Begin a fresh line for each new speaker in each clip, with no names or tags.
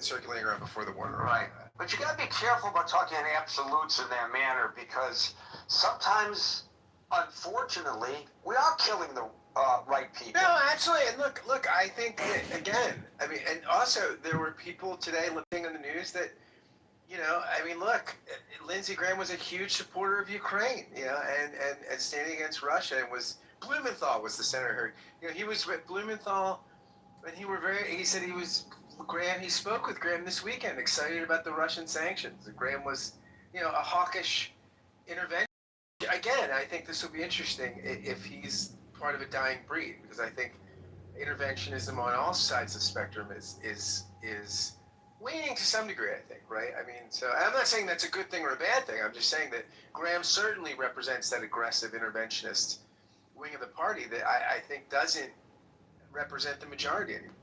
circulating around before the war.
Right. But you got to be careful about talking in absolutes in that manner, because sometimes, unfortunately, we are killing the right people.
No, absolutely. And look, I think that, again, I mean, and also there were people today looking on the news that, I mean, look, Lindsey Graham was a huge supporter of Ukraine, and standing against Russia, and Blumenthal was the senator. He was with Blumenthal, and he said he spoke with Graham this weekend, excited about the Russian sanctions. And Graham was, a hawkish intervention. Again, I think this will be interesting if he's part of a dying breed, because I think interventionism on all sides of the spectrum is waning to some degree, I think, right? I mean, so I'm not saying that's a good thing or a bad thing. I'm just saying that Graham certainly represents that aggressive interventionist wing of the party that I think doesn't represent the majority anymore.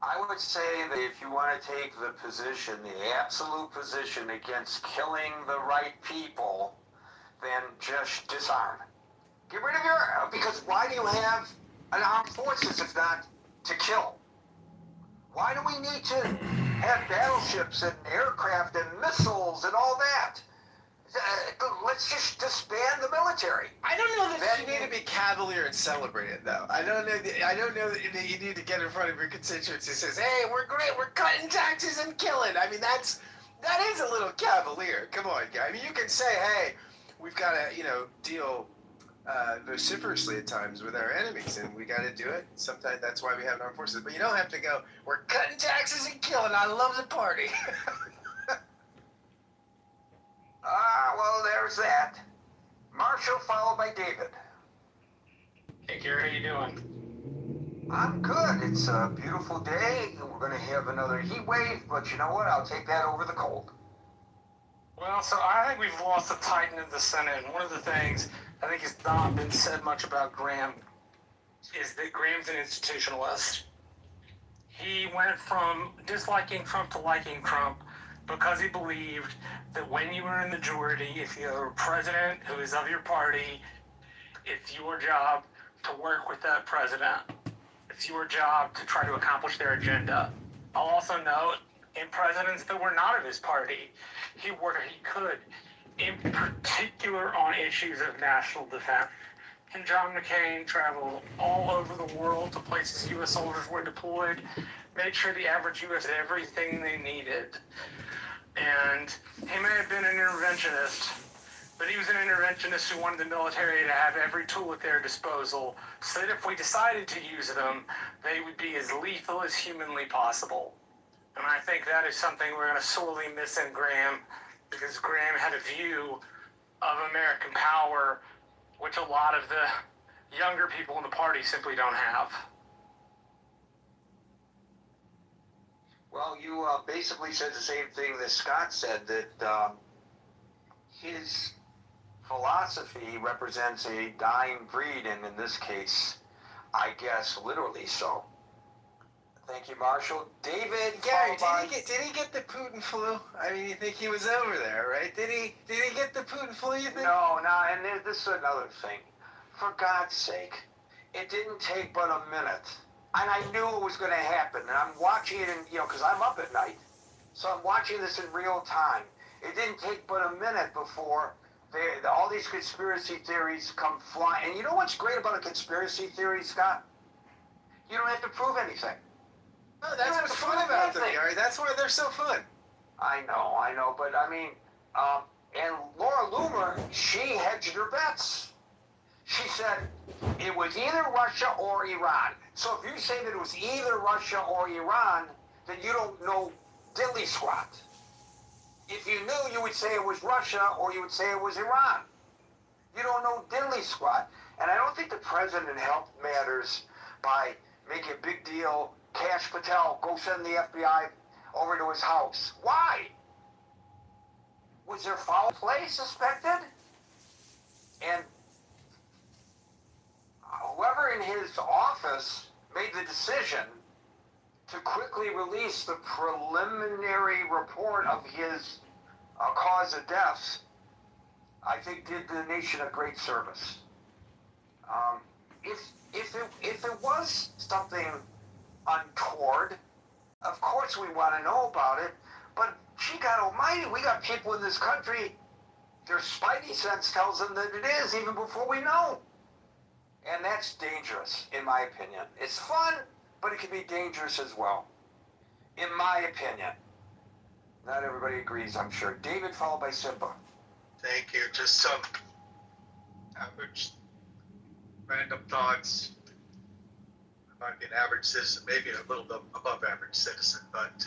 I would say that if you want to take the position, the absolute position against killing the right people, then just disarm. Get rid of because why do you have an armed forces if not to kill? Why do we need to have battleships and aircraft and missiles and all that? Let's just disband the military.
I don't know that you need to be cavalier and celebrate it, though. I don't know that you need to get in front of your constituents and says, "Hey, we're great. We're cutting taxes and killing." I mean, that is a little cavalier. Come on, guy. I mean, you can say, "Hey, we've got to, deal vociferously at times with our enemies, and we got to do it. Sometimes that's why we have armed forces." But you don't have to go, "We're cutting taxes and killing. I love the party."
Well, there's that. Marshall followed by David.
Hey, Gary, how you doing?
I'm good. It's a beautiful day. We're going to have another heat wave, but you know what? I'll take that over the cold.
Well, so I think we've lost a titan in the Senate, and one of the things I think has not been said much about Graham is that Graham's an institutionalist. He went from disliking Trump to liking Trump because he believed that when you were in the majority, if you're a president who is of your party, it's your job to work with that president. It's your job to try to accomplish their agenda. I'll also note, in presidents that were not of his party, he worked where he could, in particular on issues of national defense. And John McCain traveled all over the world to places U.S. soldiers were deployed, made sure the average U.S. had everything they needed. And he may have been an interventionist, but he was an interventionist who wanted the military to have every tool at their disposal so that if we decided to use them, they would be as lethal as humanly possible. And I think that is something we're going to sorely miss in Graham, because Graham had a view of American power, which a lot of the younger people in the party simply don't have.
Well, you basically said the same thing that Scott said, that his philosophy represents a dying breed, and in this case, I guess literally so. Thank you, Marshall. David,
Gary, did he get the Putin flu? I mean, you think he was over there, right? Did he get the Putin flu, you think?
No, and this is another thing. For God's sake, it didn't take but a minute. And I knew it was going to happen. And I'm watching it because I'm up at night. So I'm watching this in real time. It didn't take but a minute before all these conspiracy theories come flying. And you know what's great about a conspiracy theory, Scott? You don't have to prove anything.
No, that's what's fun about them, Gary. That's why they're so fun.
I know. But I mean, and Laura Loomer, she hedged her bets. She said it was either Russia or Iran. So if you say that it was either Russia or Iran, then you don't know diddly squat. If you knew, you would say it was Russia or you would say it was Iran. You don't know diddly squat. And I don't think the president helped matters by making a big deal. Kash Patel, go send the FBI over to his house. Why? Was there foul play suspected? And whoever in his office made the decision to quickly release the preliminary report of his cause of death, I think did the nation a great service. If it was something untoward, of course we want to know about it, but gee God almighty, we got people in this country, their spidey sense tells them that it is even before we know. And that's dangerous, in my opinion. It's fun, but it can be dangerous as well, in my opinion. Not everybody agrees, I'm sure. David, followed by Simba.
Thank you. Just some average, random thoughts. I might be an average citizen, maybe a little bit above average citizen, but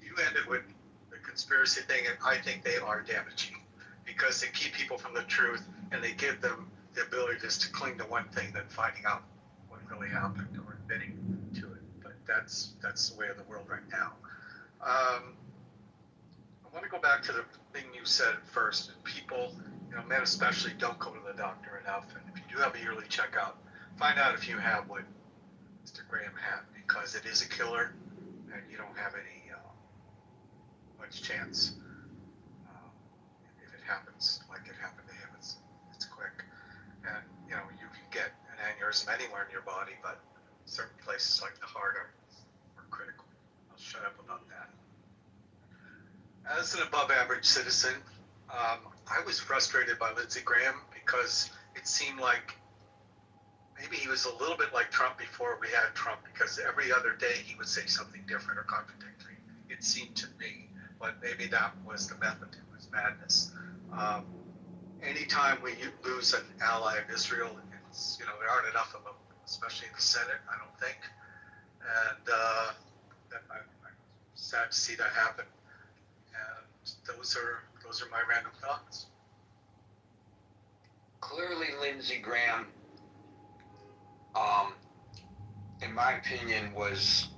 you ended with the conspiracy thing, and I think they are damaging because they keep people from the truth and they give them the ability just to cling to one thing than finding out what really happened or admitting to it. But that's the way of the world right now. I want to go back to the thing you said first. People, men especially, don't go to the doctor enough. And if you do have a yearly checkup, find out if you have what Mr. Graham had, because it is a killer, and you don't have any much chance if it happens like it happened to him. It's quick, and you can get an aneurysm anywhere in your body, but certain places like the heart are critical. I'll shut up about that. As an above average citizen, I was frustrated by Lindsey Graham because it seemed like maybe he was a little bit like Trump before we had Trump, because every other day he would say something different or contradictory. It seemed to me, but maybe that was the method. It was madness. Anytime we lose an ally of Israel, it's, there aren't enough of them, especially in the Senate, I don't think. And I'm sad to see that happen. And those are my random thoughts.
Clearly, Lindsey Graham, in my opinion, was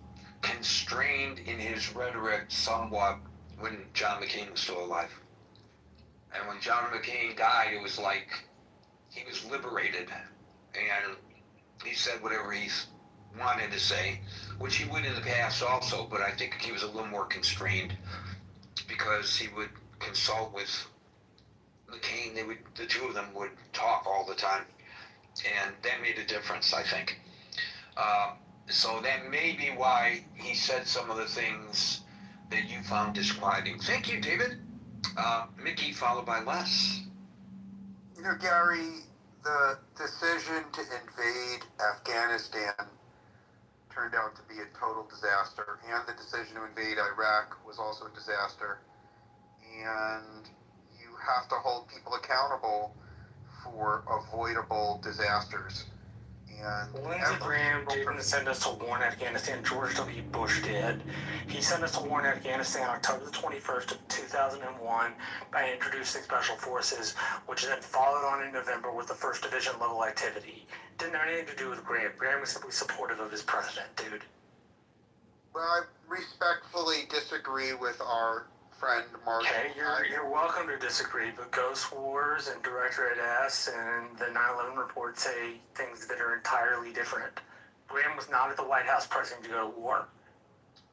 constrained in his rhetoric somewhat when John McCain was still alive. And when John McCain died, it was like he was liberated, and he said whatever he wanted to say, which he would in the past also, but I think he was a little more constrained because he would consult with McCain. The two of them would talk all the time, and that made a difference, I think. So that may be why he said some of the things that you found disquieting. Thank you, David. Mickey, followed by Les.
Gary, the decision to invade Afghanistan turned out to be a total disaster, and the decision to invade Iraq was also a disaster. And you have to hold people accountable for avoidable disasters. And
Lindsey Graham didn't send us to war in Afghanistan. George W. Bush did. He sent us to war in Afghanistan on October the 21st of 2001 by introducing special forces, which then followed on in November with the 1st Division level activity. Didn't have anything to do with Graham. Graham was simply supportive of his president, dude.
Well, I respectfully disagree with our friend Marshall.
Okay, you're welcome to disagree, but Ghost Wars and Directorate S and the 9/11 report say things that are entirely different. Graham was not at the White House pressing to go to war.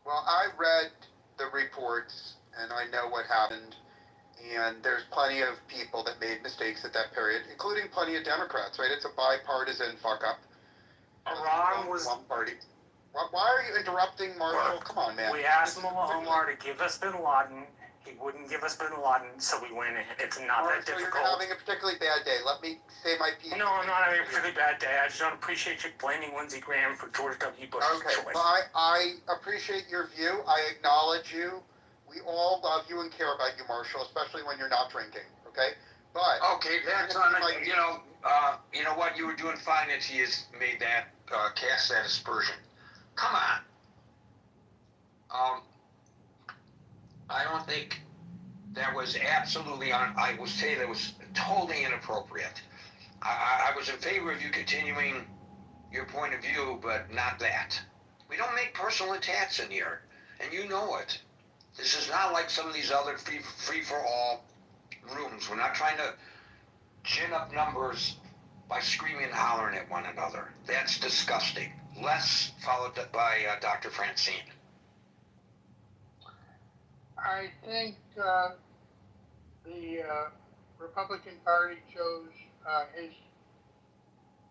Well, I read the reports, and I know what happened, and there's plenty of people that made mistakes at that period, including plenty of Democrats, right? It's a bipartisan fuck-up.
Iran was...
One party. Why are you interrupting, Marshall? Come on, man.
We asked Mullah Omar to give us bin Laden. He wouldn't give us bin Laden, so we went in. It's not that
So
difficult.
you're having a particularly bad day. Let me say my piece.
No, I'm not having a particularly bad day. I just don't appreciate you blaming Lindsey Graham for George W. Bush's choice.
Well, I appreciate your view. I acknowledge you. We all love you and care about you, Marshall, especially when you're not drinking, okay? But...
Okay, that's on it. You know what? You were doing fine that he has made that, cast that aspersion. Come on. I don't think that was absolutely I would say that was totally inappropriate. I was in favor of you continuing your point of view, but not that. We don't make personal attacks in here, and you know it. This is not like some of these other free-for-all rooms. We're not trying to gin up numbers by screaming and hollering at one another. That's disgusting. Les, followed by Dr. Francine.
I think the Republican Party chose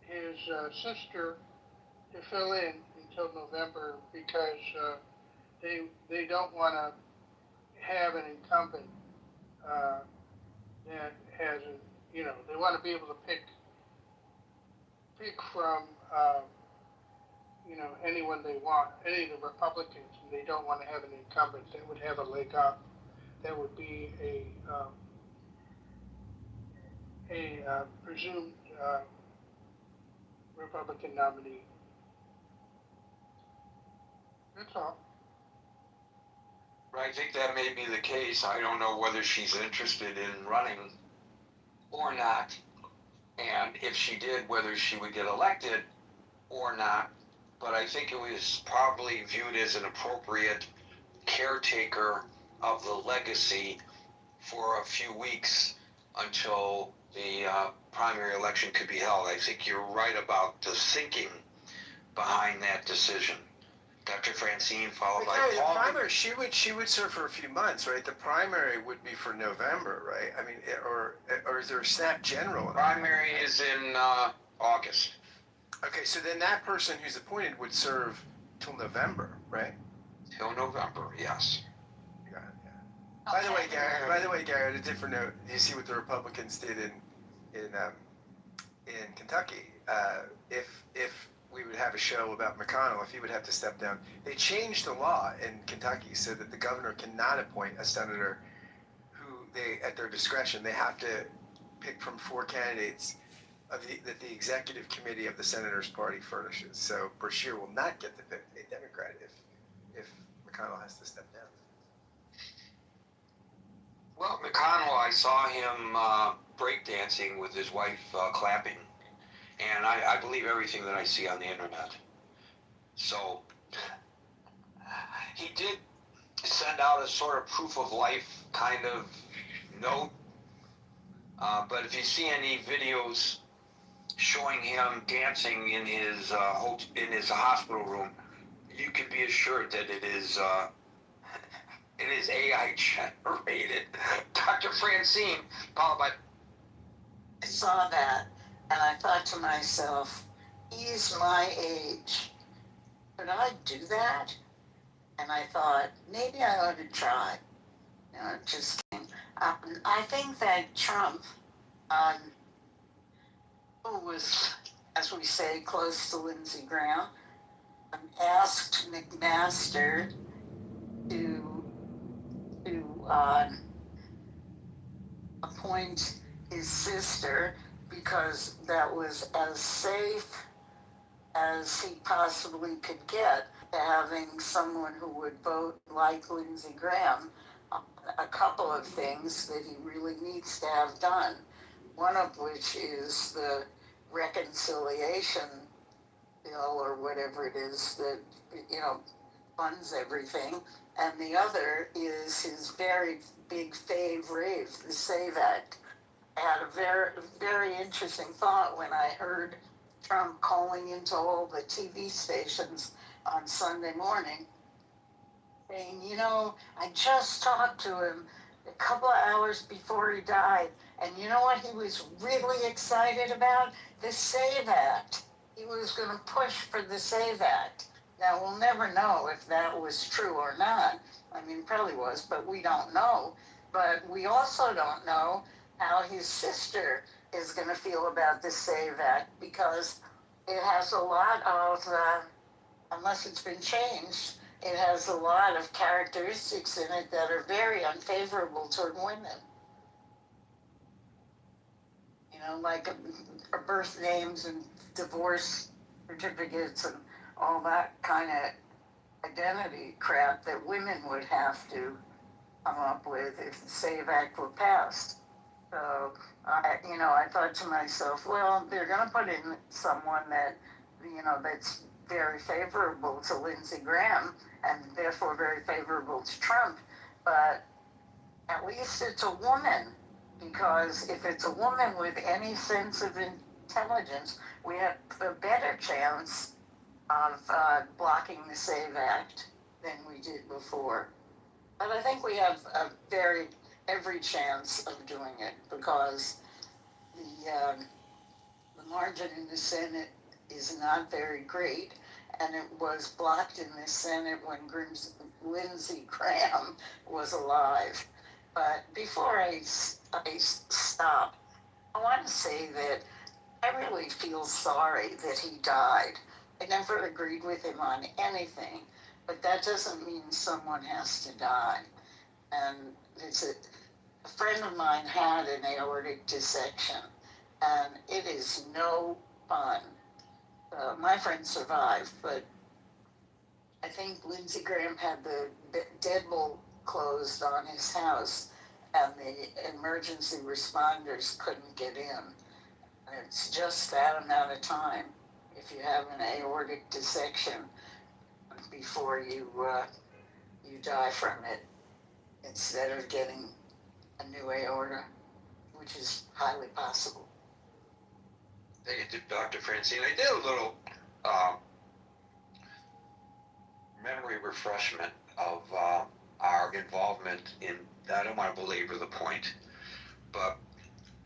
his sister to fill in until November because they don't want to have an incumbent that has a, they want to be able to pick from anyone they want, any of the Republicans, and they don't want to have an incumbent that would have a leg up. That would be a presumed Republican nominee. That's all.
I think that may be the case. I don't know whether she's interested in running or not, and if she did, whether she would get elected or not. But I think it was probably viewed as an appropriate caretaker of the legacy for a few weeks until the primary election could be held. I think you're right about the thinking behind that decision. Dr. Francine, followed by
The
Paul.
primary, she would serve for a few months, right? The primary would be for November, right? I mean, or is there a snap general?
Primary is in August.
Okay, so then that person who's appointed would serve till November, right?
Till November, yes.
Got it, yeah. By the way, Garrett, a different note. You see what the Republicans did in Kentucky. If we would have a show about McConnell, if he would have to step down, they changed the law in Kentucky so that the governor cannot appoint a senator who they, at their discretion, they have to pick from 4 candidates that the executive committee of the senator's party furnishes. So Brashear will not get to pick a Democrat if McConnell has to step down.
Well, McConnell, I saw him breakdancing with his wife clapping. And I believe everything that I see on the internet. So he did send out a sort of proof of life kind of note. But if you see any videos showing him dancing in his hospital room, you can be assured that it is AI generated. Dr. Francine, followed by.
I saw that. And I thought to myself, he's my age. Could I do that? And I thought, maybe I ought to try. Just kidding. I think that Trump, who was, as we say, close to Lindsey Graham, asked McMaster to appoint his sister because that was as safe as he possibly could get, having someone who would vote like Lindsey Graham a couple of things that he really needs to have done. One of which is the reconciliation bill or whatever it is that, funds everything. And the other is his very big fave, the SAVE Act. I had a very, very interesting thought when I heard Trump calling into all the TV stations on Sunday morning saying, I just talked to him a couple of hours before he died, and you know what he was really excited about? The SAVE Act. He was going to push for the SAVE Act. Now, we'll never know if that was true or not. I mean, probably was, but we don't know. But we also don't know how his sister is going to feel about the SAVE Act, because it has a lot of, unless it's been changed, it has a lot of characteristics in it that are very unfavorable toward women. Like birth names and divorce certificates and all that kind of identity crap that women would have to come up with if the SAVE Act were passed. So, I thought to myself, well, they're going to put in someone that, that's very favorable to Lindsey Graham and therefore very favorable to Trump. But at least it's a woman, because if it's a woman with any sense of intelligence, we have a better chance of blocking the SAVE Act than we did before. But I think we have every chance of doing it, because the margin in the Senate is not very great, and it was blocked in the Senate when Lindsey Graham was alive. But before I stop, I want to say that I really feel sorry that he died. I never agreed with him on anything, but that doesn't mean someone has to die. And it's a friend of mine had an aortic dissection, and it is no fun. My friend survived, but I think Lindsey Graham had the deadbolt closed on his house, and the emergency responders couldn't get in. And it's just that amount of time if you have an aortic dissection before you die from it, instead of getting a new aorta, which is highly possible.
Thank you, Dr. Francine. I did a little memory refreshment of our involvement in, I don't want to belabor the point, but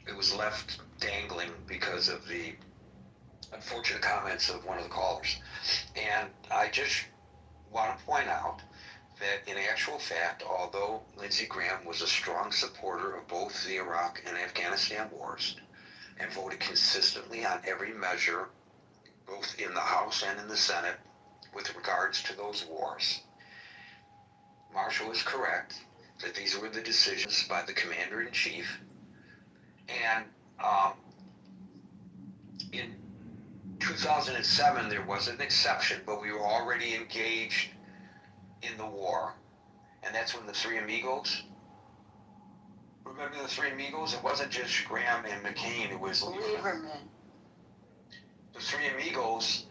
it was left dangling because of the unfortunate comments of one of the callers. And I just want to point out that in actual fact, although Lindsey Graham was a strong supporter of both the Iraq and Afghanistan wars and voted consistently on every measure, both in the House and in the Senate, with regards to those wars, Marshall is correct that these were the decisions by the Commander-in-Chief. And in 2007, there was an exception, but we were already engaged in the war. And that's when the Three Amigos, remember the Three Amigos? It wasn't just Graham and McCain, it was
Lieberman.
The Three Amigos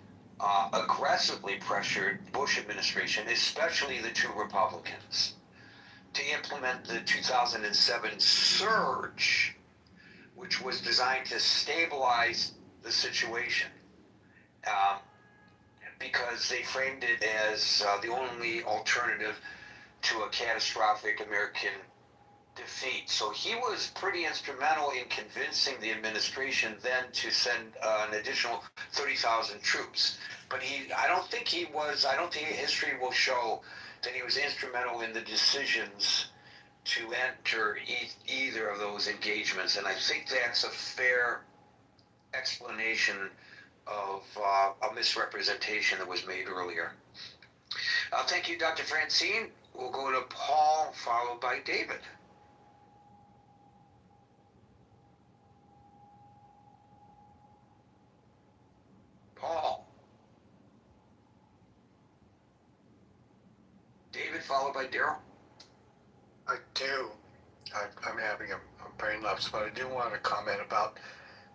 aggressively pressured Bush administration, especially the two Republicans, to implement the 2007 surge, which was designed to stabilize the situation, because they framed it as the only alternative to a catastrophic American defeat. So he was pretty instrumental in convincing the administration then to send an additional 30,000 troops. But I don't think history will show that he was instrumental in the decisions to enter either of those engagements. And I think that's a fair explanation of a misrepresentation that was made earlier. Thank you, Dr. Francine. We'll go to Paul, followed by David. Paul. David, followed by Daryl.
I do. I'm having a brain lapse, but I do want to comment about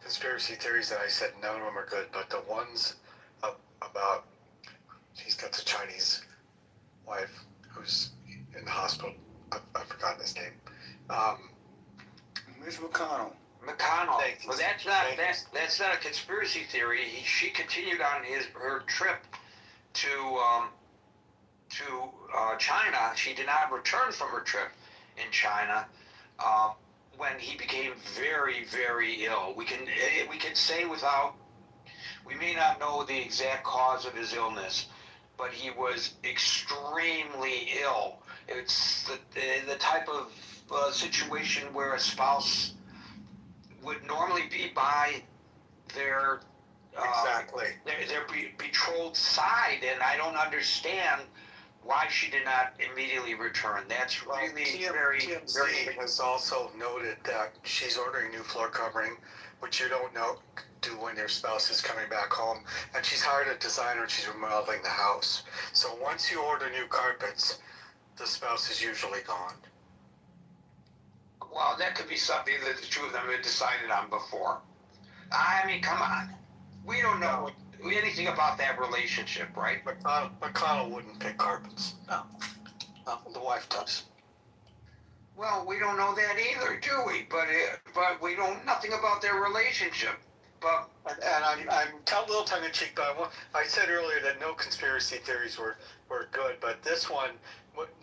conspiracy theories that I said none of them are good, but the ones about he's got the Chinese wife who's in the hospital. I've forgotten his name.
Mitch McConnell.
McConnell. Well, that's not a conspiracy theory. She continued on her trip to China. She did not return from her trip in China when he became very, very ill. We can say we may not know the exact cause of his illness, but he was extremely ill. It's the type of situation where a spouse would normally be by their their betrothed side, and I don't understand why she did not immediately return. That's really
TMZ has also noted that she's ordering new floor covering, which you don't do when your spouse is coming back home, and she's hired a designer and she's remodeling the house. So once you order new carpets, the spouse is usually gone.
Well, that could be something that the two of them had decided on before. I mean, come on. We don't know anything about that relationship, right?
McConnell wouldn't pick carpets. No, the wife does.
Well, we don't know that either, do we? But we know nothing about their relationship. But
and I'm a little tongue in cheek, but I said earlier that no conspiracy theories were good, but this one,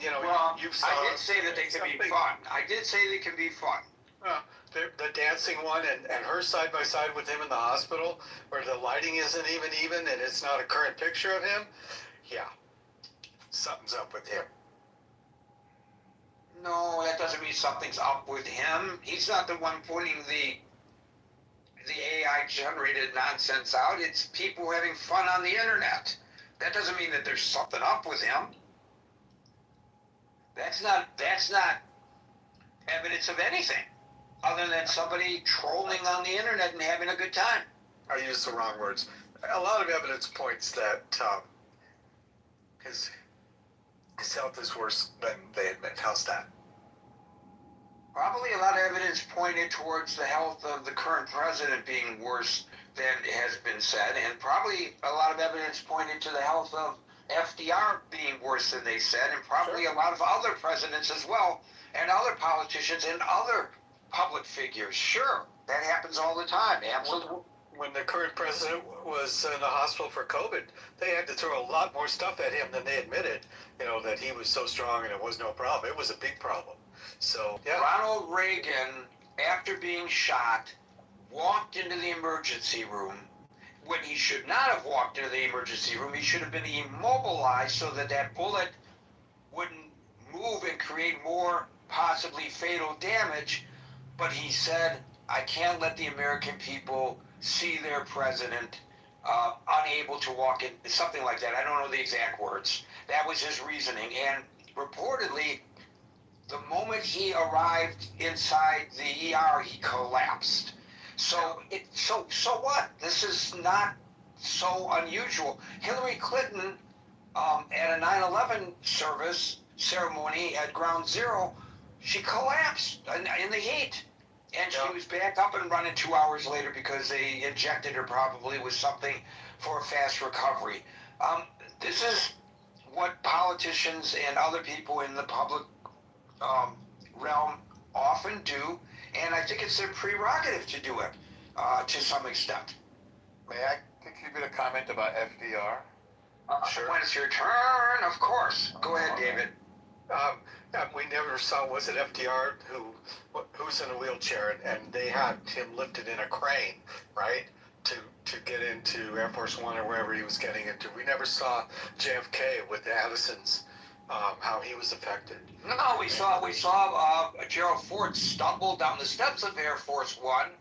you know,
well,
you saw.
I did say that they can be fun. I did say they can be fun.
The dancing one and her side by side with him in the hospital, where the lighting isn't even and it's not a current picture of him. Yeah, something's up with him.
No, that doesn't mean something's up with him. He's not the one putting the AI generated nonsense out. It's people having fun on the internet. That doesn't mean that there's something up with him. That's not evidence of anything other than somebody trolling on the internet and having a good time.
I used the wrong words. A lot of evidence points that his health is worse than they admit. How's that?
Probably a lot of evidence pointed towards the health of the current president being worse than has been said, and probably a lot of evidence pointed to the health of FDR being worse than they said, and probably a lot of other presidents as well, and other politicians and other public figures. Sure, that happens all the time. Absolutely.
When the current president was in the hospital for COVID, they had to throw a lot more stuff at him than they admitted. You know, that he was so strong and it was no problem. It was a big problem. So, yeah.
Ronald Reagan, after being shot, walked into the emergency room when he should not have walked into the emergency room. He should have been immobilized so that that bullet wouldn't move and create more possibly fatal damage. But he said, I can't let the American people see their president unable to walk in, something like that. I don't know the exact words. That was his reasoning. And reportedly, the moment he arrived inside the ER, he collapsed. So what? This is not so unusual. Hillary Clinton, at a 9/11 ceremony at Ground Zero, she collapsed in the heat. And she was back up and running 2 hours later because they injected her probably with something for a fast recovery. This is what politicians and other people in the public realm often do, and I think it's their prerogative to do it to some extent.
May I contribute a comment about FDR?
Sure. When it's your turn, of course. Go ahead, David.
We never saw, was it FDR who's in a wheelchair, and they had him lifted in a crane, right, to get into Air Force One or wherever he was getting into. We never saw JFK with the Addisons, how he was affected.
No, we saw Gerald Ford stumble down the steps of Air Force One.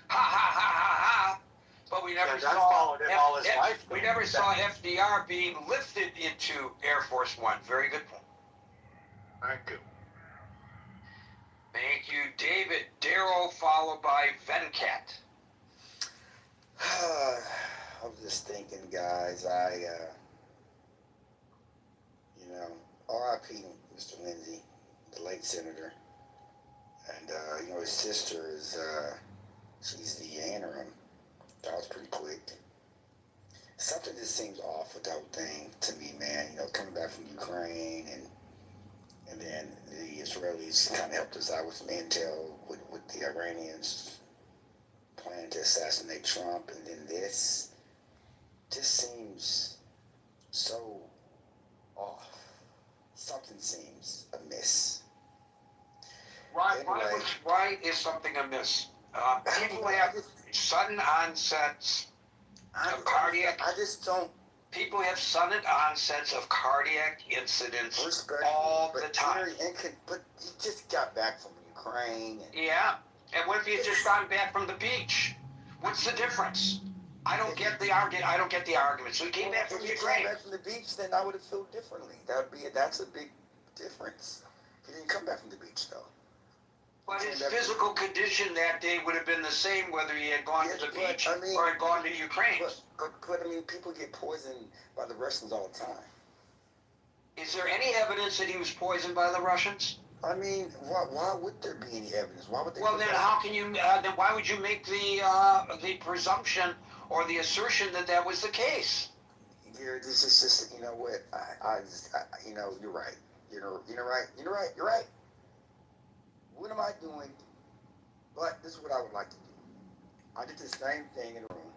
Ha ha ha ha ha! But we never saw we never saw FDR being lifted into Air Force One. Very good point.
Thank you.
Thank you, David. Darrow, followed by Venkat.
I'm just thinking, guys, R.I.P. Mr. Lindsay, the late senator. And, his sister is, she's the interim. That was pretty quick. Something just seems off with the whole thing to me, man. Coming back from Ukraine and then the Israelis kind of helped us out with some intel with the Iranians planning to assassinate Trump, and then this just seems so off. Something seems amiss.
Why is something amiss? People have sudden onsets of cardiac.
I just don't.
People have sudden onsets of cardiac incidents all the time.
But he just got back from Ukraine.
Yeah, and what if he had just gotten back from the beach? What's the difference? I don't get the argument. So he came back from Ukraine.
If he came back from the beach, then I would have felt differently. That's a big difference. He didn't come back from the beach, though.
But his physical condition that day would have been the same whether he had gone to the beach or had gone to Ukraine.
But people get poisoned by the Russians all the time.
Is there any evidence that he was poisoned by the Russians?
Why would there be any evidence? Why would they?
Well, then how can you? Then why would you make the presumption or the assertion that that was the case?
This is just, you know what? You're right. You're right. What am I doing? But this is what I would like to do. I did the same thing in the room.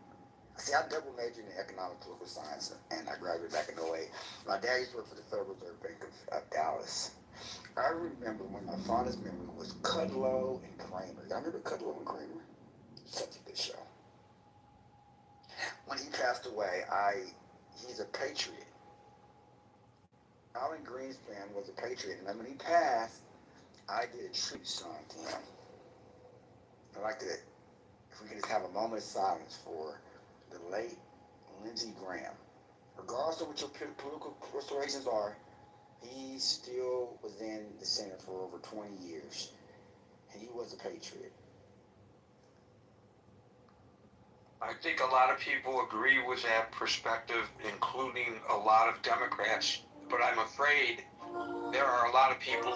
I double majored in economic political science, and I graduated back in 08. My dad used to work for the Federal Reserve Bank of Dallas. I remember when my fondest memory was Kudlow and Kramer. Y'all remember Kitover and Kramer? Such a good show. When he passed away, he's a patriot. Alan Greenspan was a patriot, and when he passed, I did a tribute song to him. I'd like to, if we could just have a moment of silence for the late Lindsey Graham. Regardless of what your political persuasions are, he still was in the Senate for over 20 years, and he was a patriot.
I think a lot of people agree with that perspective, including a lot of Democrats. But I'm afraid there are a lot of people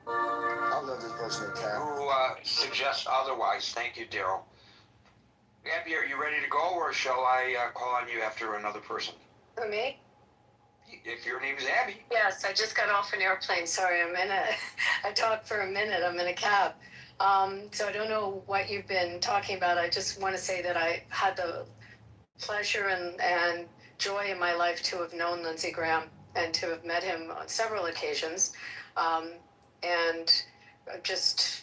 I love this person in town.
who suggest otherwise. Thank you, Daryl. Abby, are you ready to go, or shall I call on you after another person?
For me?
If your name is Abby.
Yes, I just got off an airplane. Sorry, I talked for a minute. I'm in a cab. So I don't know what you've been talking about. I just want to say that I had the pleasure and joy in my life to have known Lindsey Graham and to have met him on several occasions. And just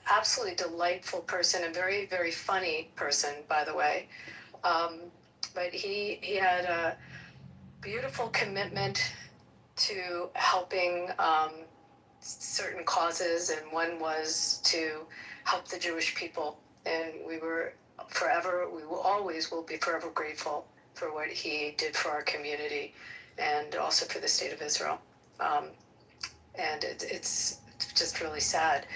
absolutely delightful person, and very, very funny person, by the way. But he had a beautiful commitment to helping certain causes, and one was to help the Jewish people. And we will always will be forever grateful for what he did for our community and also for the state of Israel. And it's just really sad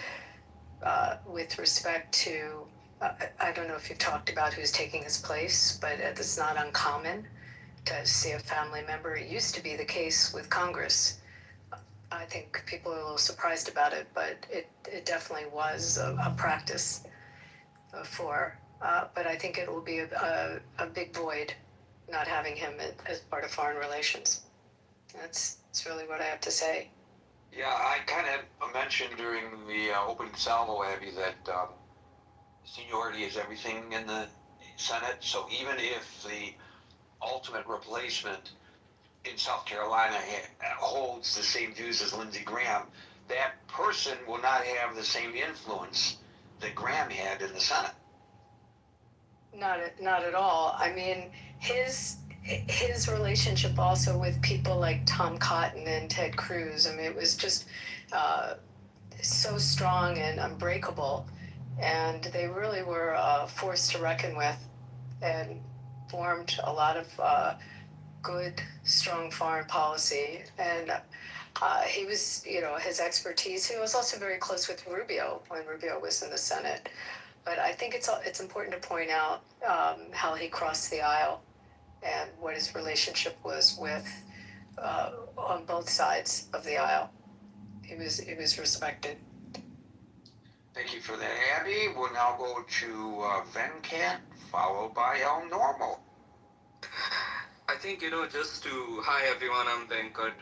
with respect to, I don't know if you've talked about who's taking his place, but it's not uncommon to see a family member. It used to be the case with Congress. I think people are a little surprised about it, but it definitely was a practice but I think it will be a big void not having him as part of foreign relations. That's really what I have to say.
Yeah, I kind of mentioned during the opening salvo, Abby, that seniority is everything in the Senate. So even if the ultimate replacement in South Carolina holds the same views as Lindsey Graham, that person will not have the same influence that Graham had in the Senate.
Not at all. I mean, his relationship also with people like Tom Cotton and Ted Cruz, I mean, it was just so strong and unbreakable, and they really were a force to reckon with, and formed a lot of good, strong foreign policy. And he was, his expertise. He was also very close with Rubio when Rubio was in the Senate. But I think it's important to point out how he crossed the aisle and what his relationship was with on both sides of the aisle. He was respected.
Thank you for that, Abby. We'll now go to Venkat, followed by El Normal.
I think, just to, hi everyone, I'm Venkat.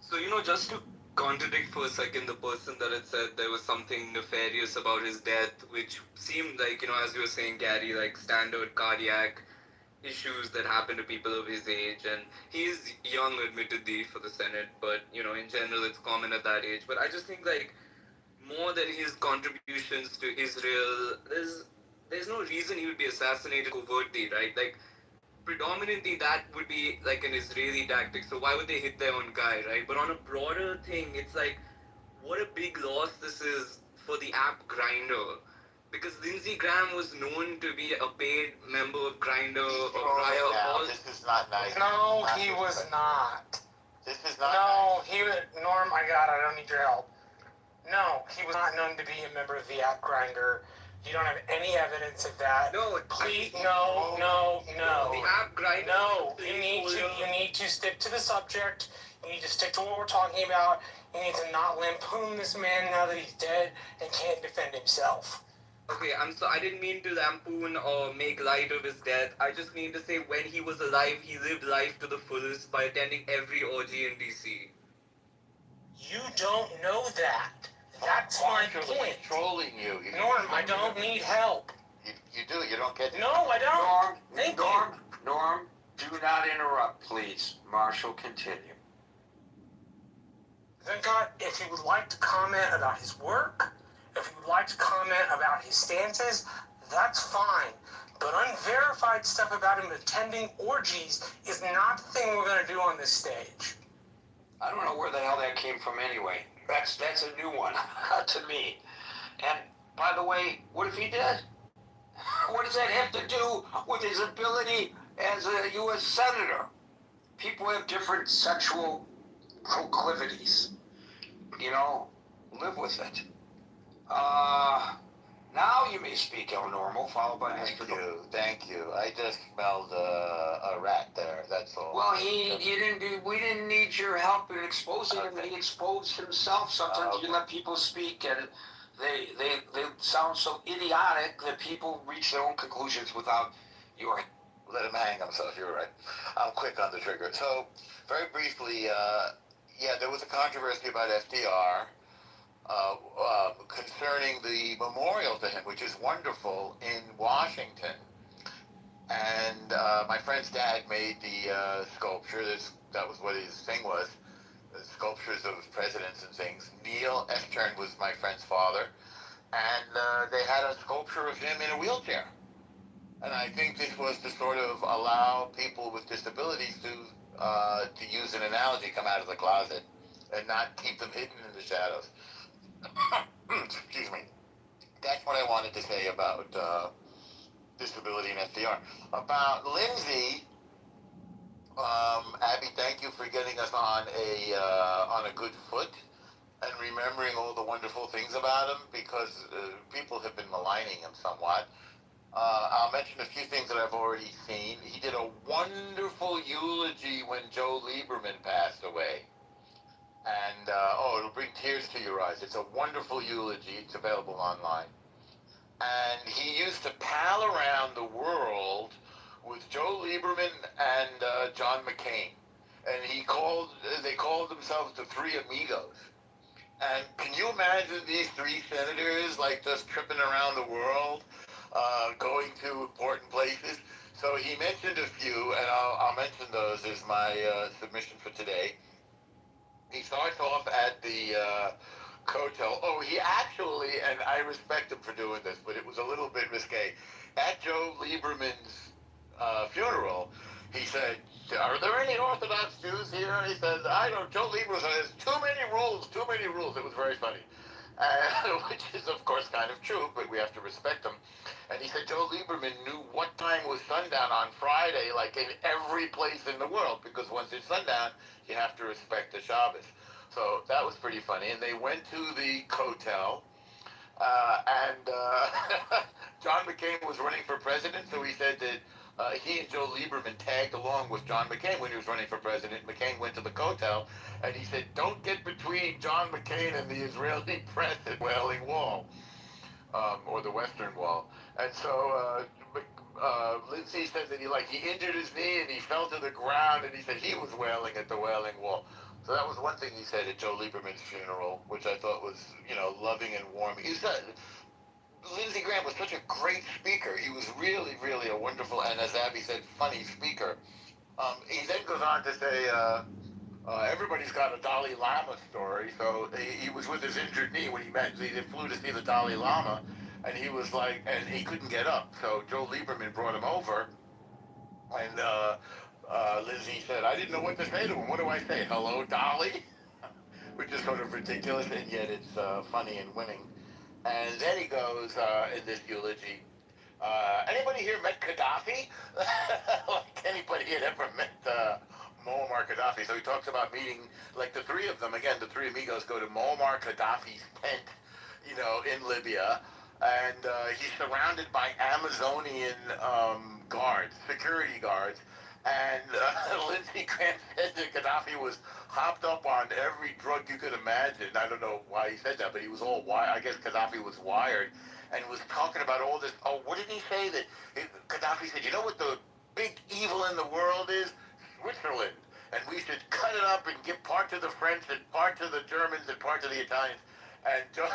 So, just to contradict for a second the person that had said there was something nefarious about his death, which seemed like, as you were saying, Gary, like standard cardiac issues that happen to people of his age. And he's young, admittedly, for the Senate, but, in general, it's common at that age. But I just think, like, more than his contributions to Israel, there's no reason he would be assassinated covertly, right? Like, predominantly that would be like an Israeli tactic, so why would they hit their own guy, right? But on a broader thing, it's like, what a big loss this is for the app Grindr, because Lindsey Graham was known to be a paid member of Grindr prior.
This is not nice.
No, he was not.
This is not
No,
nice.
he was, Norm, I don't need your help. No, he was not known to be a member of the app Grindr. You don't have any evidence of that.
No,
please, no.
The app Grindr.
No, you need to stick to the subject. You need to stick to what we're talking about. You need to not lampoon this man now that he's dead and can't defend himself.
Okay, I didn't mean to lampoon or make light of his death. I just mean to say when he was alive, he lived life to the fullest by attending every orgy in DC.
You don't know that. That's my point.
Trolling you.
Norm, I don't need help.
You do. You don't get.
No, I don't.
Norm, do not interrupt, please. Marshall, continue.
Then God, if you would like to comment about his work, if you would would like to comment about his stances, that's fine. But unverified stuff about him attending orgies is not the thing we're going to do on this stage.
I don't know where the hell that came from anyway. That's a new one to me. And by the way, what if he did? What does that have to do with his ability as a U.S. Senator? People have different sexual proclivities. You know, live with it. Now you may speak, El Normal, followed by Mr.
Thank you. I just smelled a rat there. That's all.
Well, we didn't need your help in exposing him. He exposed himself. Sometimes you let people speak, and they sound so idiotic that people reach their own conclusions without your.
Let him hang himself. You're right. I'm quick on the trigger. So, very briefly, there was a controversy about FDR. Concerning the memorial to him, which is wonderful, in Washington. And my friend's dad made the sculpture. That was what his thing was, the sculptures of presidents and things. Neil Eschern was my friend's father. And they had a sculpture of him in a wheelchair. And I think this was to sort of allow people with disabilities to use an analogy, come out of the closet and not keep them hidden in the shadows. Excuse me. That's what I wanted to say about disability and FDR. About Lindsay, Abby, thank you for getting us on a good foot and remembering all the wonderful things about him, because people have been maligning him somewhat. I'll mention a few things that I've already seen. He did a wonderful eulogy when Joe Lieberman passed away. And, it'll bring tears to your eyes. It's a wonderful eulogy. It's available online. And he used to pal around the world with Joe Lieberman and John McCain. And they called themselves the Three Amigos. And can you imagine these three senators, like, just tripping around the world, going to important places? So he mentioned a few, and I'll mention those as my submission for today. He starts off at the Cotel. Oh, he actually, and I respect him for doing this, but it was a little bit risque. At Joe Lieberman's funeral, he said, "Are there any Orthodox Jews here?" He said, "I don't." Joe Lieberman says, too many rules. It was very funny. Which is, of course, kind of true, but we have to respect him. And he said Joe Lieberman knew what time was sundown on Friday, like in every place in the world, because once it's sundown, you have to respect the Shabbos. So that was pretty funny. And they went to the Kotel, and John McCain was running for president, so he said that he and Joe Lieberman tagged along with John McCain when he was running for president. McCain went to the Kotel, and he said, "Don't get between John McCain and the Israeli press at Wailing Wall," or the Western Wall. And so Lindsay said that he injured his knee and he fell to the ground, and he said he was wailing at the Wailing Wall. So that was one thing he said at Joe Lieberman's funeral, which I thought was, loving and warm. Lindsey Graham was such a great speaker. He was really, really a wonderful, and as Abby said, funny speaker. He then goes on to say, everybody's got a Dalai Lama story. So he was with his injured knee when he flew to see the Dalai Lama, and he was and he couldn't get up. So Joe Lieberman brought him over, and Lindsay said, "I didn't know what to say to him. What do I say? Hello, Dolly?" Which is sort of ridiculous, and yet it's funny and winning. And then he goes in this eulogy, anybody here met Gaddafi? Like anybody had ever met Muammar Gaddafi. So he talks about meeting, the three of them, again, the three amigos go to Muammar Gaddafi's tent, in Libya. And he's surrounded by Amazonian guards, security guards. And Lindsey Graham said that Gaddafi was hopped up on every drug you could imagine. I don't know why he said that, but he was all wired. I guess Gaddafi was wired and was talking about all this. Oh, what did he say? Gaddafi said, "You know what the big evil in the world is? Switzerland. And we should cut it up and give part to the French and part to the Germans and part to the Italians." And John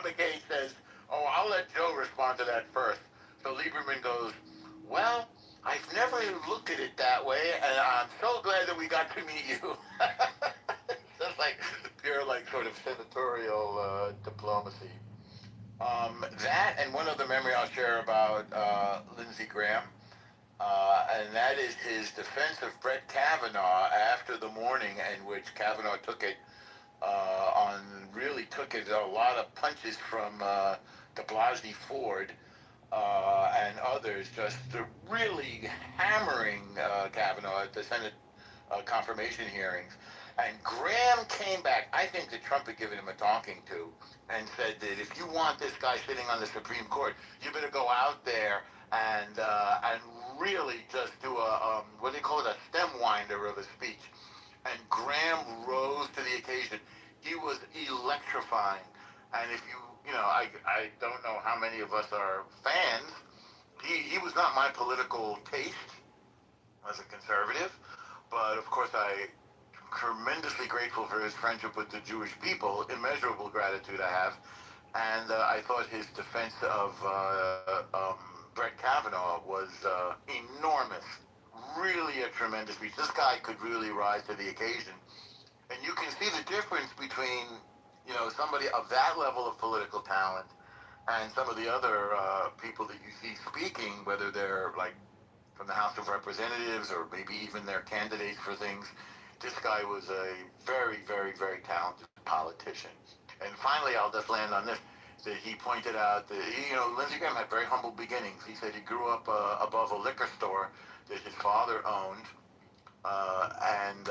McCain says, "Oh, I'll let Joe respond to that first." So Lieberman goes, "Well, I've never looked at it that way, and I'm so glad that we got to meet you." Just pure sort of senatorial diplomacy. That and one other memory I'll share about Lindsey Graham, and that is his defense of Brett Kavanaugh after the morning in which Kavanaugh really took it a lot of punches from de Blasio Ford and others, just really hammering Kavanaugh at the Senate confirmation hearings. And Graham came back. I think that Trump had given him a talking to and said that if you want this guy sitting on the Supreme Court, you better go out there and really just do a what do you call it, a stem winder of a speech. And Graham rose to the occasion. He was electrifying. And if I don't know how many of us are fans. He was not my political taste as a conservative, but of course I tremendously grateful for his friendship with the Jewish people, immeasurable gratitude I have, and I thought his defense of Brett Kavanaugh was enormous, really a tremendous speech. This guy could really rise to the occasion, and you can see the difference between somebody of that level of political talent and some of the other people that you see speaking, whether they're like from the House of Representatives or maybe even their candidates for things. This guy was a very, very, very talented politician. And finally, I'll just land on this, that he pointed out that, Lindsey Graham had very humble beginnings. He said he grew up above a liquor store that his father owned, and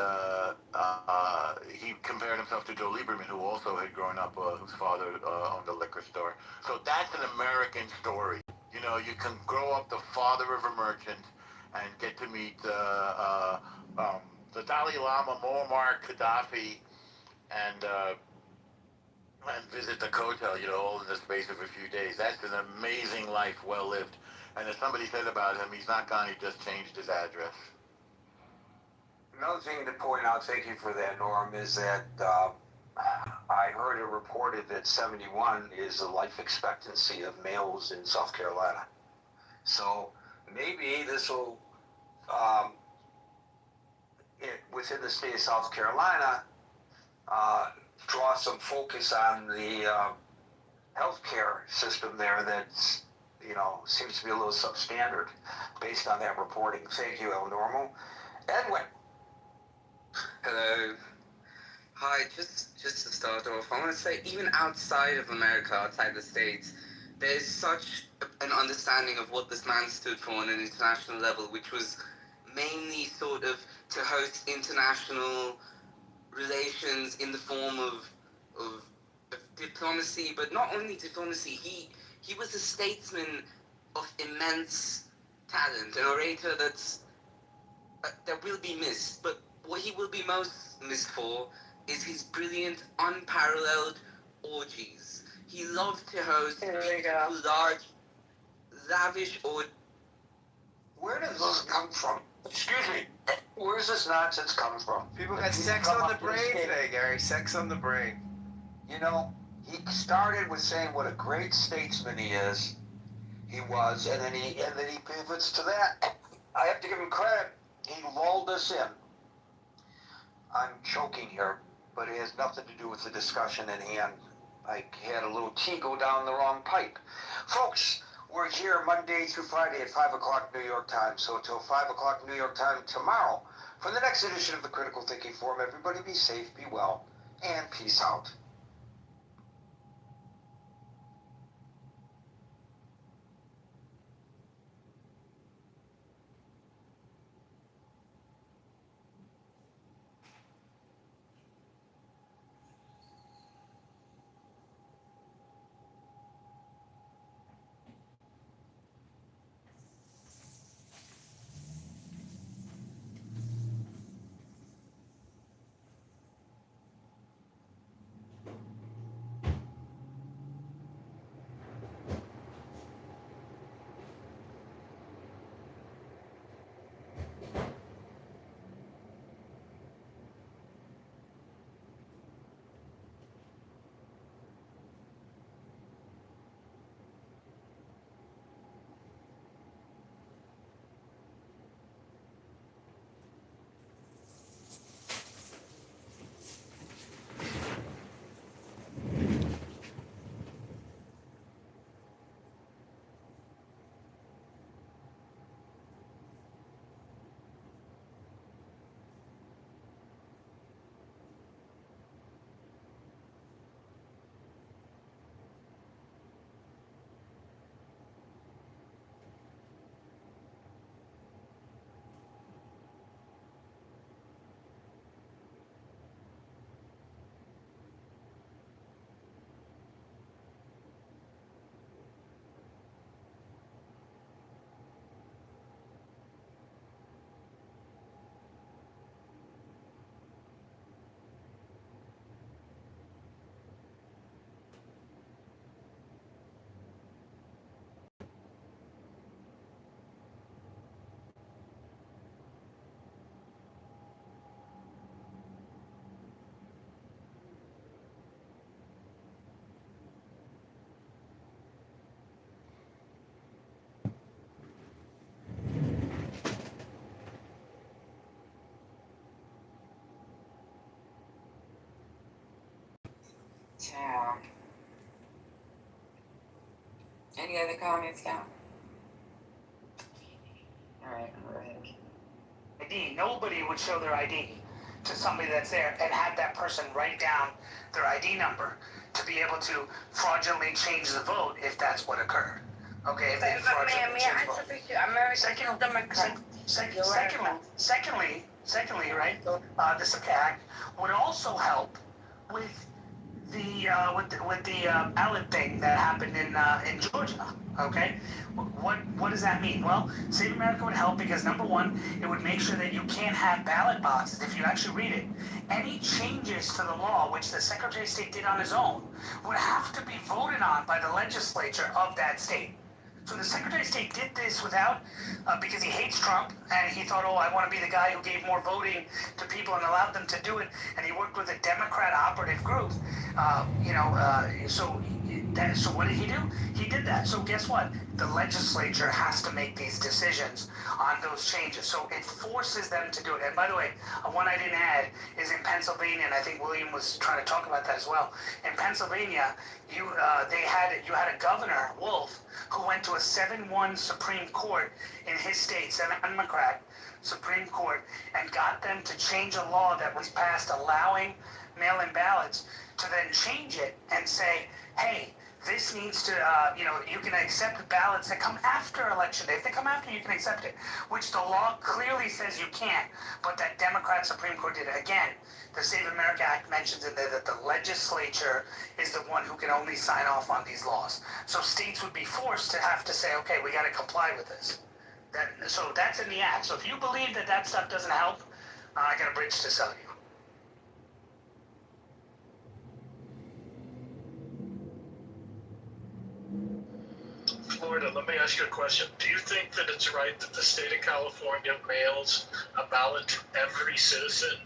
he compared himself to Joe Lieberman, who also had grown up, whose father owned a liquor store. So that's an American story. You can grow up the father of a merchant and get to meet the Dalai Lama, Muammar Gaddafi, and visit the Kotel, all in the space of a few days. That's an amazing life, well lived. And as somebody said about him, he's not gone, he just changed his address.
Another thing to point out, thank you for that, Norm, is that I heard it reported that 71 is the life expectancy of males in South Carolina. So maybe this will, within the state of South Carolina, draw some focus on the healthcare system there that's, seems to be a little substandard based on that reporting. Thank you, El Normo. Edwin.
Hello. Hi, just to start off, I want to say even outside of America, outside the States, there's such an understanding of what this man stood for on an international level, which was mainly sort of to host international relations in the form of diplomacy, but not only diplomacy, he was a statesman of immense talent, an orator that will be missed, but what he will be most missed for is his brilliant, unparalleled orgies. He loved to host large, lavish orgies.
Where does this come from? Excuse me. Where's this nonsense coming from?
People got sex on the brain today, Gary. Sex on the brain.
He started with saying what a great statesman he was, and then he pivots to that. I have to give him credit. He lulled us in. I'm choking here, but it has nothing to do with the discussion at hand. I had a little tea go down the wrong pipe. Folks, we're here Monday through Friday at 5 o'clock New York time. So until 5 o'clock New York time tomorrow, for the next edition of the Critical Thinking Forum, everybody be safe, be well, and peace out.
Any other comments, Cal? All right, go ahead.
ID. Nobody would show their ID to somebody that's there and have that person write down their ID number to be able to fraudulently change the vote if that's what occurred. Okay, if they fraudulently change the vote. Secondly, right, this act would also help with the ballot thing that happened in Georgia. Okay, what does that mean? Well, Save America would help because number one, it would make sure that you can't have ballot boxes. If you actually read it, any changes to the law, which the Secretary of State did on his own, would have to be voted on by the legislature of that state. So the Secretary of State did this without, because he hates Trump, and he thought, oh, I want to be the guy who gave more voting to people and allowed them to do it, and he worked with a Democrat operative group, so what did he do? He did that. So guess what? The legislature has to make these decisions on those changes. So it forces them to do it. And by the way, one I didn't add is in Pennsylvania, and I think William was trying to talk about that as well. In Pennsylvania, you had a governor, Wolf, who went to a 7-1 Supreme Court in his state, 7 Democrat Supreme Court, and got them to change a law that was passed allowing mail-in ballots to then change it and say, hey, this needs to, you can accept ballots that come after Election Day. If they come after, you can accept it, which the law clearly says you can't, but that Democrat Supreme Court did it. Again, the Save America Act mentions in there that the legislature is the one who can only sign off on these laws. So states would be forced to have to say, okay, we got to comply with this. So that's in the act. So if you believe that that stuff doesn't help, I got a bridge to sell you.
Florida, let me ask you a question. Do you think that it's right that the state of California mails a ballot to every citizen?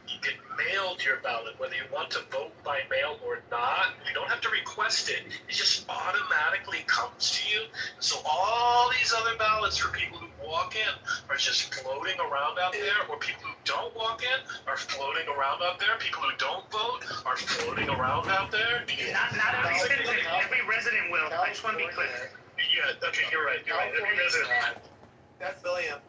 You get mailed your ballot, whether you want to vote by mail or not. You don't have to request it. It just automatically comes to you. So all these other ballots for people who walk in are just floating around out there, or people who don't walk in are floating around out there. People who don't vote are floating around out there.
Not every citizen, every resident will. I just want to be clear.
Yeah, okay, you're right. Every resident.
That's William.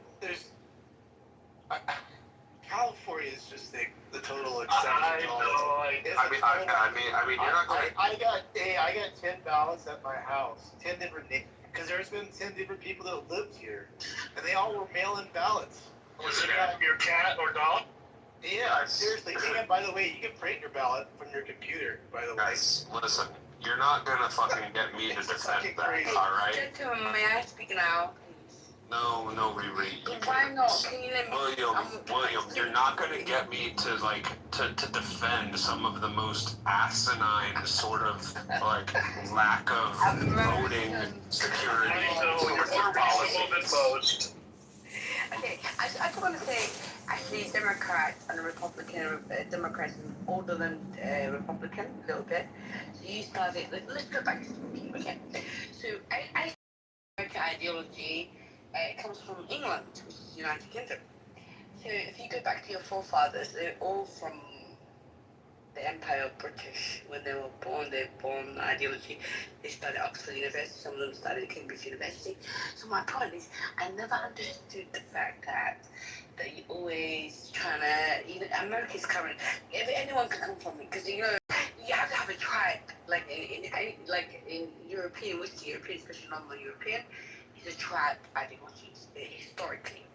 California is just the total exception.
I mean, you're not going.
I got 10 ballots at my house. 10 different names, because there's been 10 different people that lived here, and they all were mail-in ballots.
Was it your cat or dog?
Yeah, seriously. And by the way, you can print your ballot from your computer. By the way.
Guys, listen. You're not gonna fucking get me to defend that, all right?
Gentlemen, may I speak now?
No, Riri.
Why not? Can you let me?
William, you're not gonna get me to to defend some of the most asinine sort of lack of voting security policies.
Okay, I just want to say, actually, Democrats and Democrats are older than Republican a little bit. So you started. Let's go back to the okay. So I American ideology. It comes from England, which is the United Kingdom. So if you go back to your forefathers, they're all from the Empire of British. When they were born, ideology. They studied Oxford University, some of them studied Cambridge University. So my point is, I never understood the fact that you're always trying to, America's current, anyone can come from it, because you have to have a tribe, like in European, Western European, especially non-European, the tribe ideology historically.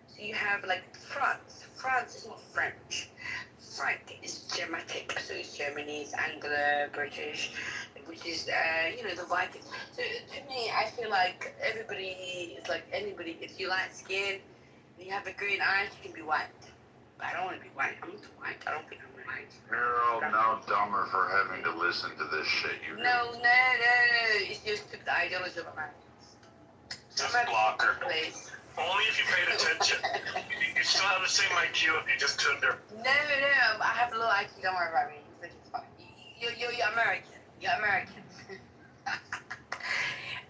So you have France. France is not French. Frank is Germanic, so it's Germany's Anglo, British, which is the Vikings. So to me, I feel like everybody is like anybody. If you light skin and you have a green eyes, you can be white. But I don't want to be white. I'm not white. I don't think I'm white.
You're all now dumber for having to listen to this shit.
No. It's just the ideology of America.
Just block her. Only if you paid attention. You still have the same IQ if you just tuned her.
No. I have a low IQ. Don't worry about me. It's fine. You're American. You're American.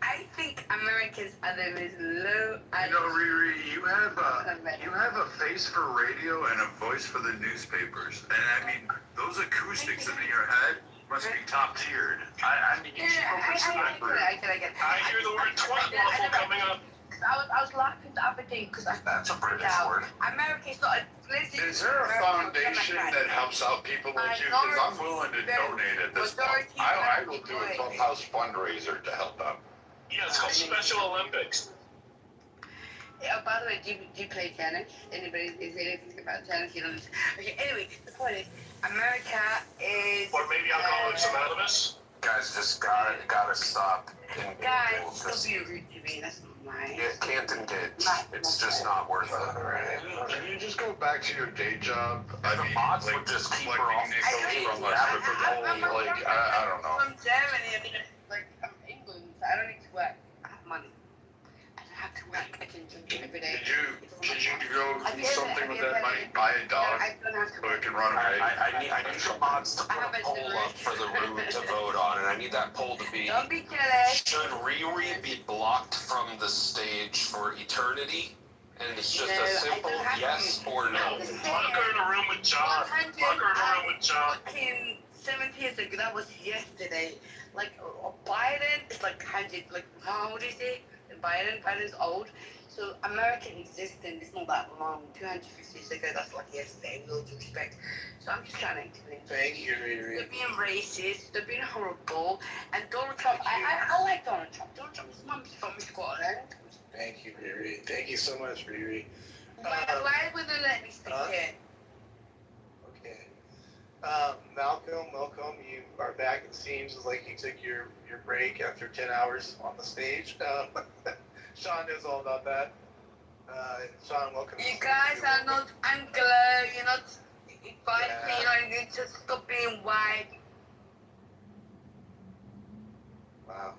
I think Americans are the most low IQ.
Riri, you have a face for radio and a voice for the newspapers. And I mean, those acoustics in your head,
Must be top tiered. I mean, you keep up with Sniper.
I get it.
I hear the word twat waffle coming up.
I was laughing the other day because
That's a British word.
America is not.
Is there a foundation that helps out people like you? Because I'm willing to donate at this point. I will do a clubhouse fundraiser to help out.
Yeah, it's called Special Olympics.
Yeah, by the way, do you play tennis? Anybody is anything about tennis? You know. Okay. Anyway, the point is, America is.
Or maybe Alcoholics Anonymous.
Guys, just gotta stop.
Guys, don't be rude to me. That's not mine.
Yeah, can't engage. It's just not worth it.
Can you just go back to your day job?
I mean, the mods would just keep her off the stage.
From a Super Bowl, like, I don't know.
From Germany, I mean, like, I'm England, so I don't need to work. I have money. I don't have to work. I can drink every day.
Did you go do something with that money? Buy a dog so it can run away?
I need the mods to put a poll up for the room to vote on, and I need that poll to be:
don't be jealous.
should Riri be blocked from the stage for eternity? And it's just a simple yes or no.
Lock her in a room with John. Lock her in a room with John.
70 years ago, that was yesterday. Like, Biden is like 100, like, how old is he? Biden's old. So American existence is not that long. 250 years ago, that's like yesterday, with all due respect. So I'm just trying to explain.
Thank you, Riri.
They're being racist, they're being horrible, and Donald Trump, I like Donald Trump. Donald Trump is from Scotland.
Thank you, Riri. Thank you so much, Riri.
Why wouldn't they let me speak here?
Okay. Malcolm, you are back. It seems like you took your break after 10 hours on the stage. Sean knows all about that. Sean, welcome.
You guys are not Anglo, you're not inviting me, you just stop being white.
Wow.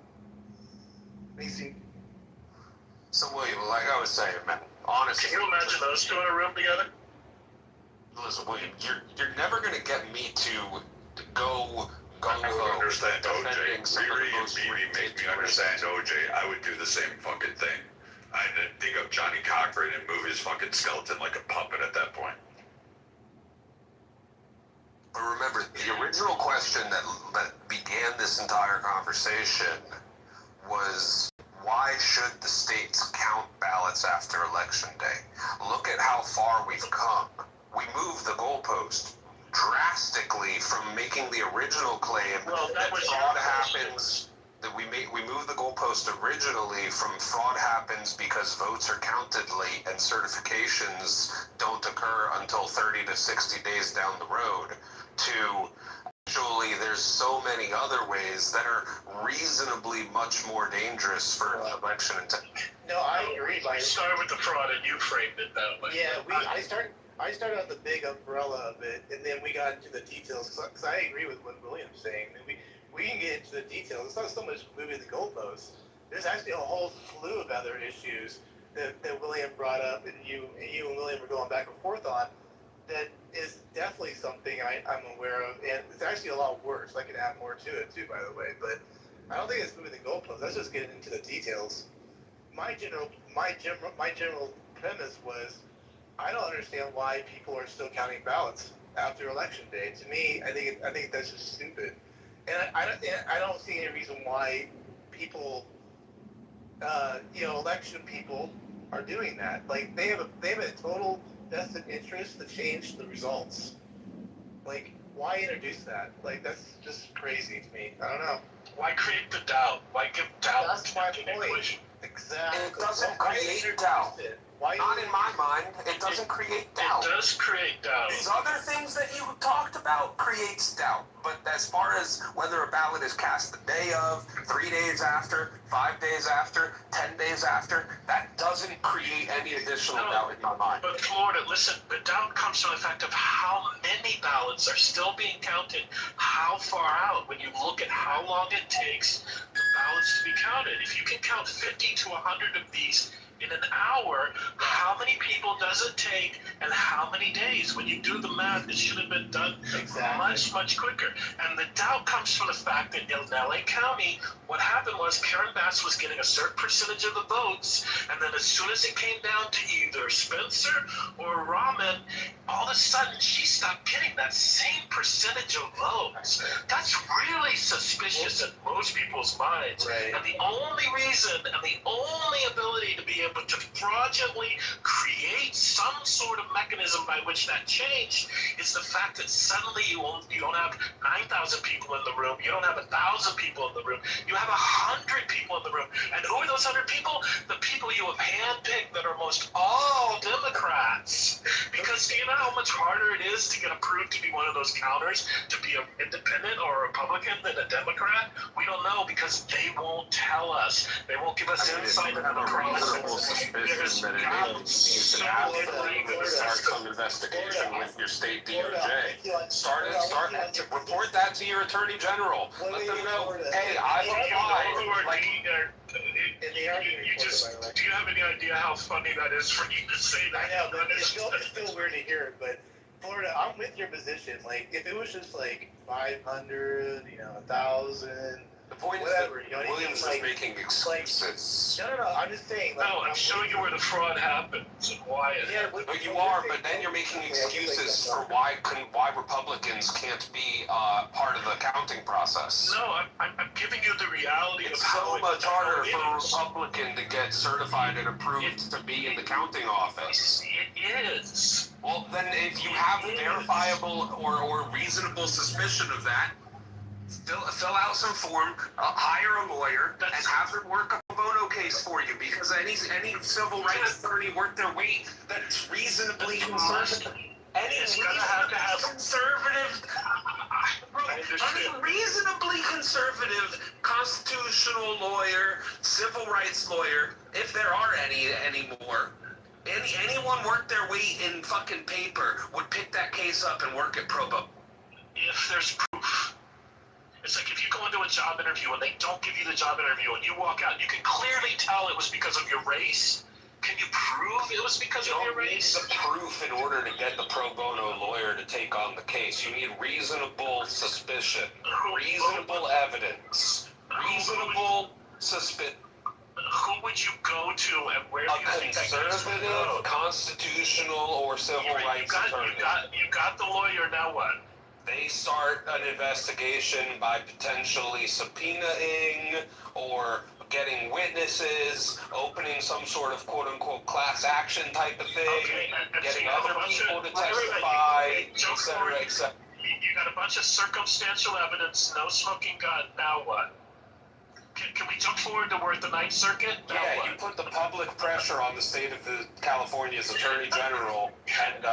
Macy.
So William, like I was saying, man, honestly,
can you imagine those two in a room together?
Listen, William, you're never gonna get me to go
I would understand OJ. Riri and Mimi make me understand OJ. I would do the same fucking thing. I'd dig up Johnny Cochran and move his fucking skeleton like a puppet at that point.
But remember, the original question that began this entire conversation was, why should the states count ballots after Election Day? Look at how far we've come. We moved the goalpost drastically from making the original claim that fraud happens. That we moved the goalpost originally from fraud happens because votes are counted late and certifications don't occur until 30 to 60 days down the road, to actually there's so many other ways that are reasonably much more dangerous for election integrity.
No, I agree.
I started with the fraud and you framed it that way.
Yeah, I started on the big umbrella of it, and then we got into the details, because I agree with what William's saying. I mean, we can get into the details. It's not so much moving the goalposts. There's actually a whole slew of other issues that William brought up, and you and William were going back and forth on, that is definitely something I'm aware of, and it's actually a lot worse. I can add more to it too, by the way, but I don't think it's moving the goalposts. That's just getting into the details. My general premise was, I don't understand why people are still counting ballots after Election Day. To me, I think that's just stupid, and I don't see any reason why people, election people, are doing that. Like they have a total vested interest to change the results. Like, why introduce that? Like, that's just crazy to me. I don't know.
Why create the doubt? Why give doubt?
That's my point. Exactly.
It doesn't create doubt. Not in my mind. It doesn't create doubt.
It does create doubt.
These other things that you talked about creates doubt. But as far as whether a ballot is cast the day of, 3 days after, 5 days after, 10 days after, that doesn't create any additional doubt in my mind.
But Florida, listen, the doubt comes from the fact of how many ballots are still being counted, how far out. When you look at how long it takes the ballots to be counted, if you can count 50 to 100 of these in an hour, how many people does it take and how many days? When you do the math, it should have been done much, much quicker. And the doubt comes from the fact that in LA County, what happened was Karen Bass was getting a certain percentage of the votes, and then as soon as it came down to either Spencer or Rahman, all of a sudden she stopped getting that same percentage of votes. That's really suspicious in most people's minds.
Right.
And the only reason and the only ability to be able to fraudulently create some sort of mechanism by which that changed is the fact that suddenly you don't have 9,000 people in the room, you don't have 1,000 people in the room, you have 100 people in the room. And who are those 100 people? The people you have handpicked that are most all Democrats. Because do you know how much harder it is to get approved to be one of those counters, to be an independent or a Republican than a Democrat? We don't know because they won't tell us. They won't give us insight into the process.
Suspicion that it is, you should ask them to start some investigation with your state DOJ. Report that to your attorney general. Let them know, hey, I've applied. Like,
do you have any idea how funny that is for you to say that?
I know, but it's still weird to hear it, but Florida, I'm with your position. Like, if it was just like 500, 1,000,
the point
whatever,
is that Williams is making excuses.
No, I'm just saying. Like,
no, I'm showing you where the fraud happens and why it happened.
But you are, but then you're making excuses for why Republicans can't be part of the counting process.
No, I'm giving you the reality of
It's so
how
much harder for a Republican to get certified and approved to be in the counting office.
It is.
Well, then if you have verifiable or reasonable suspicion of that, fill out some form, hire a lawyer, and have them work a pro bono case for you. Because any civil rights attorney worth their weight that's reasonably conservative. Any reasonably conservative constitutional lawyer, civil rights lawyer, if there are any anymore. Anyone worth their weight in fucking paper would pick that case up and work it pro bono.
If there's proof. It's like if you go into a job interview and they don't give you the job interview and you walk out, you can clearly tell it was because of your race. Can you prove it was because of your race?
You don't need the proof in order to get the pro bono lawyer to take on the case. You need reasonable suspicion, reasonable evidence, reasonable suspicion.
Who would you go to and where do you think that
conservative, constitutional, or civil rights attorney?
You got the lawyer, now what?
They start an investigation by potentially subpoenaing or getting witnesses, opening some sort of quote-unquote class action type of thing, getting other people to testify, etc., etc.
You got a bunch of circumstantial evidence, no smoking gun, now what? Can we jump forward to we're at the Ninth Circuit?
Yeah, you put the public pressure on the state of California's Attorney General and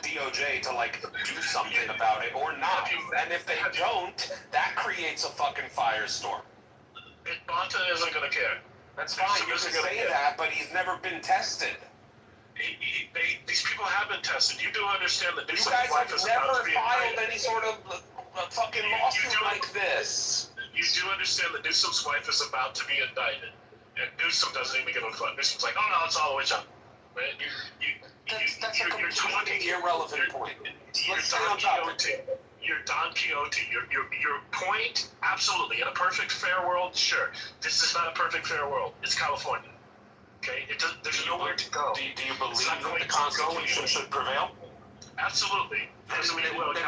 DOJ to like do something about it or not. And if they don't, that creates a fucking firestorm.
Bonta isn't going to care.
That's fine, you can say that, but he's never been tested.
These people have been tested. You do understand that
you guys have never filed any sort of fucking lawsuit like this.
You do understand that Newsom's wife is about to be indicted, and Newsom doesn't even give a fuck. Newsom's like, oh no, it's all the way up. Right?
That's a completely irrelevant point.
You're Don Quixote. You're Don Quixote. Your point, absolutely. In a perfect, fair world, sure. This is not a perfect, fair world. It's California. Okay? There's nowhere to go.
Do you believe that the Constitution should prevail?
Absolutely.
Then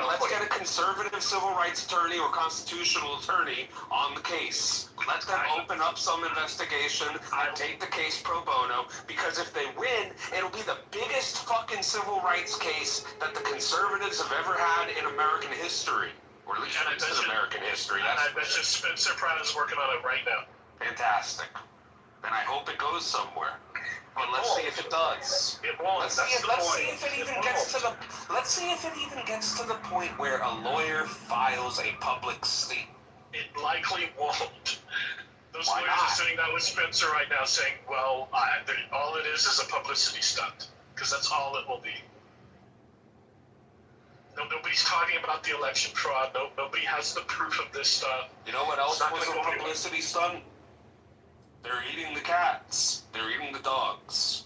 let's get a conservative civil rights attorney or constitutional attorney on the case. Let them open up some investigation and take the case pro bono, because if they win, it'll be the biggest fucking civil rights case that the conservatives have ever had in American history. Or at least recent American history.
And I bet you Spencer Pratt is working on it right now.
Fantastic. And I hope it goes somewhere. But let's see if it does.
It won't.
Let's see if it even gets to the point where a lawyer files a public statement.
It likely won't. Those lawyers are sitting down with Spencer right now saying, well, all it is a publicity stunt. Because that's all it will be. Nobody's talking about the election fraud. Nobody has the proof of this stuff.
You know what else was a publicity stunt? They're eating the cats. They're eating the dogs.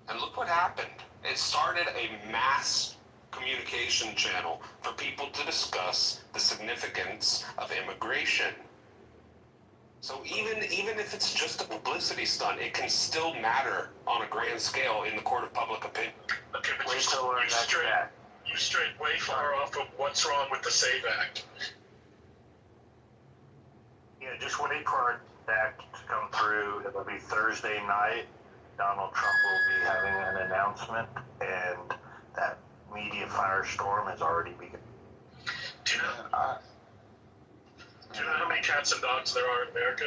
And look what happened. It started a mass communication channel for people to discuss the significance of immigration. So even if it's just a publicity stunt, it can still matter on a grand scale in the court of public opinion.
Okay, but
Wait till we're next back.
you strayed way far off of what's wrong with the SAVE Act.
Yeah, just wait for that to come through. It'll be Thursday night. Donald Trump will be having an announcement, and that media firestorm has already begun.
Do you know how many cats and dogs there are in America?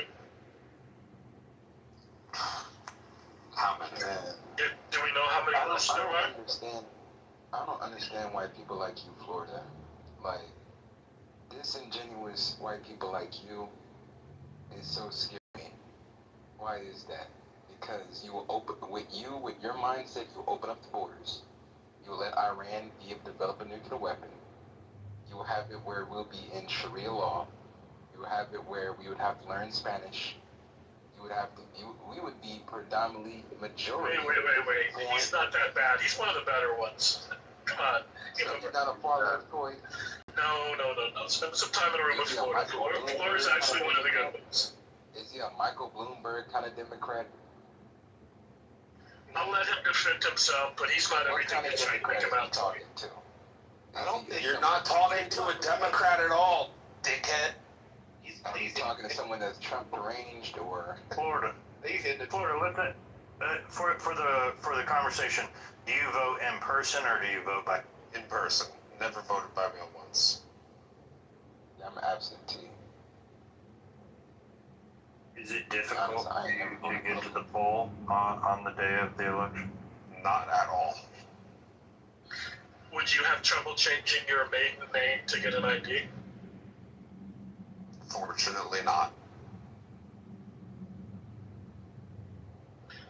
How many?
Do we know how many lists there are?
I don't understand why people like you, Florida, like disingenuous white people like you, is so scary. Why is that? Because you will open with your mindset. You open up the borders. You will let Iran be able to develop a nuclear weapon. You will have it where we'll be in Sharia law. You will have it where we would have to learn Spanish. You would have to. We would be predominantly majority.
Wait. He's not that bad. He's one of the better ones. Come on.
So you're not a far left boy.
No. Spend some time in a room with Florida. Florida's actually one of the good ones.
Is he a Michael Bloomberg kind of Democrat?
I'll let him defend himself, but he's not everything that you think about.
Talking to.
I don't think you're not talking to a Democrat at all, dickhead.
Are you talking to someone that's Trump deranged or
Florida? Florida, for the conversation, do you vote in person or do you vote by
in person? Never voted by mail once.
Yeah, I'm absentee.
Is it difficult to get to the poll on the day of the election?
Not at all.
Would you have trouble changing your maiden name to get an ID?
Fortunately not.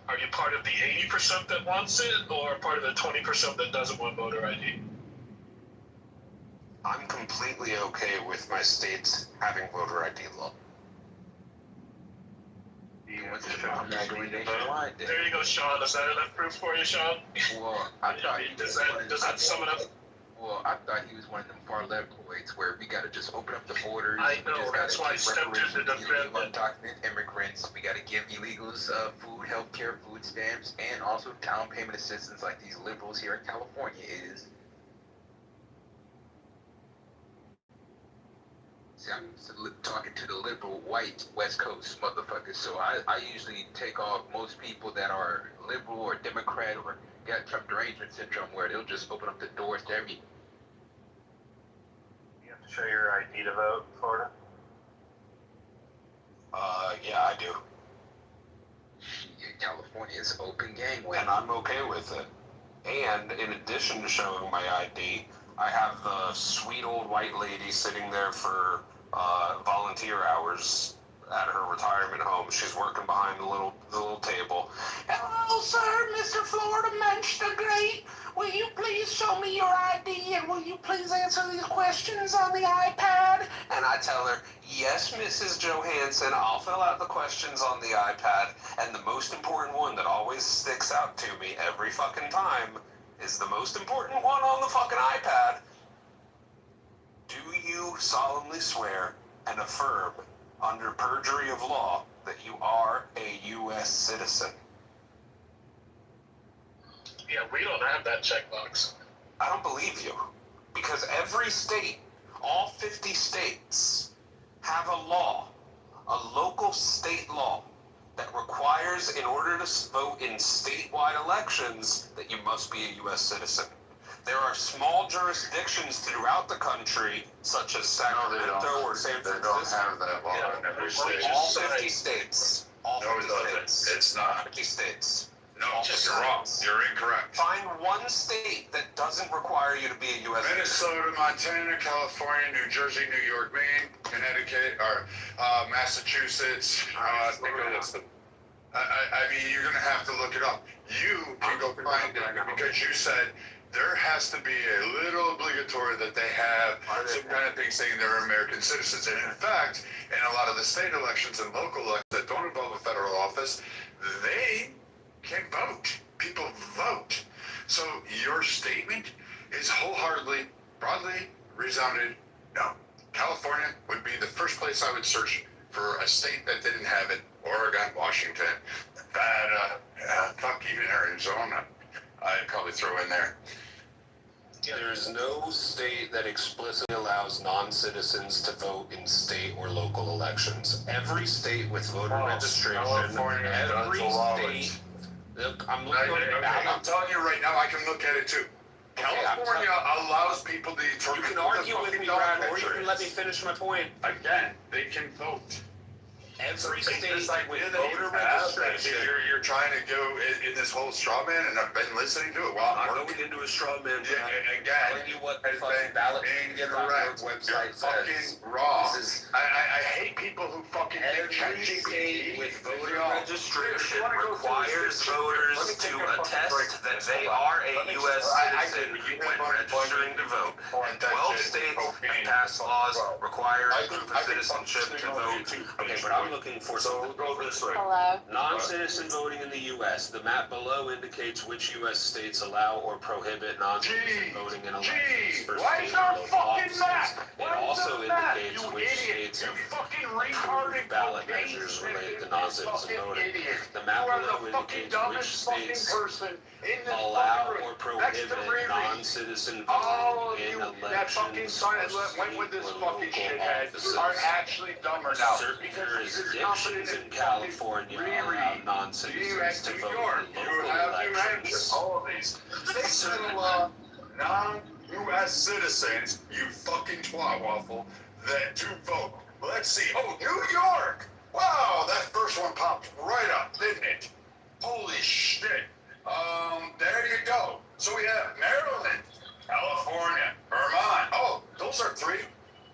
Are you part of the 80% that wants it, or part of the 20% that doesn't want voter ID?
I'm completely okay with my state having voter ID law.
There you go, Sean. Is that enough proof for you, Sean?
Well, I thought
does that sum it up?
Well, I thought he was one of them far left boys where we got to just open up the borders.
I know, that's why I stepped in to defend it.
Undocumented immigrants. We got to give illegals food, health care, food stamps, and also down payment assistance like these liberals here in California is. See, I'm talking to the liberal white West Coast motherfuckers, so I usually take off most people that are liberal or Democrat or got Trump derangement syndrome where they'll just open up the doors to every.
You have to show your ID to vote, Florida?
Yeah, I do.
Yeah, California is open game.
And I'm okay with it. And in addition to showing my ID, I have the sweet old white lady sitting there for volunteer hours at her retirement home. She's working behind the little table. Hello, sir, Mr. Florida Mensch the Great. Will you please show me your ID and will you please answer these questions on the iPad? And I tell her, yes, Mrs. Johansson, I'll fill out the questions on the iPad. And the most important one that always sticks out to me every fucking time is the most important one on the fucking iPad. Do you solemnly swear and affirm under perjury of law that you are a U.S. citizen?
Yeah, we don't have that checkbox.
I don't believe you. Because every state, all 50 states, have a law, a local state law, that requires, in order to vote in statewide elections, that you must be a U.S. citizen. There are small jurisdictions throughout the country, such as Sacramento or San Francisco.
They don't have that law in every state.
All 50 states. All 50 states.
It's not.
50 states.
No, you're wrong. You're incorrect.
Find one state that doesn't require you to be a U.S.
Minnesota, Montana, California, New Jersey, New York, Maine, Connecticut, or Massachusetts. I mean, you're going to have to look it up. You can go find it because you said there has to be a little obligatory that they have some kind of thing saying they're American citizens. And in fact, in a lot of the state elections and local elections that that don't involve a federal office, they can vote. People vote. So your statement is wholeheartedly, broadly resounded no. California would be the first place I would search for a state that didn't have it. Oregon, Washington, Nevada, fuck, even Arizona, I'd probably throw in there.
There's no state that explicitly allows non-citizens to vote in state or local elections. Every state with voter registration, every state. Look, I'm looking
I'm telling you right now, I can look at it too. California allows people to determine.
You can argue with me, Brad, or you can let me finish my point.
Again, they can vote.
Every state with
voter registration. You're trying to go in this whole straw man, and I've been listening to it. Well,
I'm going into a straw man.
Again,
telling you what the fucking ballot
incorrect.
website
fucking wrong. I hate people who fucking
every state with voter registration requires voters to attest that they are a U.S. citizen when registering to vote. And 12 states have passed laws requiring proof of citizenship to vote. Okay, but I'm looking for something.
Go this way.
Hello.
Non-citizen voting in the U.S. The map below indicates which U.S. states allow or prohibit non-citizen voting in elections for
Why is
state
there
and
a
local
fucking
offices.
map?
It also indicates which states have approved ballot measures related to non-citizen voting. The map below indicates which states allow or prohibit non-citizen voting in elections for state or local offices.
Are actually dumber now.
Certain jurisdictions in California allow non-citizens to vote in local elections.
All of these. States that allow non-U.S. citizens, you fucking twat waffle, that to vote. Let's see. Oh, New York! Wow, that first one popped right up, didn't it? Holy shit. There you go. So we have Maryland, California, Vermont. Oh, those are three.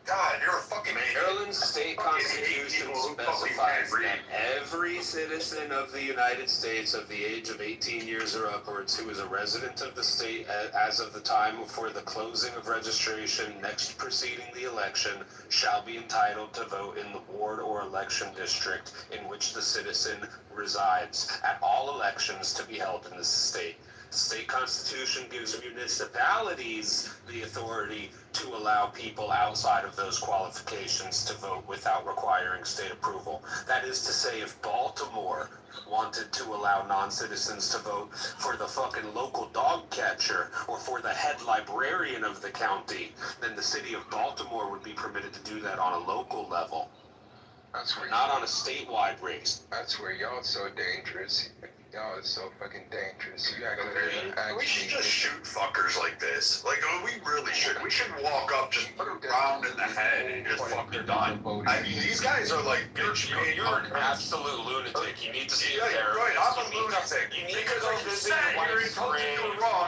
God, you're a fucking
Maryland's state constitution specifies that every citizen of the United States of the age of 18 years or upwards who is a resident of the state as of the time before the closing of registration next preceding the election shall be entitled to vote in the ward or election district in which the citizen resides at all elections to be held in this state. The state constitution gives municipalities the authority to allow people outside of those qualifications to vote without requiring state approval. That is to say, if Baltimore wanted to allow non-citizens to vote for the fucking local dog catcher or for the head librarian of the county, then the city of Baltimore would be permitted to do that on a local level.
That's where
not on a statewide race.
That's where y'all so dangerous. Y'all is so fucking dangerous. You gotta
we should just shoot fuckers like this. Like, we really should. We should walk up, just put a round in the head, and just fucking done. I mean, these guys are like bitch made.
You're an absolute lunatic. You need to see a therapist.
Right, I'm a lunatic.
You need to go visit your wife's grave.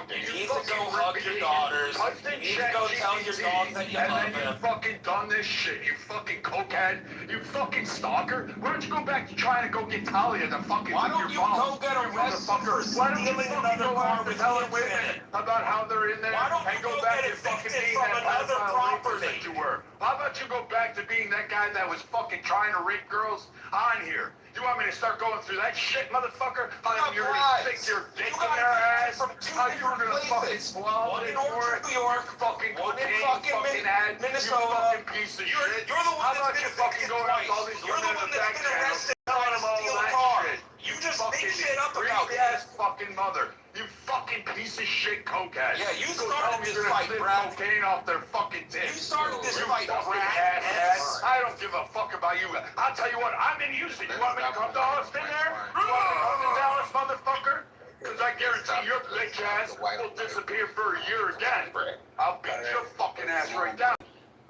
You need to go hug your daughters. You need to go tell your dog that you love him.
You fucking done this shit, you fucking cokehead, you fucking stalker. Why don't you go back to trying to go get Talia the fucking
Why don't you go get arrested for stealing another car with women
about how they're in there and go back to fucking being that pedophile rapist that you were? How about you go back to being that guy that was fucking trying to rape girls on here? You want me to start going through that shit, motherfucker? How you already stick your dick in their ass? How you were gonna fucking swallow it for it?
New York,
fucking
one in
fucking ad,
Minnesota.
You fucking piece of shit.
You're the one that's been
fucking going up all these
You're the one that's been arrested
telling them all
steal a
that
car.
shit.
You just make shit up about
it. Ass fucking mother. You fucking piece of shit cokehead.
Yeah, you
go
started this fight,
Brad. Cocaine off their fucking dick.
You started this fight,
fucking ass. I don't give a fuck about you. I'll tell you what, I'm in Houston. You want me to come to Austin there? You want me to come to Dallas, motherfucker? Because I guarantee your bitch ass will disappear for a year again. I'll beat your fucking ass right down.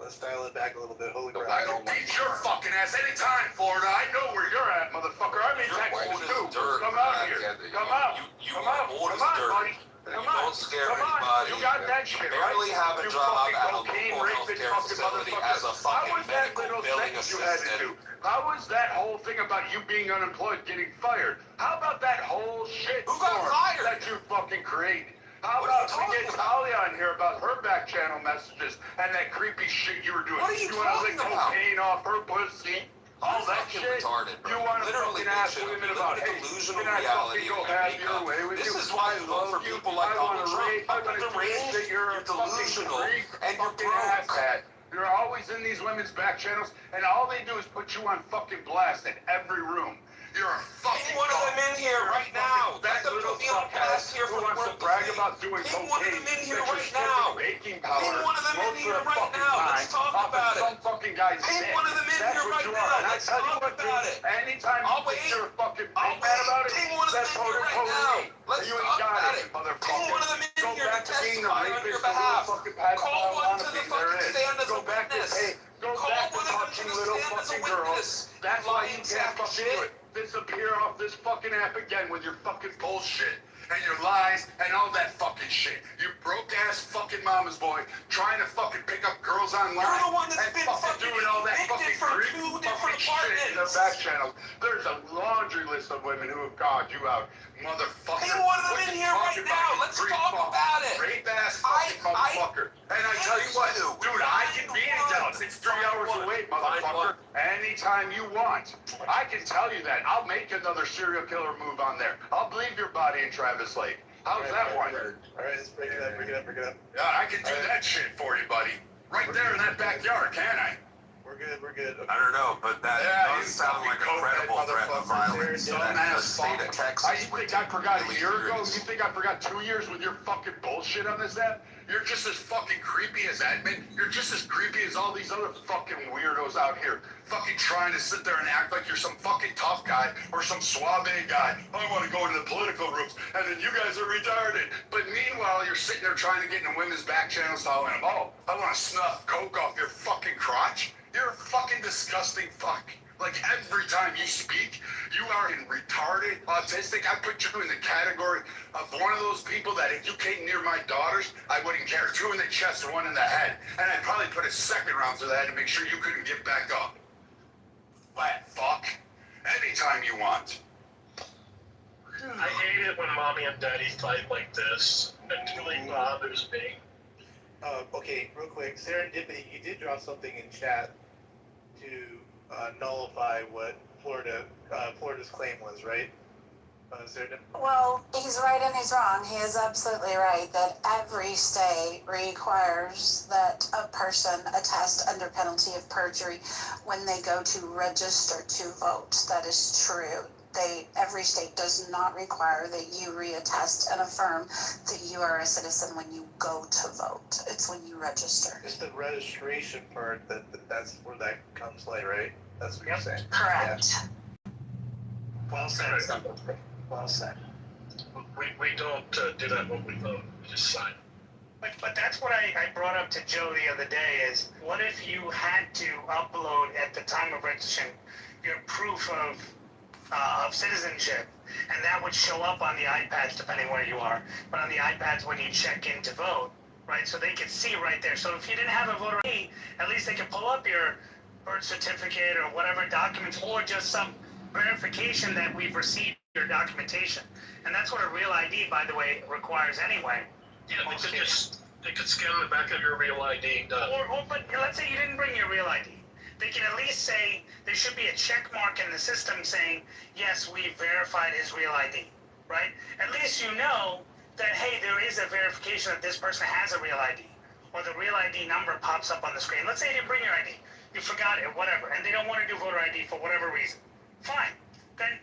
Let's dial it back a little bit. Holy crap.
I will beat your fucking ass anytime, Florida. I know where you're at, motherfucker. I'm in Texas, too. Come out here. Come out. Come out. Come on, buddy.
You don't scare anybody.
You got that shit,
barely have a
you
job at a local
cocaine
healthcare
raping
facility as a
How
fucking
was that
medical
little
billing
sentence you had to do?
assistant.
How was that whole thing about you being unemployed getting fired? How about that whole shit
Who got fired?
that you fucking created? How
What are
about
you
we get
talking about?
Talia on here about her back channel messages and that creepy shit you were doing?
What are you
wanna
talking
lick
about?
cocaine off her pussy? All that
fucking
shit,
retarded, bro.
you want to
Literally,
fucking ask
shit.
women
You
about,
live in a
hey,
delusional
can I
reality
fucking go
in your
have your
makeup.
way with
This
you?
is why
I
you vote for
love you.
people like
I
Donald
want to
Trump.
raise, I want to
Deranged,
that you're a
delusional,
fucking freak,
and you're
fucking
broke.
asshat. You're always in these women's back channels, and all they do is put you on fucking blast in every room. You're a fucking
Ping one of them in here right now. Let them put me on blast here
who
for the
wants to
world to
brag
see.
about doing
Ping one of them in here right
now.
now.
Baking
Ping
powder.
one of them in here right now. Let's talk about it.
Some fucking guy's
Ping
dick.
one of them in
That's
here
what
right
you are.
now.
And I
Let's
tell you
talk
what,
about
dude,
it.
anytime
I'll
you
wait.
think you're fucking
I'll
big mad
wait.
about it,
Ping one of them
that's
in here right
totally
now.
me.
Let's
You ain't
talk
got
about
it,
it.
motherfucker.
Ping one of them in
Go
here to
back to being the
testify on your
rapist
behalf.
or the fucking
Call
pedophile
one to the
wannabe there
fucking
is.
stand as
Go
a
back to,
witness.
hey, go
Call
back to
one of them to
touching
the
little
stand as a
fucking girls.
witness.
That's why you
Lying
can't
sack of
fucking
shit.
disappear off this fucking app again with your fucking bullshit and your lies and all that fucking shit. You broke ass fucking mama's boy trying to fucking pick up girls online.
You're the one that's
and
been fucking
doing all that
evicted
fucking
from
creep
2
fucking
different
shit in the
apartments.
back channel. There's a laundry list of women who have called you out, motherfucker.
Ping one of them
What
in
you
here
talking
right now.
about, you
Let's
creep
talk
fuck,
about it.
Rape ass fucking motherfucker. And I tell you what, dude, I can be in Dallas. It's 3 hours away, motherfucker. Anytime you want. I can tell you that. I'll make another serial killer move on there. I'll leave your body in Travis Lake. How's that one?
All right, let's break it up.
Yeah, I can do that shit for you, buddy. Right there in that backyard, can I?
We're good.
I don't know, but that does sound like a credible threat of violence. The state of Texas.
You think I forgot a year ago? You think I forgot 2 years with your fucking bullshit on this app? You're just as fucking creepy as admin. You're just as creepy as all these other fucking weirdos out here. Fucking trying to sit there and act like you're some fucking tough guy or some suave guy. I want to go into the political rooms, and then you guys are retarded. But meanwhile, you're sitting there trying to get in the women's back channels telling them, oh, I want to snuff coke off your fucking crotch. You're a fucking disgusting fuck. Like, every time you speak, you are in retarded, autistic. I put you in the category of one of those people that if you came near my daughters, I wouldn't care. 2 in the chest, 1 in the head. And I'd probably put a second round to the head to make sure you couldn't get back up. Flat fuck. Anytime you want.
I hate it when mommy and daddy fight like this. It really bothers me.
Okay, real quick, serendipity. You did draw something in chat to nullify what Florida's claim was, right? Serendipity.
Well, he's right and he's wrong. He is absolutely right that every state requires that a person attest under penalty of perjury when they go to register to vote. That is true. Every state does not require that you reattest and affirm that you are a citizen when you go to vote. It's when you register.
It's the registration part that's where that comes late, right? That's what you're saying.
Correct.
Yeah.
Well said. Well said.
We don't do that when we vote. We just sign.
But that's what I brought up to Joe the other day is, what if you had to upload at the time of registration your proof of citizenship, and that would show up on the iPads depending where you are, but on the iPads when you check in to vote, right? So they could see right there. So if you didn't have a voter ID, at least they could pull up your birth certificate or whatever documents, or just some verification that we've received your documentation. And that's what a real ID, by the way, requires anyway.
Yeah, they could scan the back of your real ID.
But let's say you didn't bring your real ID. They can at least say, there should be a check mark in the system saying, yes, we verified his real ID, right? At least you know that, hey, there is a verification that this person has a real ID, or the real ID number pops up on the screen. Let's say you didn't bring your ID, you forgot it, whatever, and they don't want to do voter ID for whatever reason. Fine. Then,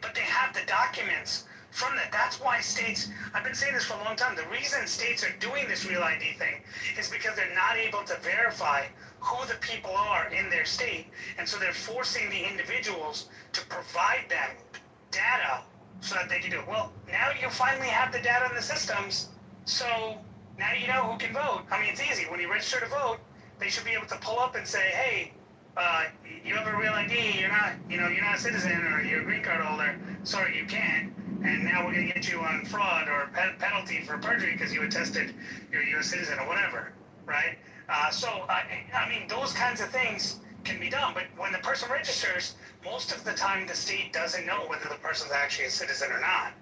but they have the documents from that. That's why states, I've been saying this for a long time, the reason states are doing this real ID thing is because they're not able to verify who the people are in their state, and so they're forcing the individuals to provide them data so that they can do it. Well, now you finally have the data in the systems, so now you know who can vote. I mean, it's easy. When you register to vote, they should be able to pull up and say, hey, you have a real ID, you're not a citizen, or you're a green card holder, sorry, you can't, and now we're going to get you on fraud or penalty for perjury because you attested you're a U.S. citizen or whatever, right? I mean, those kinds of things can be done, but when the person registers, most of the time the state doesn't know whether the person's actually a citizen or not.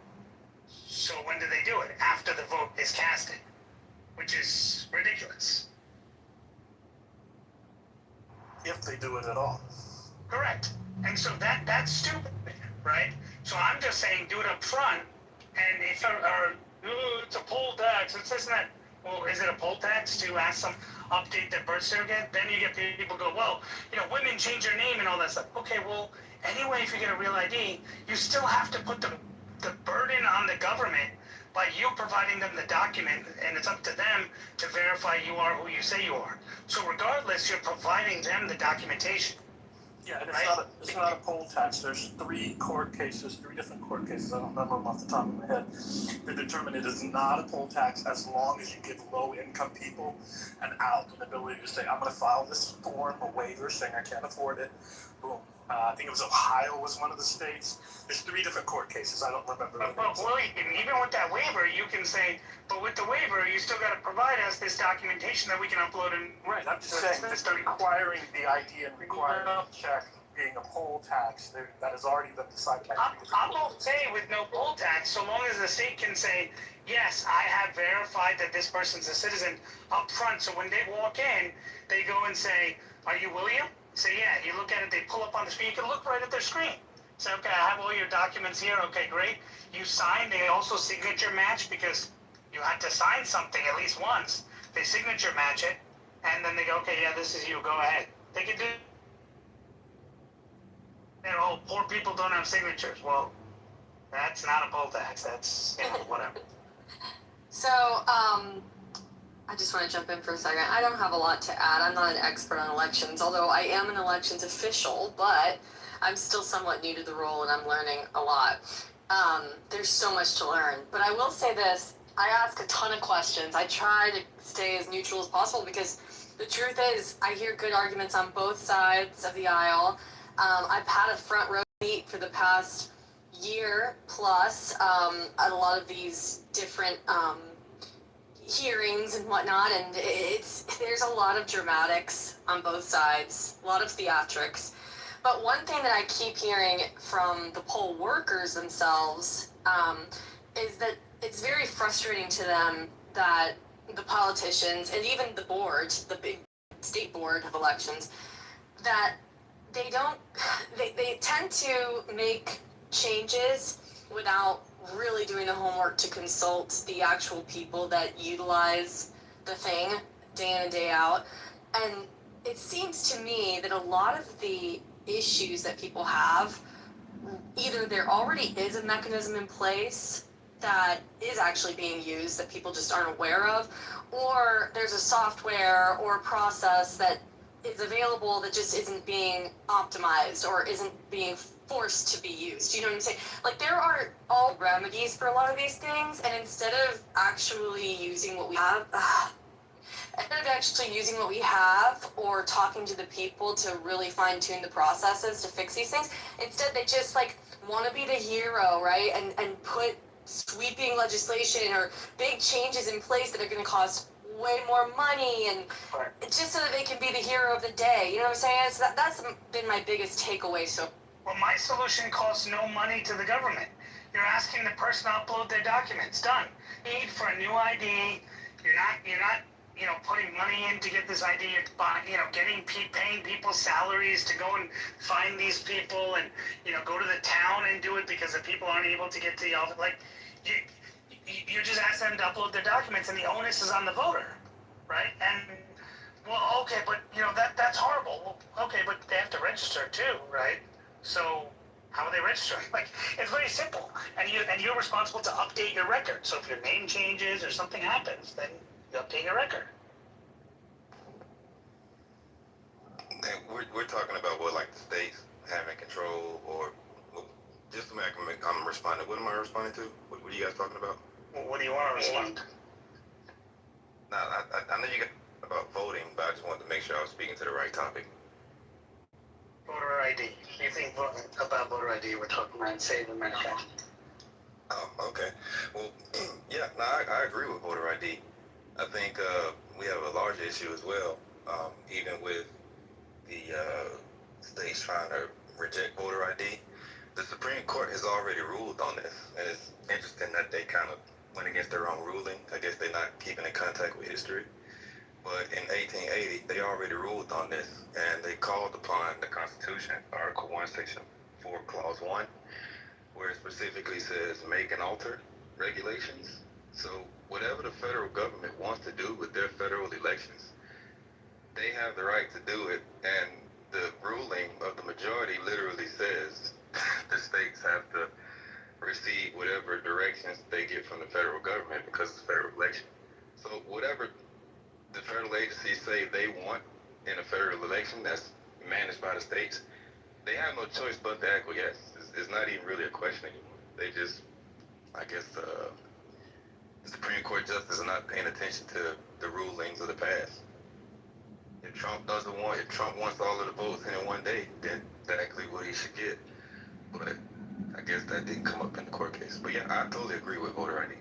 So when do they do it? After the vote is casted, which is ridiculous.
If they do it at all.
Correct. And so that's stupid, right? So I'm just saying do it up front, and if it's a poll tax, it's this and that. Well, is it a poll tax to ask them update their birth certificate? Then you get people go, well, women change their name and all that stuff. Okay, well, anyway, if you get a real ID, you still have to put the burden on the government by you providing them the document, and it's up to them to verify you are who you say you are. So regardless, you're providing them the documentation.
Yeah, and it's not a poll tax. There's three different court cases, I don't remember them off the top of my head, that determine it is not a poll tax as long as you give low-income people an ability to say, I'm going to file this form, a waiver saying I can't afford it. Boom. I think it was Ohio was one of the states. There's three different court cases. I don't remember.
But even with that waiver, you can say, but with the waiver, you still got to provide us this documentation that we can upload and.
Right, I'm just saying, just requiring the ID and requiring the check being a poll tax, that has already been decided by
I'm okay with no poll tax, so long as the state can say, yes, I have verified that this person's a citizen up front. So when they walk in, they go and say, are you William? Say, yeah. You look at it, they pull up on the screen. You can look right at their screen. Say, okay, I have all your documents here. Okay, great. You sign. They also signature match because you had to sign something at least once. They signature match it, and then they go, okay, yeah, this is you. Go ahead. They can do. Poor people don't have signatures. Well, that's not a poll tax. That's whatever.
So, I just want to jump in for a second. I don't have a lot to add. I'm not an expert on elections, although I am an elections official, but I'm still somewhat new to the role and I'm learning a lot. There's so much to learn. But I will say this, I ask a ton of questions. I try to stay as neutral as possible because the truth is I hear good arguments on both sides of the aisle. I've had a front row seat for the past year plus at a lot of these different hearings and whatnot, and there's a lot of dramatics on both sides, a lot of theatrics. But one thing that I keep hearing from the poll workers themselves is that it's very frustrating to them that the politicians and even the board, the big state board of elections, that they tend to make changes without really doing the homework to consult the actual people that utilize the thing day in and day out. And it seems to me that a lot of the issues that people have, either there already is a mechanism in place that is actually being used that people just aren't aware of, or there's a software or a process that is available that just isn't being optimized or isn't being forced to be used. You know what I'm saying? Like, there are all remedies for a lot of these things, and instead of actually using what we have, or talking to the people to really fine-tune the processes to fix these things, instead they just want to be the hero, right? And put sweeping legislation or big changes in place that are going to cost way more money, and just so that they can be the hero of the day. You know what I'm saying? So that's been my biggest takeaway. So,
well, my solution costs no money to the government. You're asking the person to upload their documents. Done. Need for a new ID. You're not putting money in to get this ID. You're paying people salaries to go and find these people, and go to the town and do it because the people aren't able to get to the office. You just ask them to upload their documents, and the onus is on the voter, right? And well, okay, but that's horrible. Well, okay, but they have to register too, right? So how are they registering? It's very simple, and you're responsible to update your record. So if your name changes or something happens, then you update your record.
And we're talking about what, the states having control, or just to make I'm responding. What am I responding to? What are you guys talking about?
Well, what do you want to respond?
No, I know you got about voting, but I just wanted to make sure I was speaking to the right topic.
Voter ID. You think about voter ID? We're talking about Save America.
Oh, okay. Well, yeah, no, I agree with voter ID. I think we have a large issue as well, even with the states trying to reject voter ID. The Supreme Court has already ruled on this, and it's interesting that they kind of went against their own ruling. I guess they're not keeping in contact with history. But in 1880, they already ruled on this, and they called upon the Constitution, Article 1, Section 4, Clause 1, where it specifically says make and alter regulations. So whatever the federal government wants to do with their federal elections, they have the right to do it, and the ruling of the majority literally says the states have to receive whatever directions they get from the federal government because it's a federal election. So whatever the federal agencies say they want in a federal election that's managed by the states, they have no choice but to acquiesce. It's not even really a question anymore. They just, I guess, the Supreme Court justices are not paying attention to the rulings of the past. If Trump wants all of the votes in one day, then exactly what he should get. But I guess that didn't come up in the court case. But yeah, I totally agree with voter ID.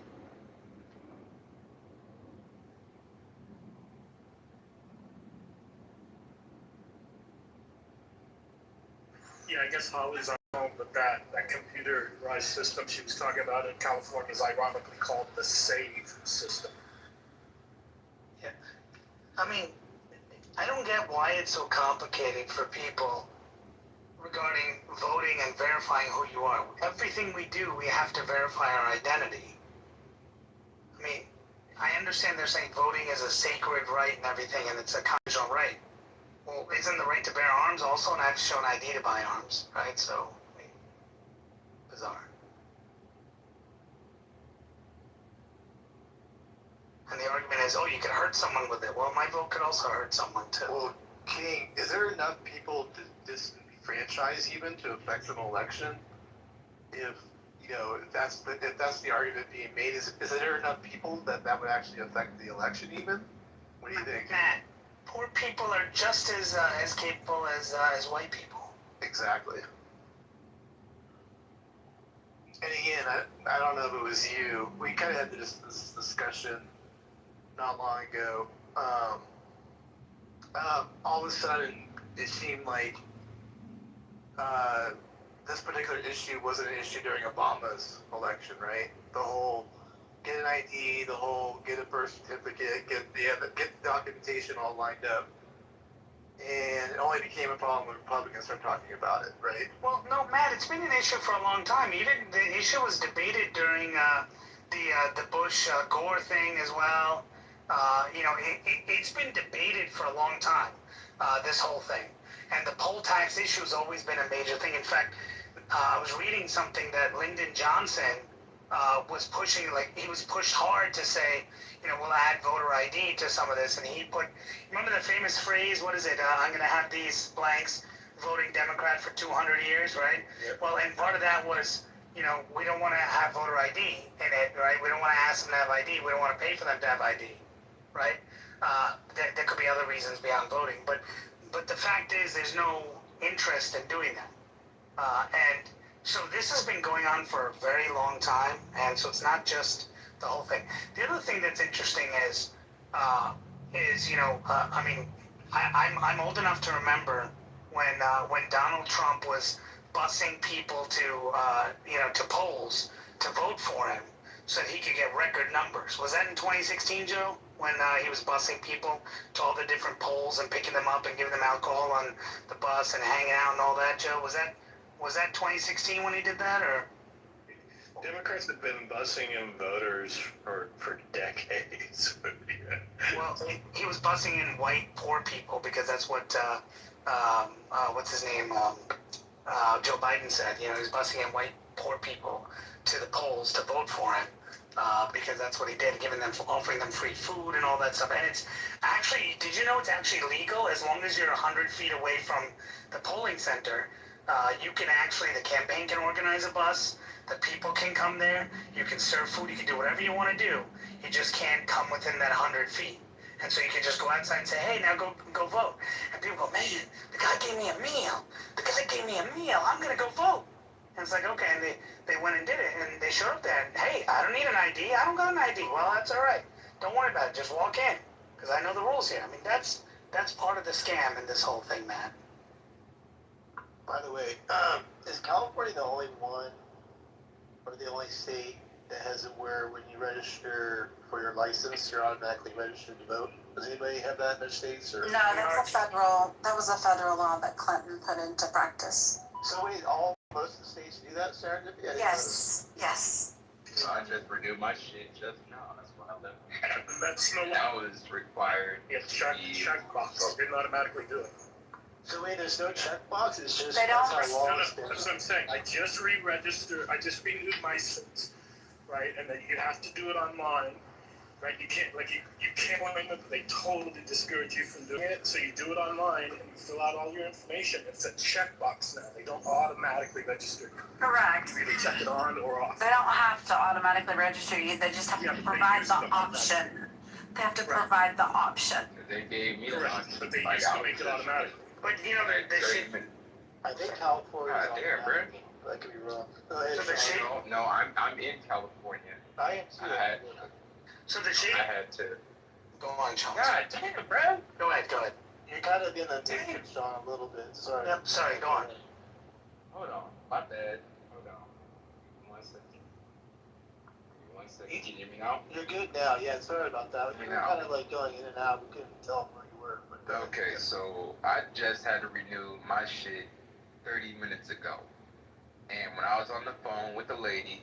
Yeah, I guess Holly's on home with that computerized system she was talking about in California is ironically called the SAVE system.
Yeah. I mean, I don't get why it's so complicated for people regarding voting and verifying who you are. Everything we do, we have to verify our identity. I mean, I understand they're saying voting is a sacred right and everything, and it's a constitutional right. Well, isn't the right to bear arms also an show an ID to buy arms, right? So, I mean, bizarre. And the argument is, oh, you can hurt someone with it. Well, my vote could also hurt someone too.
Well, King, is there enough people to disenfranchise even to affect an election? If if that's the argument being made, is there enough people that would actually affect the election even? What do you think?
Matt, poor people are just as capable as white people.
Exactly. And again, I don't know if it was you. We kind of had this discussion not long ago. All of a sudden, it seemed like this particular issue wasn't an issue during Obama's election, right? The whole get an ID, the whole get a birth certificate, get the documentation all lined up. And it only became a problem when Republicans started talking about it, right?
Well, no, Matt, it's been an issue for a long time. Even the issue was debated during the Bush Gore thing as well. It's been debated for a long time. This whole thing, and the poll tax issue has always been a major thing. In fact, I was reading something that Lyndon Johnson was pushing, like he was pushed hard to say, we'll add voter ID to some of this, and he put, remember the famous phrase, what is it, I'm going to have these blanks voting Democrat for 200 years, right? Yep. Well, and part of that was, we don't want to have voter ID in it, right? We don't want to ask them to have ID. We don't want to pay for them to have ID, right? There could be other reasons beyond voting, but the fact is there's no interest in doing that. And so this has been going on for a very long time, and so it's not just the whole thing. The other thing that's interesting is I'm old enough to remember when Donald Trump was busing people to polls to vote for him so that he could get record numbers. Was that in 2016, Joe? When he was busing people to all the different polls and picking them up and giving them alcohol on the bus and hanging out and all that, Joe? Was that 2016 when he did that, or?
Democrats have been busing in voters for decades. Yeah.
Well, he was busing in white poor people because that's what what's his name, Joe Biden said. He was busing in white poor people to the polls to vote for him. Because that's what he did, offering them free food and all that stuff. And it's actually, did you know it's actually legal as long as you're 100 feet away from the polling center? You can actually, the campaign can organize a bus, the people can come there, you can serve food, you can do whatever you want to do. You just can't come within that 100 feet. And so you can just go outside and say, hey, now go vote. And people go, man, the guy gave me a meal. I'm going to go vote. And it's like, okay, and they went and did it, and they showed up there, and hey, I don't need an ID, I don't got an ID. Well, that's all right. Don't worry about it, just walk in, because I know the rules here. I mean, that's part of the scam in this whole thing, Matt.
By the way, is California the only one, or the only state that has it where when you register for your license, you're automatically registered to vote Does anybody have that in their states or?
No, that was a federal law that Clinton put into practice.
So wait, most of the states do that serendipity?
Yes.
So I just renewed my shit just now. That's what I left.
That's no
That was required.
Yeah, check box. They didn't automatically do it.
So wait, there's no checkbox. It's just
They don't-
that's how law is.
That's what I'm saying. I just re-registered. I just renewed my SINs, right? And then you have to do it online, right? You can't you can't line up. They totally discourage you from doing it. So you do it online and you fill out all your information. It's a checkbox now. They don't automatically register you.
Correct.
You either check it on or off.
They don't have to automatically register you. They just have
Yeah,
to
but they
provide
use
the
stuff like that.
option. They have to
Right.
provide the option.
They gave me the
Correct.
option.
But they
Like,
used to
I
make
was
it
just-
automatic. But you know,
like,
they
30
should.
minutes.
I think California.
God damn, bro.
I could be wrong. Go ahead.
So the
Sean.
shade-
No, I'm in California.
I am too.
So the shade.
I had to.
Go on, Sean.
God damn, bro.
Go ahead.
You're kind of in the matrix, Sean, a little bit. Sorry.
Yep. Sorry. Go on.
Hold on. My bad. Hold on. 1 second. 1 second. Can you hear me now?
You're good now. Yeah, sorry about that. You were
Now.
kind of like going in and out. We couldn't tell where you were. But go ahead.
Okay, so I just had to renew my shit 30 minutes ago. And when I was on the phone with the lady,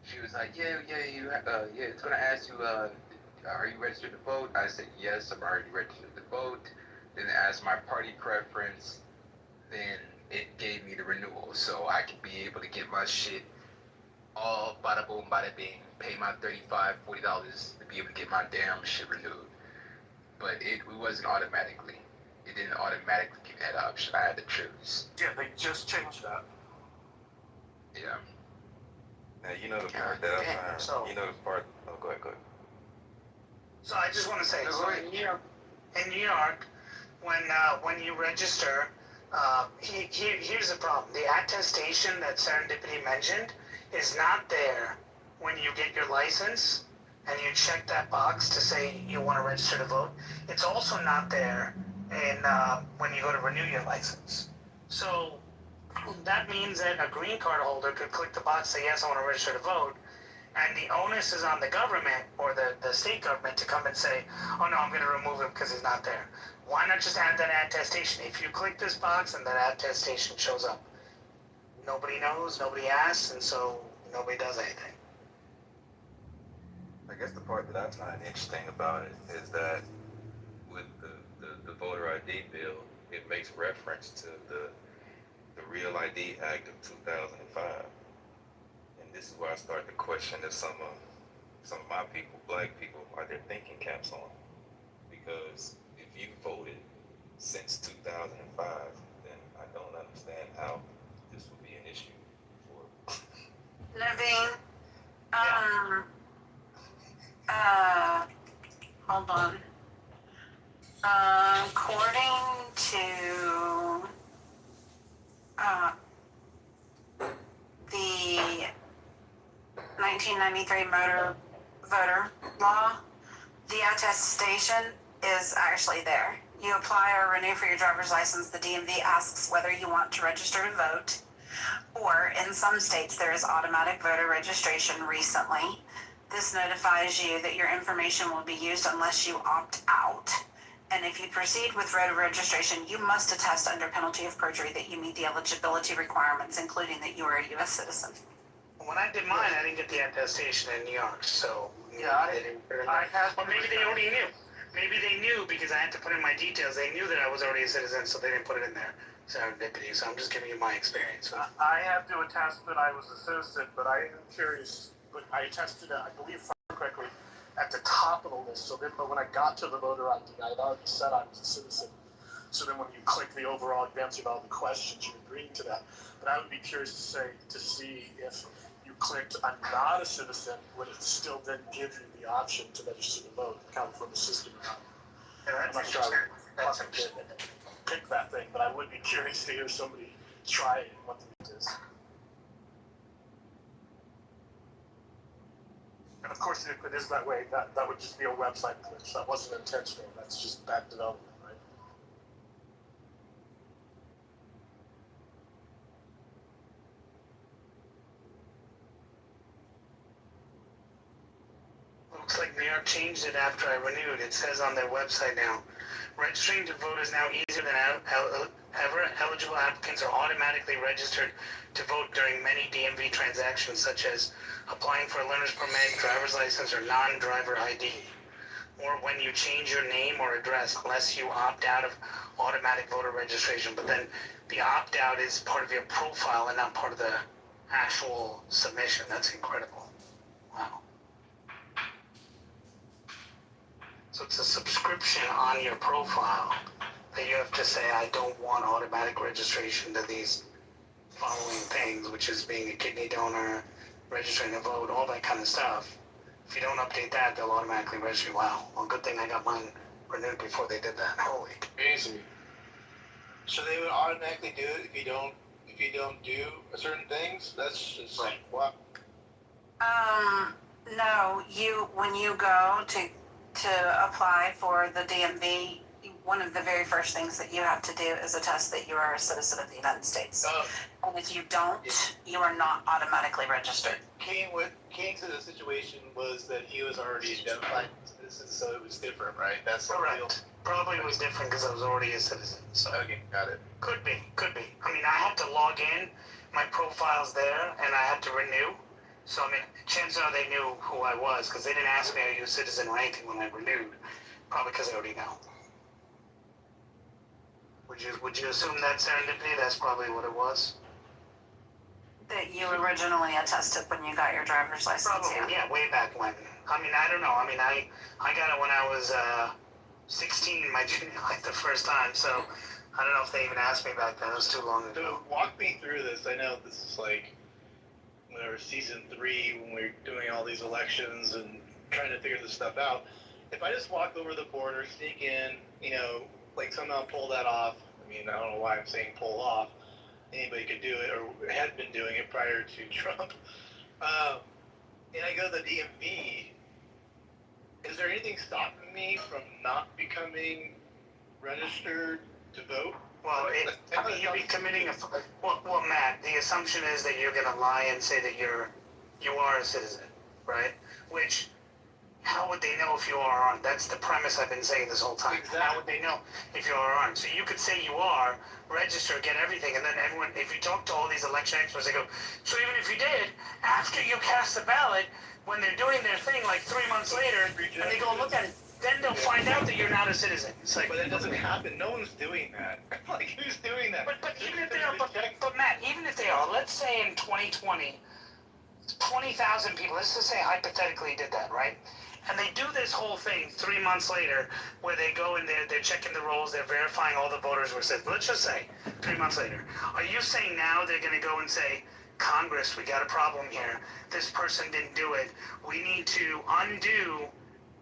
she was like, yeah, it's gonna ask you, are you registered to vote? I said, yes, I'm already registered to vote. Then it asked my party preference. Then it gave me the renewal. So I could be able to get my shit all bada boom, bada bing, pay my $35, $40 to be able to get my damn shit renewed. But it wasn't automatically. It didn't automatically give me that option. I had to choose.
Yeah, they just changed that.
Yeah.
Now, you know the part that I
damn,
find,
so-
you know the part, oh, go ahead.
So I just want to say,
No,
so
go ahead.
in New York, when you register, here's the problem: the attestation that Serendipity mentioned is not there when you get your license and you check that box to say you want to register to vote. It's also not there when you go to renew your license. So that means that a green card holder could click the box, say yes, I want to register to vote. And the onus is on the government or the state government to come and say, oh no, I'm going to remove him because he's not there. Why not just add that attestation? If you click this box and that attestation shows up, nobody knows, nobody asks, and so nobody does anything.
I guess the part that I find interesting about it is that with the voter ID bill, it makes reference to the Real ID Act of 2005. And this is where I start to question if some of my people, black people, are their thinking caps on. Because if you voted since 2005, then I don't understand how this would be an issue for.
Naveen, hold on. According to the 1993 voter law, the attestation is actually there. You apply or renew for your driver's license, the DMV asks whether you want to register to vote, or in some states there is automatic voter registration recently. This notifies you that your information will be used unless you opt out. And if you proceed with voter registration, you must attest under penalty of perjury that you meet the eligibility requirements, including that you are a U.S. citizen.
When I did mine, I didn't get the attestation in New York, so
Yeah,
they didn't put it in
I
there.
had.
Or maybe they already knew. Maybe they knew because I had to put in my details. They knew that I was already a citizen, so they didn't put it in there. Serendipity. So I'm just giving you my experience.
I have to attest that I was a citizen, but I am curious. But I attested, I believe, correctly, at the top of the list. So then, but when I got to the voter ID, I had already said I was a citizen. So then, when you click the overall, you answered all the questions. You agreed to that. But I would be curious to see if you clicked "I'm not a citizen," would it still then give you the option to register to vote, kind of from the system or not?
Yeah,
I'm not sure I would pick that thing, but I would be curious to hear somebody try it and what the meat is. And of course, if it is that way, that would just be a website glitch. That wasn't intentional. That's just bad development, right?
Looks like
New York changed it after I renewed. It says on their website now, registering to vote is now easier than ever. Eligible applicants are automatically registered to vote during many DMV transactions, such as applying for a learner's permit, driver's license, or non-driver ID, or when you change your name or address, unless you opt out of automatic voter registration. But then the opt-out is part of your profile and not part of the actual submission. That's incredible. Wow. So it's a subscription on your profile that you have to say, I don't want automatic registration to these following things, which is being a kidney donor, registering to vote, all that kind of stuff. If you don't update that, they'll automatically register you. Wow. Well, good thing I got mine renewed before they did that. Holy.
Crazy. So they would automatically do it if you don't do certain things? That's just like, wow.
No, when you go to apply for the DMV, one of the very first things that you have to do is attest that you are a citizen of the United States. And if you don't, you are not automatically registered.
King's situation was that he was already identified as a citizen, so it was different, right? That's
correct. Probably was different because I was already a citizen. So
okay, got it.
Could be. I mean, I had to log in, my profile's there, and I had to renew. So I mean, chances are they knew who I was because they didn't ask me, are you a citizen or anything when I renewed. Probably because I already know. Would you assume that serendipity? That's probably what it was.
That you originally attested when you got your driver's license.
Probably, yeah, way back when. I mean, I don't know. I mean, I got it when I was 16, my junior life, the first time. So I don't know if they even asked me back then. It was too long ago.
So walk me through this. I know this is like whatever season 3 when we're doing all these elections and trying to figure this stuff out. If I just walk over the border, sneak in, like somehow pull that off. I mean, I don't know why I'm saying pull off. Anybody could do it or had been doing it prior to Trump. And I go to the DMV. Is there anything stopping me from not becoming registered to vote?
Well, I mean, you'd be committing well, Matt, the assumption is that you're going to lie and say that you are a citizen, right? Which, how would they know if you are or aren't? That's the premise I've been saying this whole time. Exactly. How would they know if you are or aren't? So you could say you are, register, get everything, and then everyone, if you talk to all these election experts, they go, so even if you did, after you cast the ballot, when they're doing their thing like 3 months later, and they go and look at it, then they'll find out that you're not a citizen. It's like,
but that doesn't happen. No one's doing that. Like, who's doing that?
But even if they are, but Matt, even if they are, let's say in 2020, 20,000 people, let's just say hypothetically did that, right? And they do this whole thing 3 months later where they go in there, they're checking the rolls, they're verifying all the voters were said. Let's just say 3 months later. Are you saying now they're going to go and say, Congress, we got a problem here. This person didn't do it. We need to undo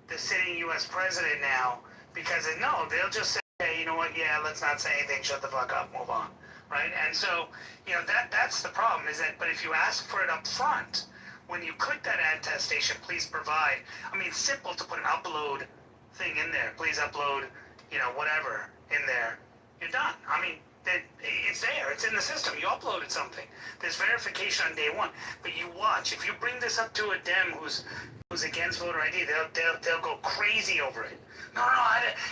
the sitting U.S. president now because no, they'll just say, hey, you know what? Yeah, let's not say anything. Shut the fuck up. Move on. Right? And so, that's the problem is that, but if you ask for it up front, when you click that attestation, please provide. I mean, it's simple to put an upload thing in there. Please upload, whatever in there. You're done. I mean, it's there. It's in the system. You uploaded something. There's verification on day one. But you watch. If you bring this up to a Dem who's against voter ID, they'll go crazy over it. No,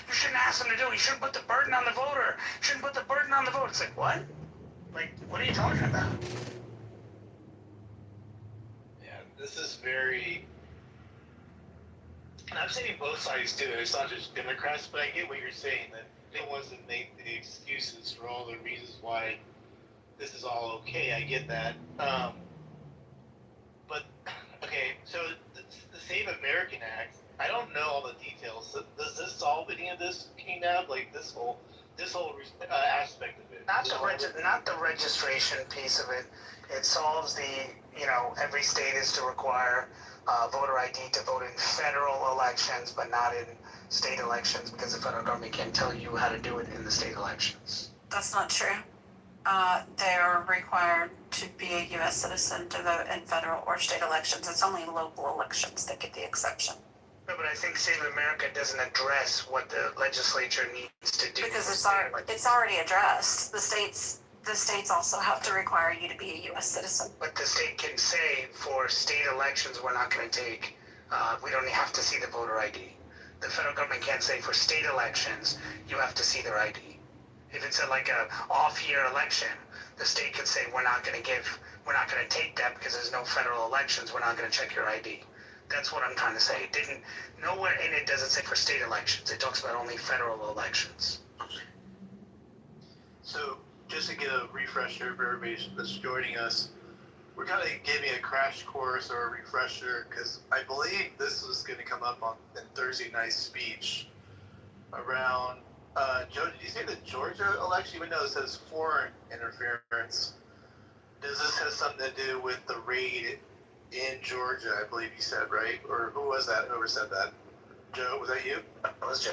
you shouldn't ask them to do it. You shouldn't put the burden on the voter. You shouldn't put the burden on the voter. It's like, what? Like, what are you talking about?
This is very, and I'm saying both sides too. It's not just Democrats, but I get what you're saying, that they want to make the excuses for all the reasons why this is all okay. I get that. But, okay, so the Save American Act, I don't know all the details. Does this solve any of this, King-Nab? Like this whole aspect of it?
Not the registration piece of it. It solves the, every state is to require voter ID to vote in federal elections, but not in state elections because the federal government can't tell you how to do it in the state elections.
That's not true. They are required to be a U.S. citizen to vote in federal or state elections. It's only local elections that get the exception.
No, but I think Save America doesn't address what the legislature needs to do.
Because it's already addressed. The states also have to require you to be a U.S. citizen.
But the state can say for state elections, we're not going to take We don't have to see the voter ID. The federal government can't say for state elections, you have to see their ID. If it's like a off-year election, the state can say, we're not going to take that because there's no federal elections, we're not going to check your ID. That's what I'm trying to say. Nowhere in it does it say for state elections. It talks about only federal elections.
So, just to get a refresher for everybody that's joining us, we're kind of giving a crash course or a refresher because I believe this was going to come up in Thursday night's speech around, Joe, did you say the Georgia election? Even though it says foreign interference, does this have something to do with the raid in Georgia, I believe you said, right? Or who was that? Whoever said that? Joe, was that you?
That was Joe.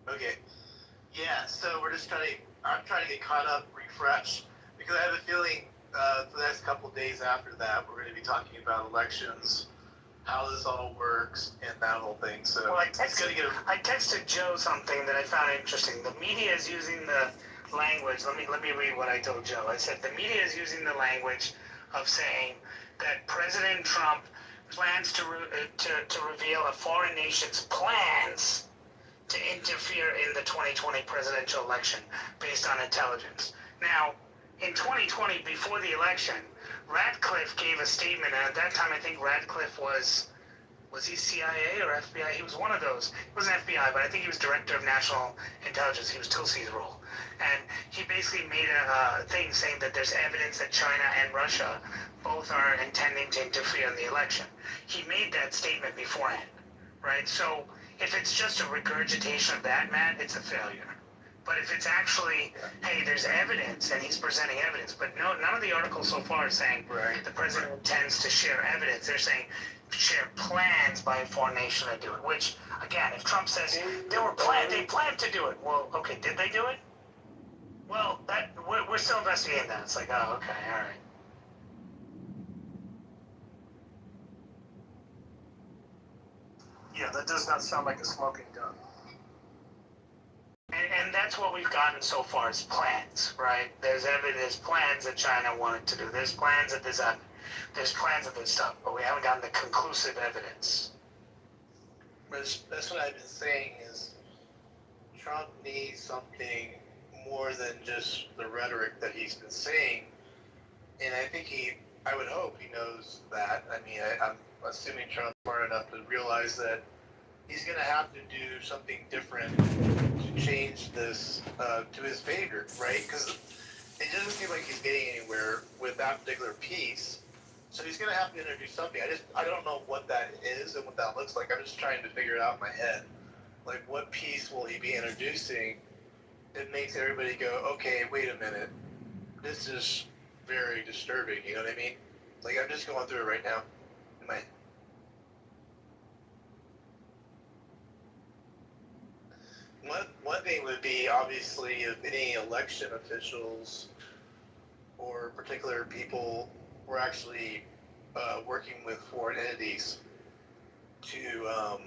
Okay. Yeah, so I'm trying to get caught up, refresh, because I have a feeling for the next couple of days after that, we're going to be talking about elections, how this all works, and that whole thing. So
well, I
texted
Joe something that I found interesting. The media is using the language. Let me read what I told Joe. I said the media is using the language of saying that President Trump plans to reveal a foreign nation's plans to interfere in the 2020 presidential election based on intelligence. Now, in 2020, before the election, Radcliffe gave a statement, and at that time I think Radcliffe was he CIA or FBI? He was one of those. He wasn't FBI, but I think he was Director of National Intelligence. He was Tulsi's role. And he basically made a thing saying that there's evidence that China and Russia both are intending to interfere in the election. He made that statement beforehand, right? So if it's just a regurgitation of that, Matt, it's a failure. But if it's actually, hey, there's evidence, and he's presenting evidence, but none of the articles so far are saying the president intends to share evidence. They're saying share plans by a foreign nation to do it, which, again, if Trump says they planned to do it, well, okay, did they do it? Well, we're still investigating that. It's like, oh, okay, all right.
Yeah, that does not sound like a smoking gun.
And that's what we've gotten so far is plans, right? There's plans that China wanted to do. There's plans that there's plans of this stuff, but we haven't gotten the conclusive evidence.
That's what I've been saying is Trump needs something more than just the rhetoric that he's been saying. And I think I would hope he knows that. I mean, I'm assuming Trump's smart enough to realize that he's going to have to do something different to change this to his favor, right? Because it doesn't seem like he's getting anywhere with that particular piece. So he's going to have to introduce something. I don't know what that is and what that looks like. I'm just trying to figure it out in my head. Like, what piece will he be introducing that makes everybody go, okay, wait a minute. This is very disturbing, you know what I mean? Like, I'm just going through it right now in my One thing would be, obviously, if any election officials or particular people were actually working with foreign entities to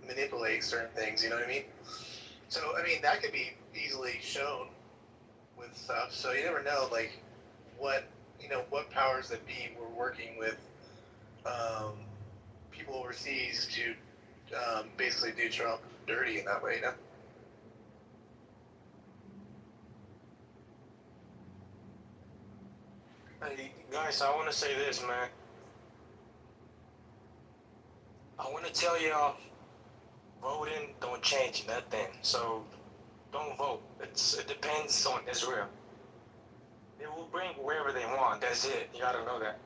manipulate certain things, you know what I mean? So, I mean, that could be easily shown with stuff. So you never know, like, what powers that be were working with people overseas to basically do Trump dirty in that way, you know?
Hey, guys, I want to say this, man. I want to tell y'all, voting don't change nothing. So, don't vote. It depends on Israel. They will bring wherever they want. That's it. You gotta know that.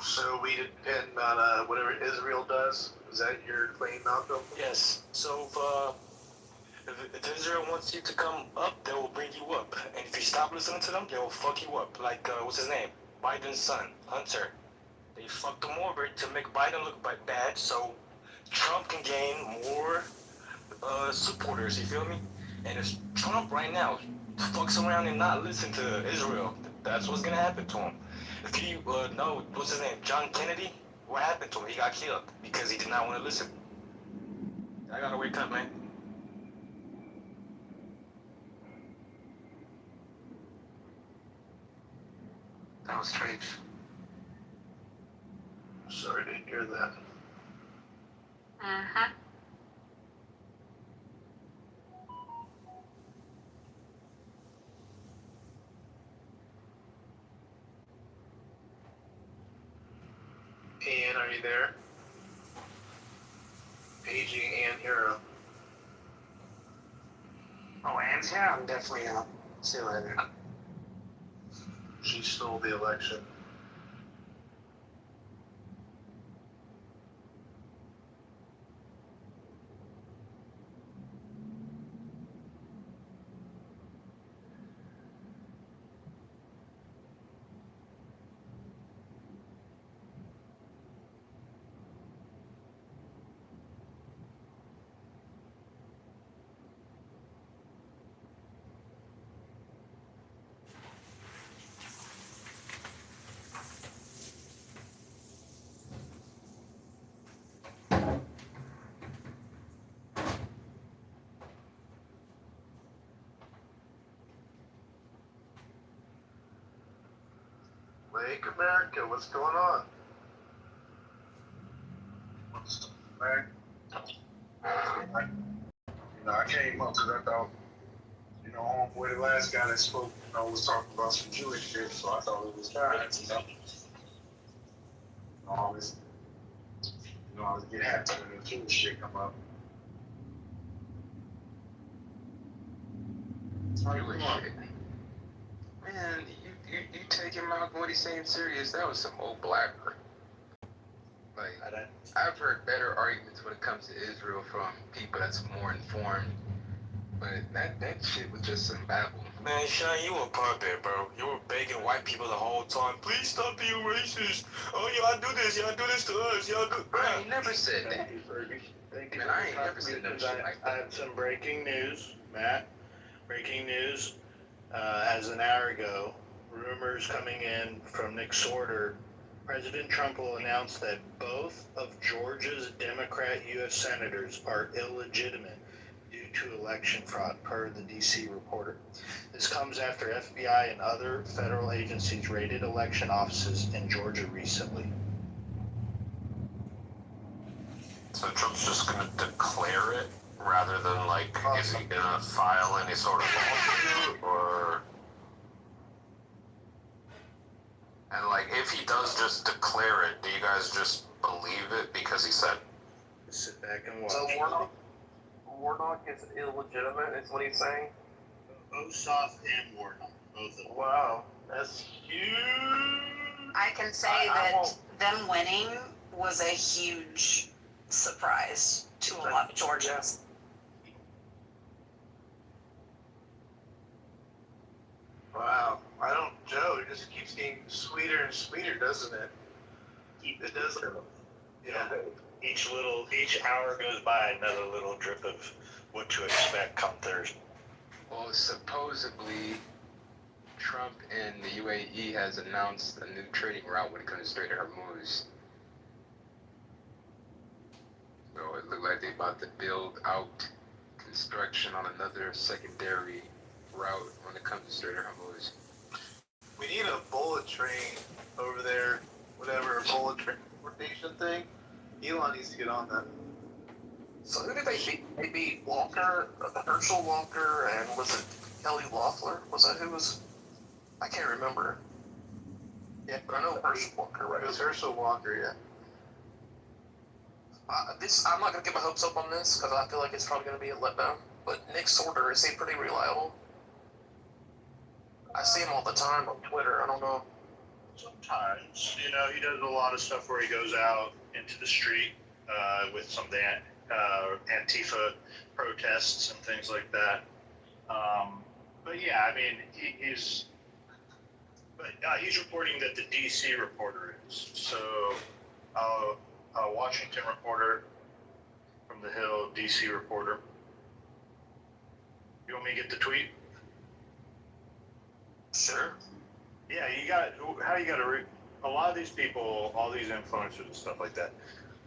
So we depend on whatever Israel does? Is that your claim, Malcolm?
Yes. So if Israel wants you to come up, they will bring you up. And if you stop listening to them, they will fuck you up. Like, what's his name? Biden's son, Hunter. They fucked him over to make Biden look bad, so Trump can gain more supporters, you feel me? And if Trump right now fucks around and not listen to Israel, that's what's gonna happen to him. If you know, what's his name? John Kennedy? What happened to him? He got killed because he did not want to listen. I gotta wake up, man.
That was strange.
sorry to hear that.
Uh-huh.
Ann, are you there? Paging Ann Hero.
Oh, Ann's here? I'm definitely out. See you later.
She stole the election. Lake America, what's going on?
Man, I came up because I thought, homeboy, the last guy that spoke, was talking about some Jewish shit, so I thought it was God, I always get happy when the Jewish shit come up.
Jewish shit. Man, you taking Malcolm what he's saying serious? That was some old blabber. Like, I've heard better arguments when it comes to Israel from people that's more informed, but that shit was just some babble.
Man, Shine, you a puppet, bro. You were begging white people the whole time. Please stop being racist. Oh, y'all do this. Y'all do this to us. Y'all do.
I ain't never said that. Man, I ain't never said no shit like
I
that.
have some breaking news, Matt. Breaking news. As an hour ago, rumors coming in from Nick Sorter. President Trump will announce that both of Georgia's Democrat U.S. senators are illegitimate due to election fraud, per the D.C. Reporter. This comes after FBI and other federal agencies raided election offices in Georgia recently.
So Trump's just going to declare it rather than, like, is he going to file any sort of lawsuit, or... And, like, if he does just declare it, do you guys just believe it because he said...
Sit back and watch.
So Warnock is illegitimate, is what he's saying?
Ossoff and Warnock, both of them.
Wow, that's huge.
I can say that them winning was a huge surprise to a lot of Georgians.
Wow, Joe, it just keeps getting sweeter and sweeter, doesn't it? It doesn't.
Yeah. Each hour goes by, another little drip of what to expect come Thursday.
Well, supposedly, Trump and the UAE has announced a new trading route when it comes straight to Hormuz. So it looked like they're about to build out construction on another secondary route when it comes to straight to Hormuz.
We need a bullet train over there, whatever, a bullet transportation thing. Elon needs to get on that.
So who did they beat? They beat Walker, Herschel Walker, and was it Kelly Loeffler? Was that who was? I can't remember.
Yeah,
but I know Herschel Walker, right?
It was Herschel Walker, yeah.
I'm not gonna get my hopes up on this because I feel like it's probably gonna be a letdown. But Nick Sorter, is he pretty reliable? I see him all the time on Twitter. I don't know.
Sometimes, he does a lot of stuff where he goes out into the street with some of the Antifa protests and things like that. But yeah, I mean, he's reporting that the DC reporter is. So, Washington reporter from the Hill, DC reporter. You want me to get the tweet?
Sure.
Yeah, a lot of these people, all these influencers and stuff like that,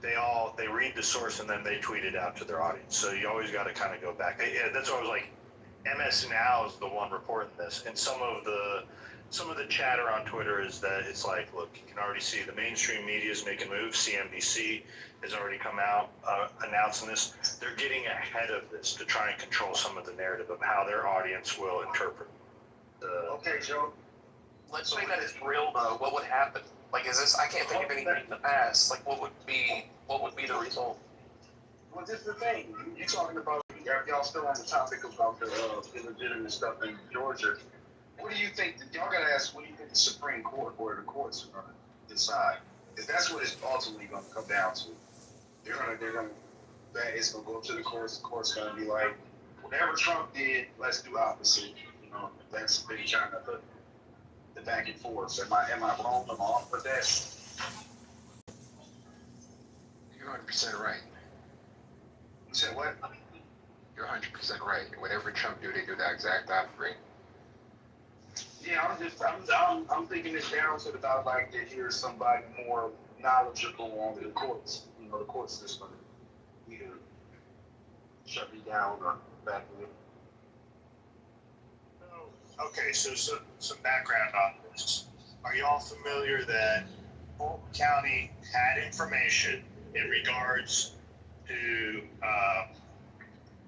they read the source and then they tweet it out to their audience. So you always got to kind of go back. That's why I was like, MS Now is the one reporting this, and some of the some of the chatter on Twitter is that it's like, look, you can already see the mainstream media is making moves. CNBC has already come out announcing this. They're getting ahead of this to try and control some of the narrative of how their audience will interpret the.
Okay, Joe. Let's say that it's real though. What would happen? Like, is this? I can't think of anything in the past. Like, what would be the result?
Well, this is the thing. You're talking about, y'all still on the topic about the illegitimate stuff in Georgia. What do you think? Y'all gotta ask, what do you think the Supreme Court or the courts are gonna decide? Because that's what it's ultimately gonna come down to. It's gonna go to the courts. The court's gonna be like, whatever Trump did, let's do opposite. You know, that's been kind of the back and forth. Am I wrong? Am I off with that?
You're 100% right.
You said what?
You're 100% right. Whatever Trump do, they do the exact opposite.
Yeah, I'm thinking it down to that I'd like to hear somebody more knowledgeable on the courts. You know, the court system, either shut me down or back me.
Okay, so some background on this. Are y'all familiar that Fulton County had information in regards to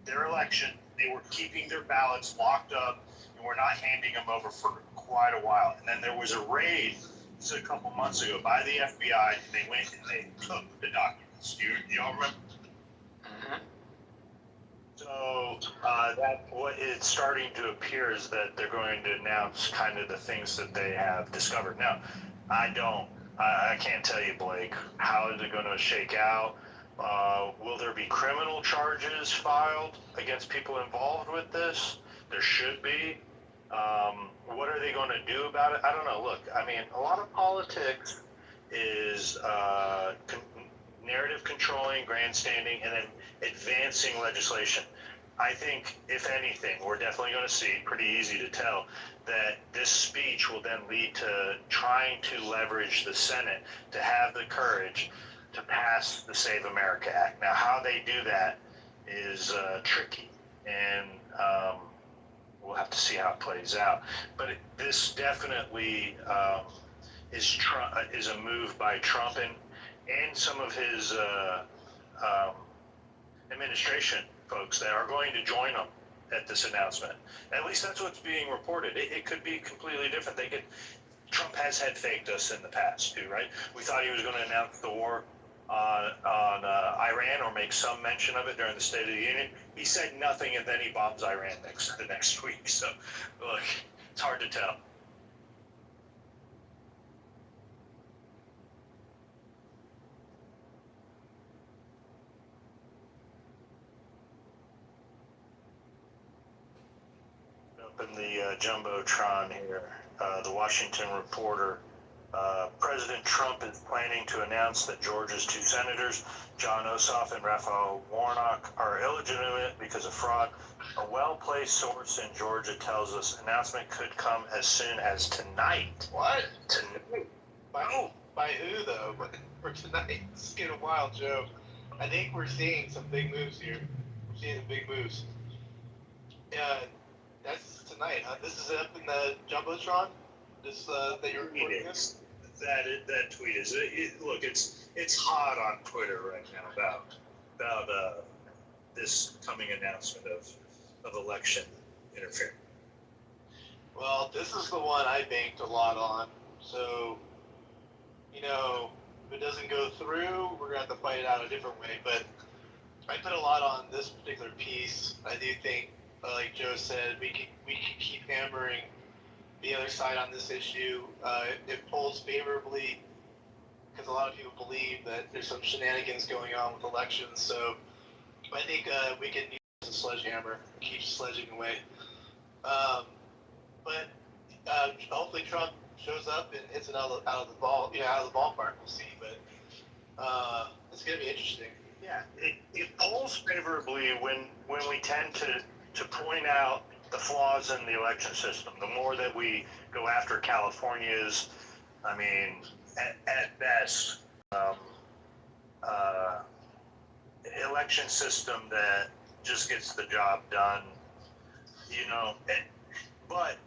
their election? They were keeping their ballots locked up and were not handing them over for quite a while. And then there was a raid, this is a couple months ago, by the FBI, and they went and they took the documents. Y'all remember?
Mm-hmm.
So that what it's starting to appear is that they're going to announce kind of the things that they have discovered. Now, I can't tell you, Blake, how is it going to shake out? Will there be criminal charges filed against people involved with this? There should be. What are they going to do about it? I don't know. Look, I mean, a lot of politics is narrative controlling, grandstanding, and then advancing legislation. I think, if anything, we're definitely going to see, pretty easy to tell, that this speech will then lead to trying to leverage the Senate to have the courage to pass the Save America Act. Now, how they do that is tricky, and we'll have to see how it plays out. But this definitely is a move by Trump and some of his administration folks that are going to join him at this announcement. At least that's what's being reported. It could be completely different. Trump has head faked us in the past too, right? We thought he was going to announce the war on Iran or make some mention of it during the State of the Union. He said nothing, and then he bombs Iran the next week. So, look, it's hard to tell. Up in the Jumbotron here, the Washington Reporter. President Trump is planning to announce that Georgia's two senators, John Ossoff and Raphael Warnock, are illegitimate because of fraud. A well-placed source in Georgia tells us announcement could come as soon as tonight.
What? Tonight? By who, though? For tonight? This is getting wild, Joe. I think we're seeing some big moves here. We're seeing some big moves. That's tonight, huh? This is up in the Jumbotron? This, that you're recording this?
That tweet is look, it's hot on Twitter right now about this coming announcement of election interference.
Well, this is the one I banked a lot on. So, you know, if it doesn't go through, we're gonna have to fight it out a different way. But I put a lot on this particular piece. I do think, like Joe said, we can keep hammering the other side on this issue. It polls favorably because a lot of people believe that there's some shenanigans going on with elections. So I think we can use a sledgehammer, keep sledging away. But hopefully Trump shows up and hits it out of the ballpark. We'll see. But it's gonna be interesting.
Yeah, it polls favorably when we tend to point out the flaws in the election system. The more that we go after California's, I mean, at best, election system that just gets the job done, you know. But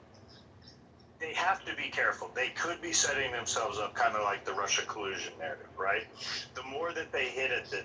they have to be careful. They could be setting themselves up kind of like the Russia collusion narrative, right? The more that they hit at the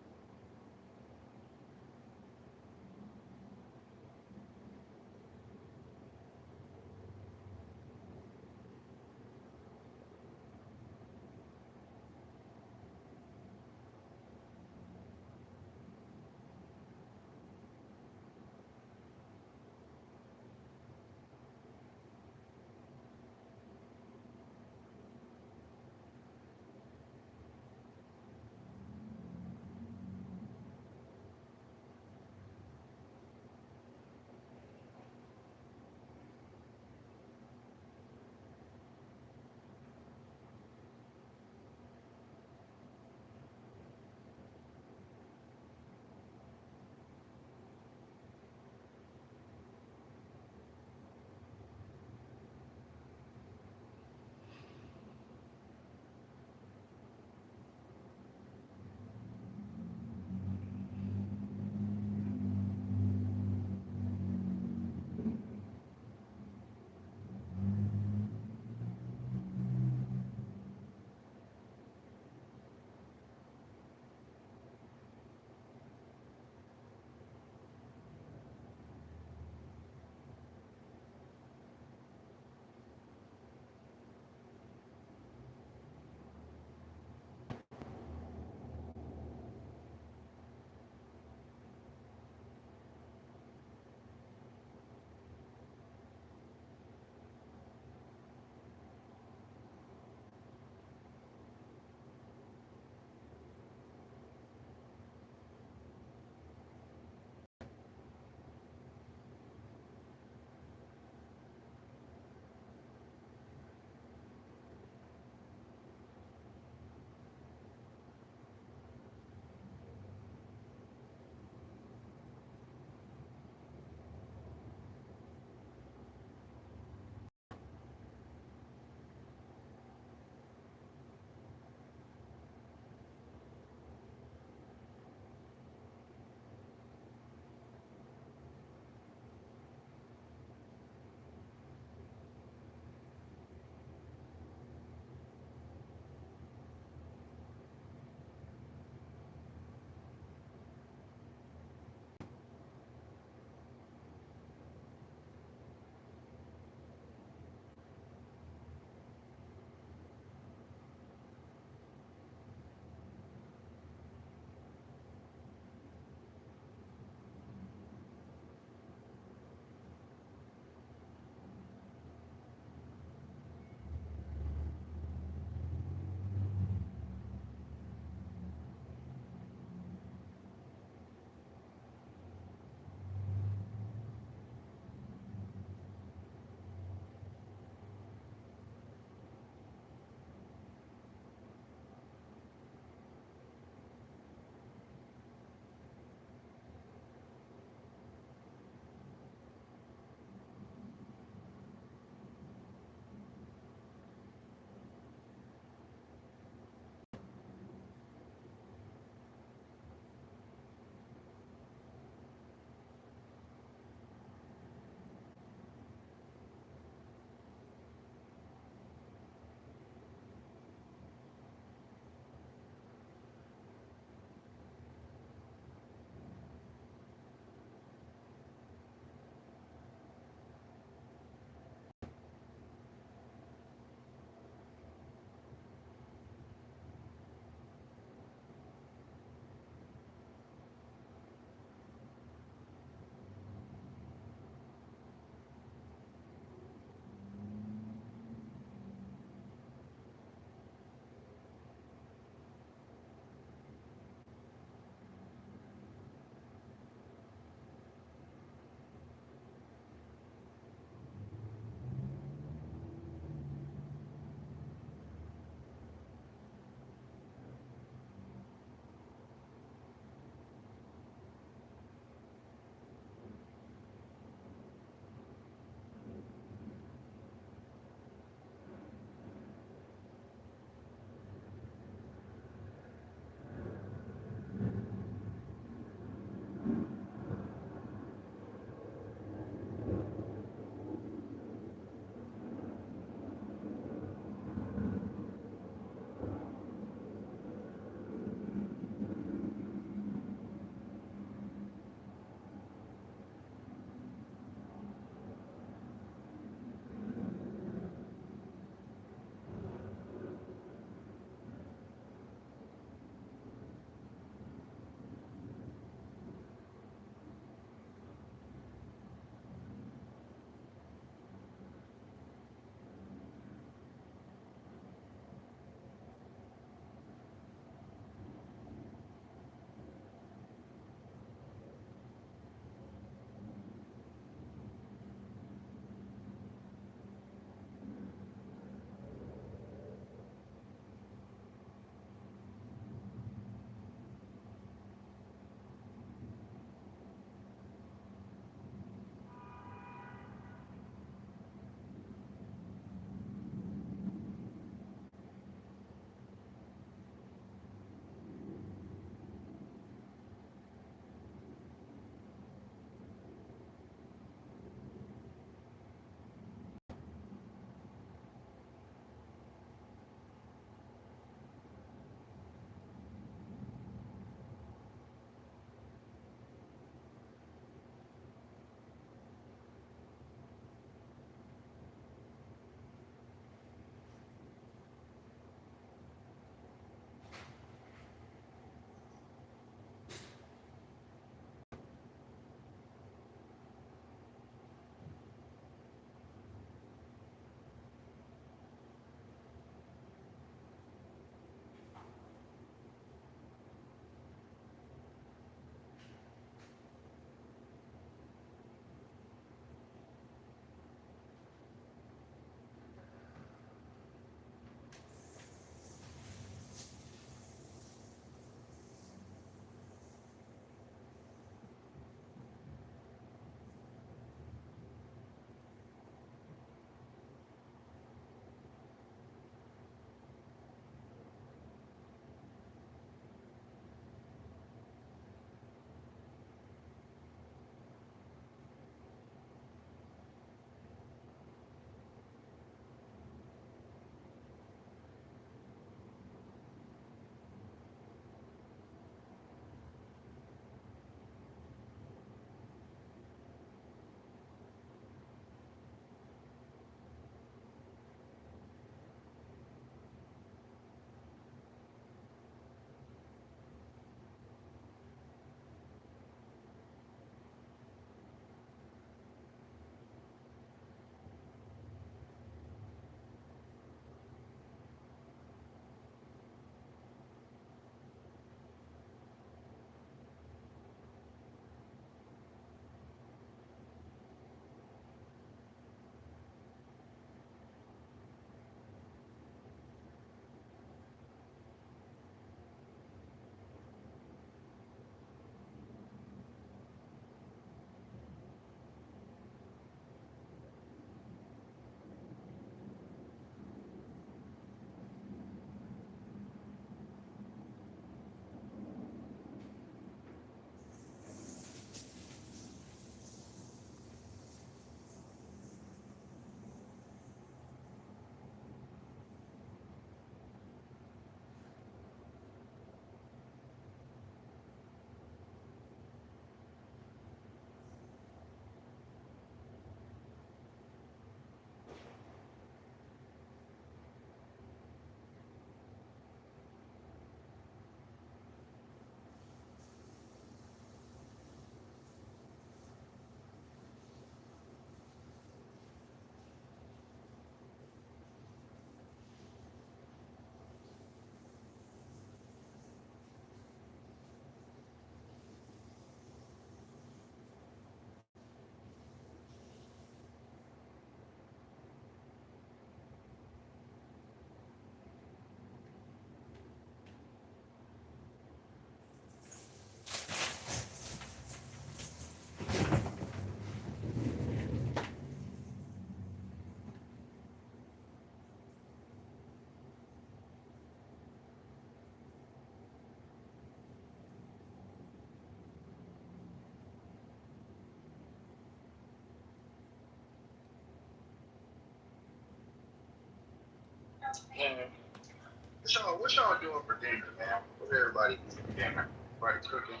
What y'all doing for dinner, man? What's everybody eating for dinner? Everybody cooking,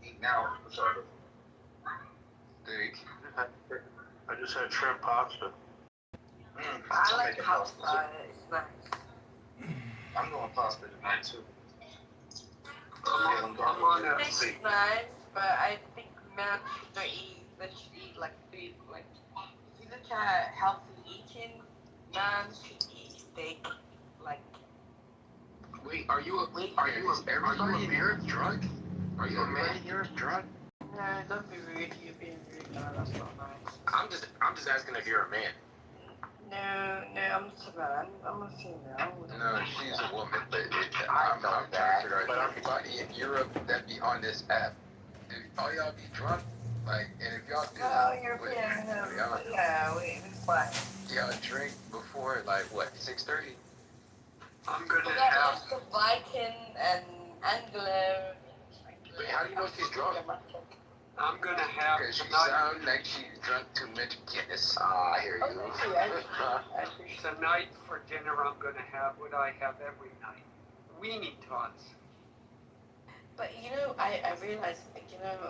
eating out. What's y'all doing?
Steak. I just had shrimp pasta.
I like pasta. It's nice.
I'm doing pasta tonight too.
I'm on a steak nice, but I think men should eat like food. Like, if you look at healthy eating, men should eat steak. Like,
Wait, are you a married drunk? Are you a man here drunk?
no, don't be rude. You're being rude. No, that's not nice.
I'm just asking if you're a man.
No, I'm just a man. I'm a female.
No, she's a woman, but I'm trying to figure out. But everybody in Europe that be on this app, do all y'all be drunk? Like, and if y'all do,
Yeah, we fine.
y'all drink before like what, 6:30?
I'm gonna
Yeah,
have.
it's the Viking and Anglo.
Wait, how do you know she's drunk?
I'm gonna have.
Because she sounds like she's drunk too much Guinness. I hear you.
Tonight for dinner, I'm gonna have what I have every night: weenie tots.
But I realize,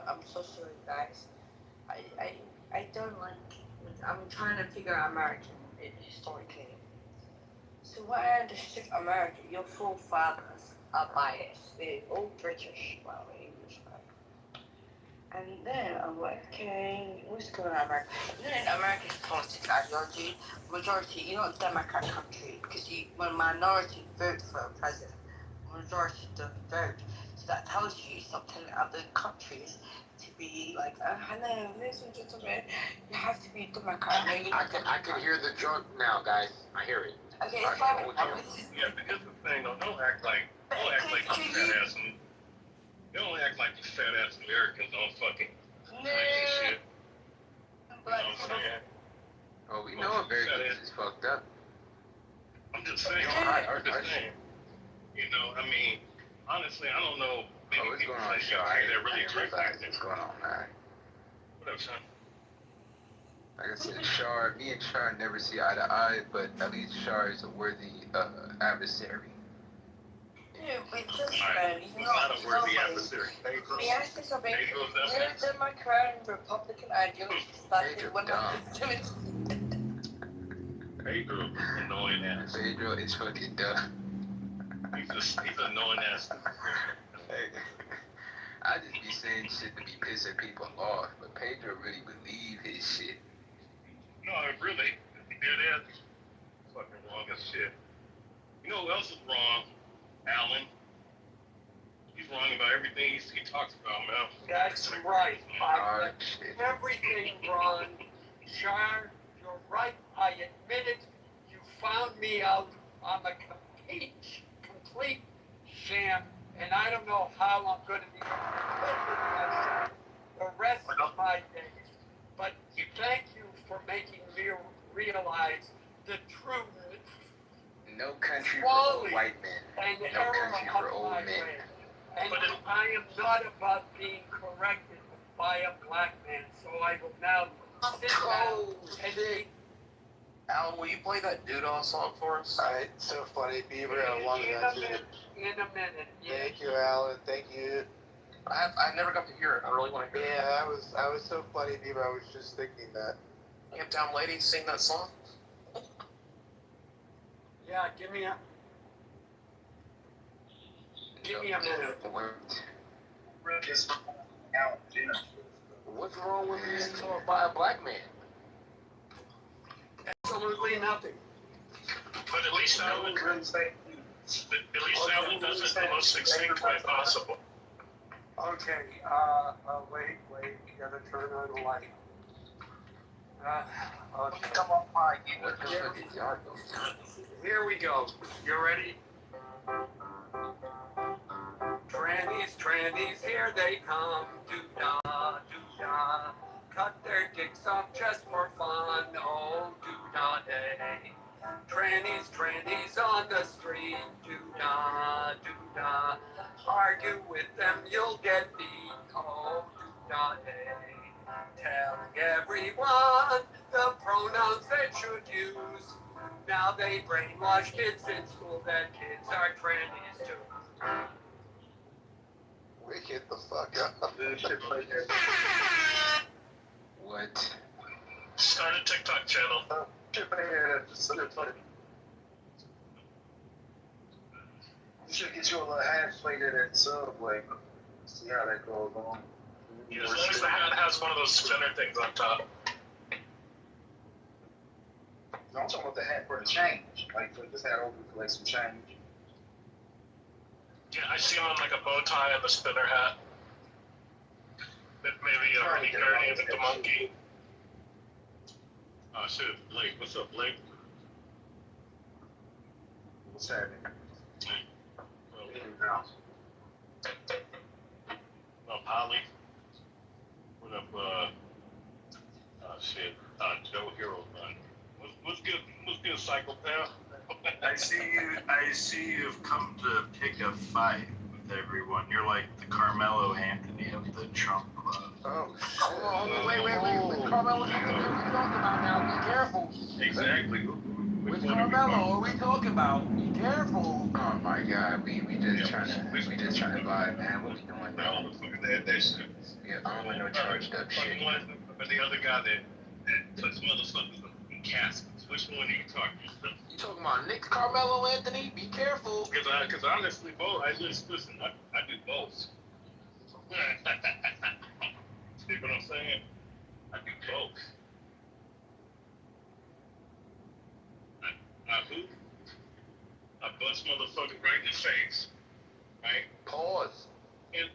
I'm so sorry, guys. I don't like. I'm trying to figure out American historically. So what I understood America, your forefathers are biased. They're all British, well, English, right? And then I'm like, okay, what's going on in America? In America's politics ideology, majority, Democrat country, because when a minority vote for a president, majority don't vote. So that tells you something other countries to be like, hello, ladies and gentlemen, you have to be Democrat.
I can hear the drunk now, guys. I hear it.
Okay, it's fine.
Yeah, but here's the thing, though. Don't act like you fat ass and don't act like you fat ass Americans don't fucking drink shit. You know what I'm saying?
Oh, we know Americans is fucked up.
I'm just saying. I mean, honestly, I don't know many people that really drink like this.
What's going on, man?
What up, son?
Like I said, Shar, me and Shar never see eye to eye, but at least Shar is a worthy adversary.
Yeah, but just not
a worthy adversary.
Let me ask you something. You're Democrat and Republican ideology started when I was doing.
Pedro is annoying ass.
Pedro is fucking dumb.
He's annoying ass.
I just be saying shit to be pissing people off, but Pedro really believe his shit.
No, really. It is fucking wrong as shit. You know who else is wrong? Alan. He's wrong about everything he talks about, man.
That's right. Everything wrong. Char, you're right. I admit it. You found me out. I'm a complete sham, and I don't know how I'm going to be living the rest of my days. But thank you for making me realize the truth.
No country for white men.
And
no country for old men.
And I am not about being corrected by a black man, so I will now sit down and eat.
Alan, will you play that Doodah song for us?
Alright, so funny, Beaver. How long did I do it?
In a minute. Yeah.
Thank you, Alan. Thank you.
I never got to hear it. I really want to hear it.
Yeah, that was so funny, Beaver. I was just thinking that.
Camptown Lady, sing that song.
Yeah, give me a minute.
What's wrong with being taught by a black man?
Absolutely nothing.
But at least Alan does it the most succinct way possible.
Okay, wait, you gotta turn on the light. Okay.
Come on, Mike.
Here we go. You ready? Trannies, here they come. Doo-dah, doo-dah. Cut their dicks off just for fun. Oh, doo-dah day. Trannies on the street. Doo-dah, doo-dah. Argue with them, you'll get beat. Oh, doo-dah day. Telling everyone the pronouns they should use. Now they brainwash kids in school that kids are trannies too.
Wake it the fuck up. What?
Start a TikTok channel.
You should get you a little half plate at that Subway. See how that goes on.
Yeah, as long as the hat has one of those spinner things on top.
No, I'm talking about the hat for the change. Like, put this hat over for like some change.
Yeah, I see him on like a bow tie and the spinner hat. That maybe Ernie with the monkey.
Oh shit, Blake. What's up, Blake?
What's happening?
What up, Holly? What up, Joe Hero Gun? What's good? What's good, psychopath?
I see you've come to pick a fight with everyone. You're like the Carmelo Anthony of the Trump Club.
Oh, wait. Carmelo Anthony, what are we talking about now? Be careful.
Exactly.
Which Carmelo are we talking about? Be careful.
Oh my God, we just trying to vibe, man. What we doing, bro?
That shit.
Yeah, I don't want no charged up shit.
But the other guy that puts motherfuckers in caskets. Which one are you talking about?
You talking about Nick Carmelo Anthony? Be careful.
Because honestly, both. Listen. I do both. See what I'm saying? I do both. I who? I bust motherfucker right in the face. Right?
Pause.
And,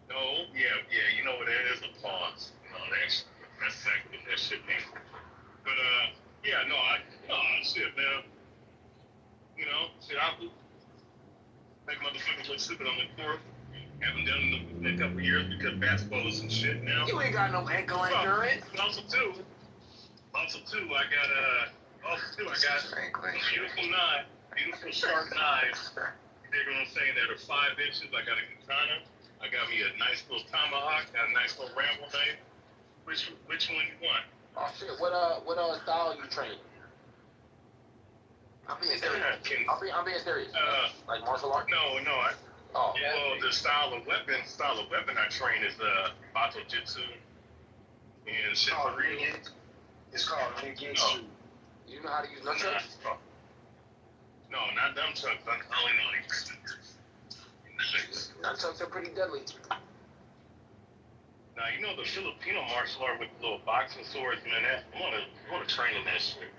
no, yeah, you know what that is, a pause. No, that's exactly that shit mean. But shit, man. You know, shit, I make motherfuckers look stupid on the court. Haven't done in a couple of years because basketball is some shit now.
You ain't got no ankle endurance.
Also too, I got beautiful sharp knives. They're gonna say that are 5 inches. I got a katana. I got me a nice little tomahawk. Got a nice little ramble knife. Which one you want?
Oh shit, what style you train? I'm being serious. Like martial art?
No. Well, the style of weapon I train is Bato Jitsu and Shit-Ryu.
It's called Ninjutsu.
You know how to use nunchucks?
No, not nunchucks. I only know these.
Nunchucks are pretty deadly.
Now, you know the Filipino martial art with the little boxing swords, man, I want to train in that shit.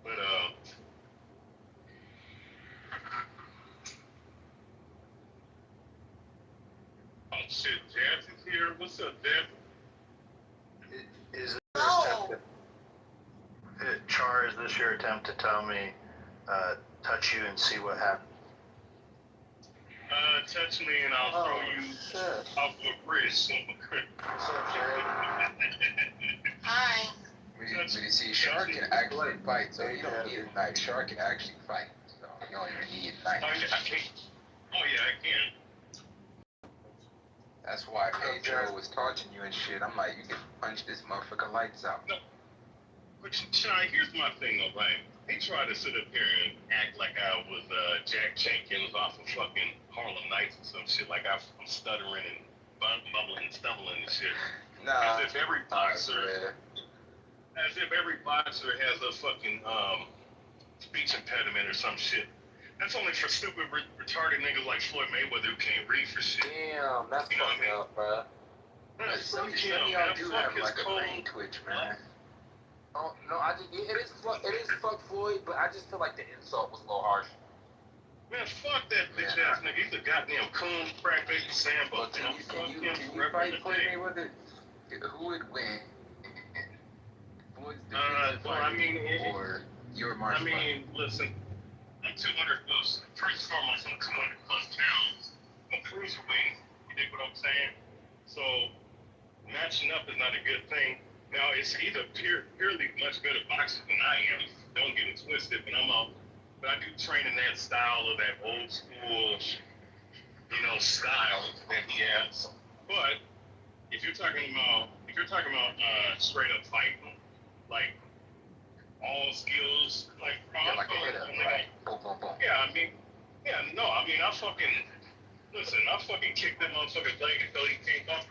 But, oh shit, Jazz is here. What's up, Jazz?
Is
No.
Char, is this your attempt to tell me, touch you and see what happens?
Touch me and I'll throw you off a bridge.
What's up, Jared?
Hi.
But you see, Shark can actually fight, so you don't need a knife. Shark can actually fight, so you don't even need a knife.
Oh yeah, I can.
That's why Pedro was taunting you and shit. I'm like, you can punch this motherfucker lights out.
No. But Shai, here's my thing though, like, he tried to sit up here and act like I was Jack Jenkins off of fucking Harlem Nights or some shit, like I'm stuttering and bumbling and stumbling and shit.
Nah.
As if every boxer has a fucking speech impediment or some shit. That's only for stupid, retarded niggas like Floyd Mayweather who can't read for shit.
Damn, that's fucked up, bro.
Some of y'all do have like a brain twitch, man.
Oh no, it is fuck Floyd, but I just feel like the insult was a little harsh.
Man, fuck that bitch ass nigga. He's a goddamn coon, crack baby Sambo.
Can you fight Floyd Mayweather? Who would win? Floyd's or your martial art?
I mean, listen, I'm 200 plus, first and foremost, I'm 200 plus pounds. I'm a cruiserweight. You dig what I'm saying? So, matching up is not a good thing. Now, it's either purely much better boxer than I am. Don't get it twisted, but I do train in that style of that old school, style that he has. But if you're talking about straight up fighting, like
all skills, like,
Yeah, like a hitter, right? Boom, boom, boom.
yeah, I mean, I fucking, listen, I fucking kicked that motherfucker's leg until he came up.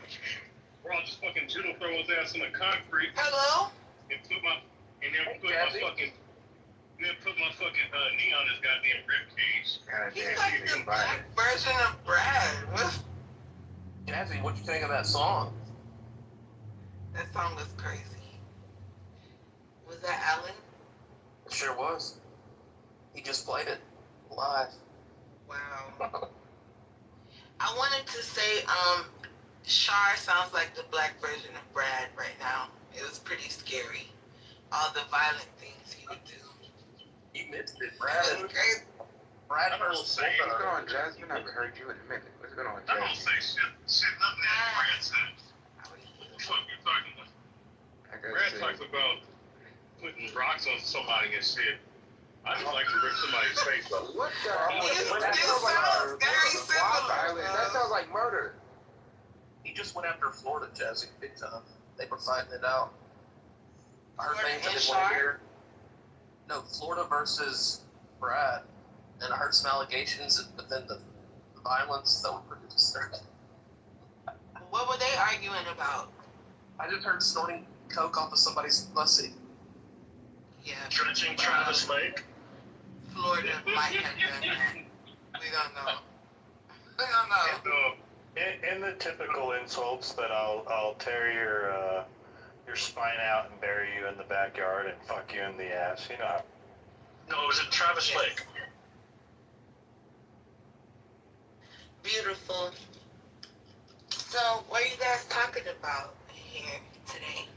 Bro, I just fucking judo throw his ass in the concrete.
Hello?
And put my fucking knee on his goddamn rib cage.
He's like the black version of Brad. What?
Jazzy, what you think of that song?
That song was crazy. Was that Alan?
It sure was. He just played it live.
Wow. I wanted to say, Shar sounds like the black version of Brad right now. It was pretty scary. All the violent things he would do.
You missed it, Brad. Brad versus
What's going on, Jasmine? I haven't heard you in a minute. What's going on,
I don't
Jasmine?
say shit, nothing that Brad says. What the fuck you talking about? Brad talks about putting rocks on somebody and shit. I just like to rip somebody's face off.
What the
That sounds very similar.
That sounds like murder.
He just went after Florida, Jazzy, big time. They were fighting it out. I heard
Florida
things I
and
didn't want to
Shar?
hear. No, Florida versus Brad. And I heard some allegations, but then the violence that were pretty disturbing.
What were they arguing about?
I just heard snorting coke off of somebody's pussy.
Yeah.
Dredging Travis Lake.
Florida might have done that. We don't know. We don't know.
In the typical insults that I'll tear your spine out and bury you in the backyard and fuck you in the ass, you know.
No, it was at Travis Lake.
Beautiful. So, what are you guys talking about here today?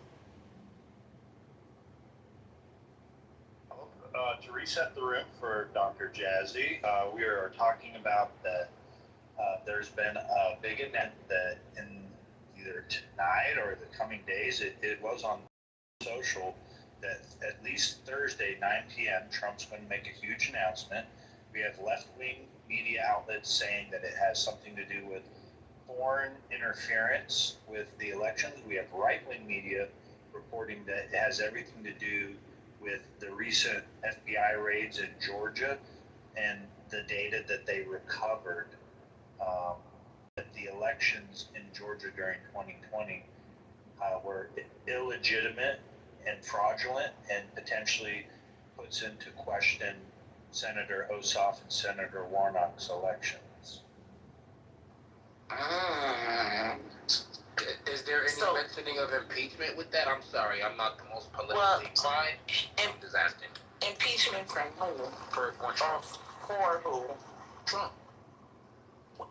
To reset the room for Dr. Jazzy, we are talking about that there's been a big event that in either tonight or the coming days, it was on social, that at least Thursday, 9 p.m., Trump's going to make a huge announcement. We have left-wing media outlets saying that it has something to do with foreign interference with the elections. We have right-wing media reporting that it has everything to do with the recent FBI raids in Georgia and the data that they recovered, that the elections in Georgia during 2020 were illegitimate and fraudulent and potentially puts into question Senator Ossoff and Senator Warnock's elections.
Is there any mentioning of impeachment with that? I'm sorry, I'm not the most politically inclined. I'm just asking.
Impeachment from who?
For
who? Trump.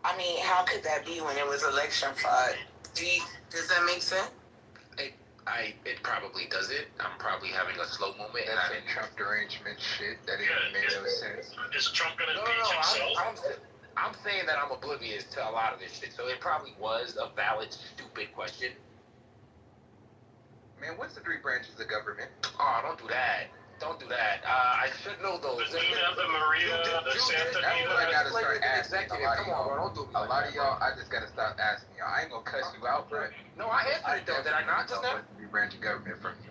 I mean, how could that be when it was election fraud? Does that make sense?
It probably doesn't. I'm probably having a slow moment. And I Trump derangement shit that didn't make no sense.
Is Trump going to impeach himself?
I'm saying that I'm oblivious to a lot of this shit, so it probably was a valid, stupid question. Man, what's the three branches of government? Oh, don't do that. Don't do that. I should know those.
The Maria, the Santa
That's what I gotta start asking a lot of y'all. Come on, bro, don't do me. A lot of y'all, I just gotta stop asking y'all. I ain't gonna cuss you out, bro. No, I answered it though. Did I not just now? Three branch of government from you.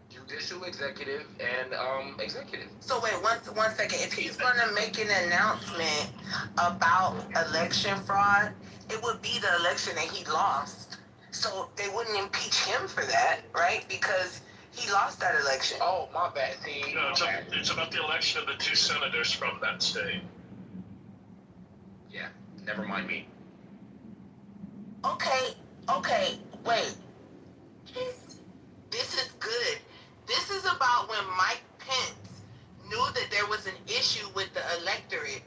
Judicial, executive, and executive.
So wait, one second. If he's gonna make an announcement about election fraud, it would be the election that he lost. So they wouldn't impeach him for that, right? Because he lost that election.
Oh, my bad. See,
no, it's about the election of the two senators from that state.
Yeah, never mind me.
Okay, wait. This is good. This is about when Mike Pence knew that there was an issue with the electorate,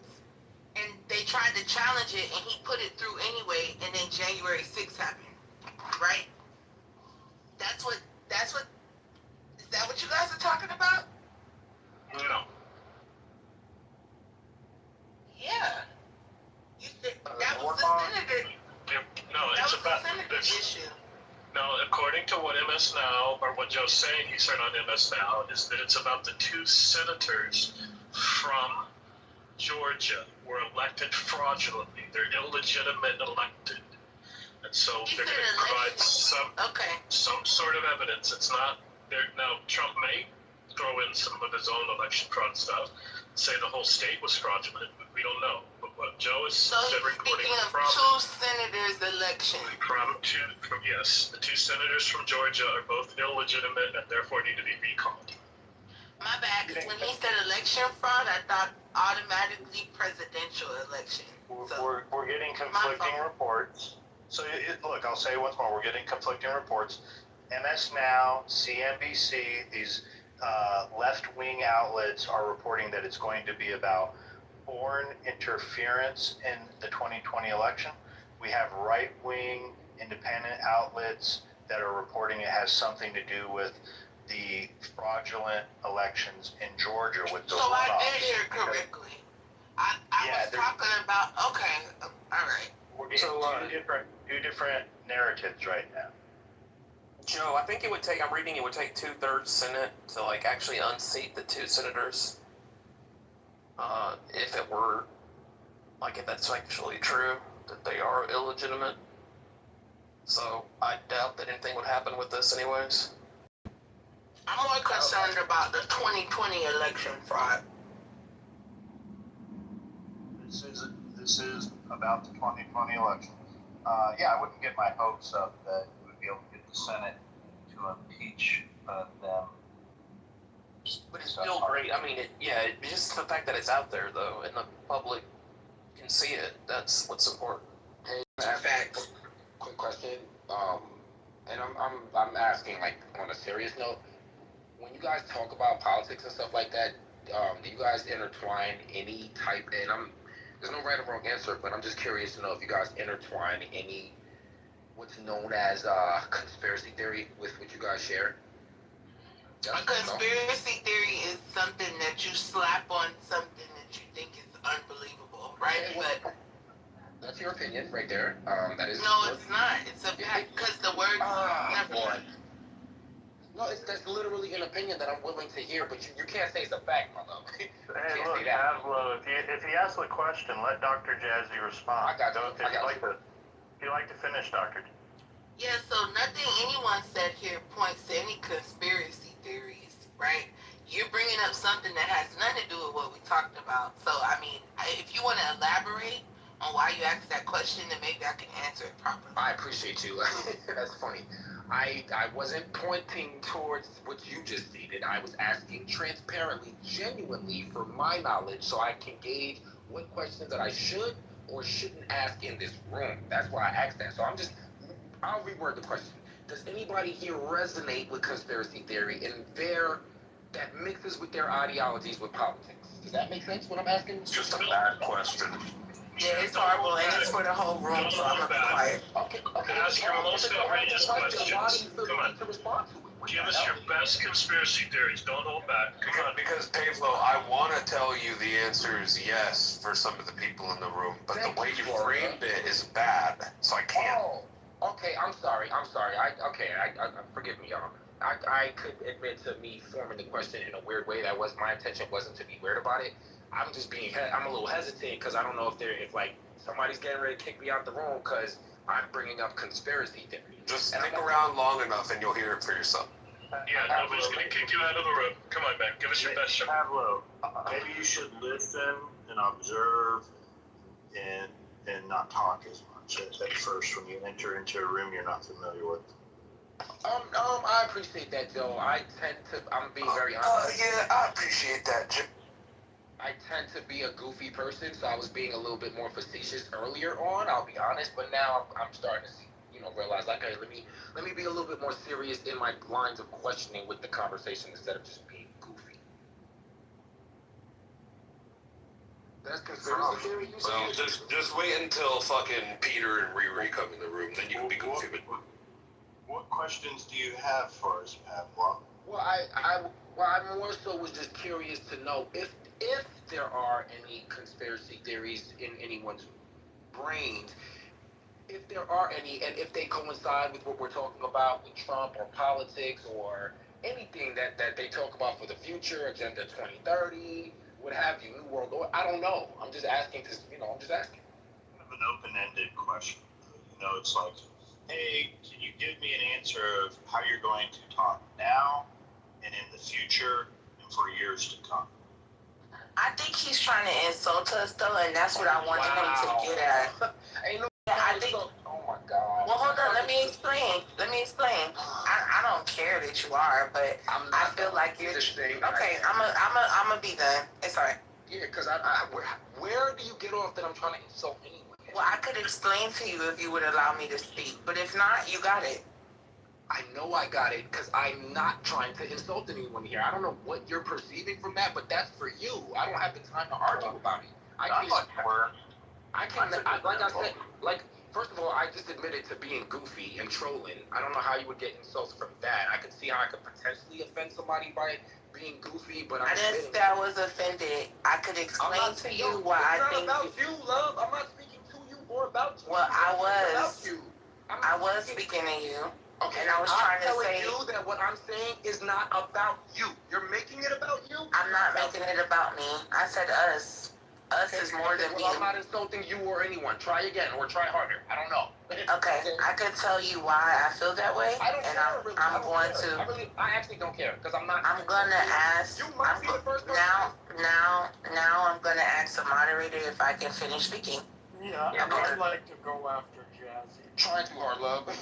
and they tried to challenge it, and he put it through anyway, and then January 6th happened, right? Is that what you guys are talking about?
No.
Yeah. You said that was the senator.
No, it's about this.
Issue.
No, according to what MS Now, or what Joe's saying, he's heard on MS Now, is that it's about the two senators from Georgia were elected fraudulently. They're illegitimate elected. And so they're going to provide some sort of evidence. It's not, now Trump may throw in some of his own election fraud stuff, say the whole state was fraudulent. We don't know. But what Joe has been reporting from
two senators' election.
Yes, the two senators from Georgia are both illegitimate and therefore need to be recalled.
My bad, because when he said election fraud, I thought automatically presidential election.
We're getting conflicting reports. So look, I'll say it once more. We're getting conflicting reports. MS Now, CNBC, these left-wing outlets are reporting that it's going to be about foreign interference in the 2020 election. We have right-wing independent outlets that are reporting it has something to do with the fraudulent elections in Georgia with those runoffs.
So I did hear correctly. I was talking about, okay, all right.
We're getting two different narratives right now.
Joe, I think it would take, I'm reading it would take 2/3 Senate to like actually unseat the two senators. If it were, like if that's actually true, that they are illegitimate. So I doubt that anything would happen with this anyways.
I'm more concerned about the 2020 election fraud.
This is about the 2020 election. I wouldn't get my hopes up that we would be able to get the Senate to impeach them.
But it's still great. I mean, it's just the fact that it's out there though, and the public can see it. That's what's important.
Hey, quick question. And I'm asking like on a serious note. When you guys talk about politics and stuff like that, do you guys intertwine any type? And there's no right or wrong answer, but I'm just curious to know if you guys intertwine any what's known as conspiracy theory with what you guys share.
A conspiracy theory is something that you slap on something that you think is unbelievable, right?
Okay, well,
but
that's your opinion right there. That is.
No, it's not. It's a fact because the word. Never mind.
No, that's literally an opinion that I'm willing to hear, but you can't say it's a fact, my love.
Hey, look, Pablo, if he asks a question, let Dr. Jazzy respond.
I got you.
If you'd like to finish, Dr.
Yeah, so nothing anyone said here points to any conspiracy theories, right? You're bringing up something that has nothing to do with what we talked about. So, I mean, if you want to elaborate on why you asked that question, then maybe I can answer it properly.
I appreciate you. That's funny. I wasn't pointing towards what you just stated. I was asking transparently, genuinely, for my knowledge, so I can gauge what questions that I should or shouldn't ask in this room. That's why I asked that. So I'll reword the question. Does anybody here resonate with conspiracy theory and that mixes with their ideologies with politics? Does that make sense, what I'm asking?
It's just a bad question.
Yeah, it's horrible, and it's for the whole room, so I'm gonna be quiet.
Okay. Ask your most outrageous questions. Come on. Give us your best conspiracy theories. Don't hold back. Come on.
Because Pavlo, I want to tell you the answer is yes for some of the people in the room, but the way you framed it is bad, so I can't.
Oh, okay. I'm sorry. Forgive me, y'all. I could admit to me forming the question in a weird way. That was my intention. Wasn't to be weird about it. I'm a little hesitant because I don't know if like somebody's getting ready to kick me out the room because I'm bringing up conspiracy theory.
Just stick around long enough and you'll hear it for yourself.
Yeah, nobody's gonna kick you out of the room. Come on, man. Give us your best shot.
Pablo, maybe you should listen and observe and not talk as much at first when you enter into a room you're not familiar with.
I appreciate that, Joe. I'm being very honest.
Yeah, I appreciate that, Jim.
I tend to be a goofy person, so I was being a little bit more facetious earlier on, I'll be honest, but now I'm starting to see, realize, like, hey, let me be a little bit more serious in my lines of questioning with the conversation instead of just being goofy. That's conspiracy theory, you
Well, just wait until fucking Peter and Riri come in the room, then you can be goofy.
What questions do you have for us, Pablo?
Well, I more so was just curious to know if there are any conspiracy theories in anyone's brains, if there are any, and if they coincide with what we're talking about with Trump or politics or anything that they talk about for the future, Agenda 2030, what have you, New World Order. I don't know. I'm just asking because, I'm just asking.
Kind of an open-ended question. It's like, hey, can you give me an answer of how you're going to talk now and in the future
for years to come.
I think he's trying to insult us though, and that's what I wanted him to get at.
Ain't no.
Yeah, I think.
Oh my God.
Well, hold on. Let me explain. I don't care that you are, but I feel like you're. Okay, I'm a be done. It's alright.
Yeah, because where do you get off that I'm trying to insult anyone?
Well, I could explain to you if you would allow me to speak, but if not, you got it.
I know I got it because I'm not trying to insult anyone here. I don't know what you're perceiving from that, but that's for you. I don't have the time to argue about it. I can, like I said, first of all, I just admitted to being goofy and trolling. I don't know how you would get insults from that. I could see how I could potentially offend somebody by being goofy, but
I didn't say I was offended. I could explain to you why I think.
It's not about you, love. I'm not speaking to you or about you.
Well, I was
speaking
speaking to you.
Okay,
and I was trying to say
you that what I'm saying is not about you. You're making it about you.
I'm not making it about me. I said us. Us is more than me.
I'm not insulting you or anyone. Try again or try harder. I don't know.
Okay, I could tell you why I feel that way,
I don't
and
care, really.
I'm going to.
I actually don't care because I'm not.
I'm gonna ask.
You might be the first person.
Now, I'm gonna ask the moderator if I can finish speaking.
Yeah, I'd like to go after Jazzy.
Trying too hard, love.
One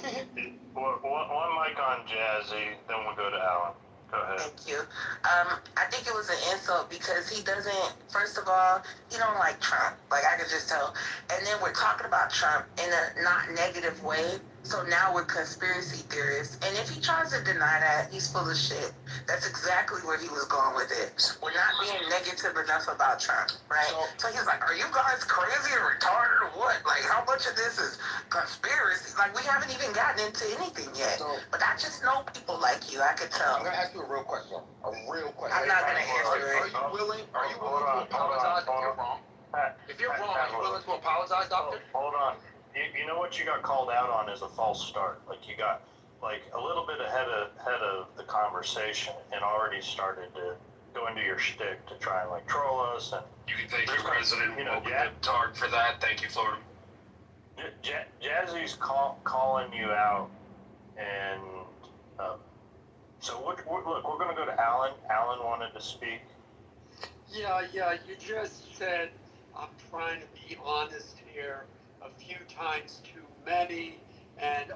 mic on Jazzy, then we'll go to Alan. Go ahead.
Thank you. I think it was an insult because he doesn't, first of all, he don't like Trump. Like, I could just tell. And then we're talking about Trump in a not negative way. So now we're conspiracy theorists. And if he tries to deny that, he's full of shit. That's exactly where he was going with it. We're not being negative enough about Trump, right? So he's like, are you guys crazy or retarded or what? Like, how much of this is conspiracy? Like, we haven't even gotten into anything yet. But I just know people like you. I could tell.
I'm going to ask you a real question. I'm
not going to answer it.
Are you willing to apologize if you're wrong? If you're wrong, are you willing to apologize, doctor?
Hold on. You know what you got called out on is a false start. Like you got like a little bit ahead of the conversation and already started to go into your shtick to try and like troll us. And
you can thank your president, Targ, for that. Thank you, Florida.
Jazzy's calling you out, and so look, we're going to go to Alan. Alan wanted to speak.
Yeah. You just said I'm trying to be honest here. A few times too many, and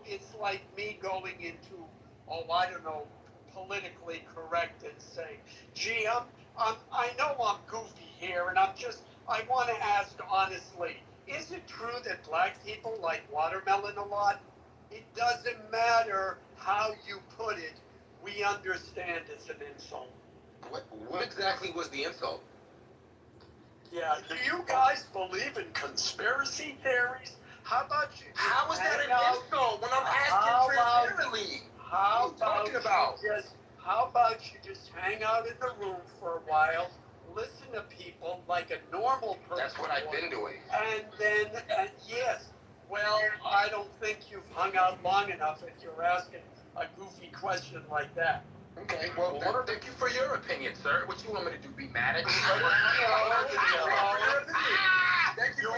it's like me going into I don't know, politically correct and saying, gee, I know I'm goofy here, and I want to ask honestly, is it true that black people like watermelon a lot? It doesn't matter how you put it, we understand it's an insult.
What exactly was the insult?
Yeah, do you guys believe in conspiracy theories? How about you?
How is that an insult when I'm asking transparently?
How about you just hang out in the room for a while, listen to people like a normal person?
That's what I've been doing.
And then, yes, well, I don't think you've hung out long enough if you're asking a goofy question like that.
Okay, well, thank you for your opinion, sir. What you want me to do, be mad at you?
Thank you.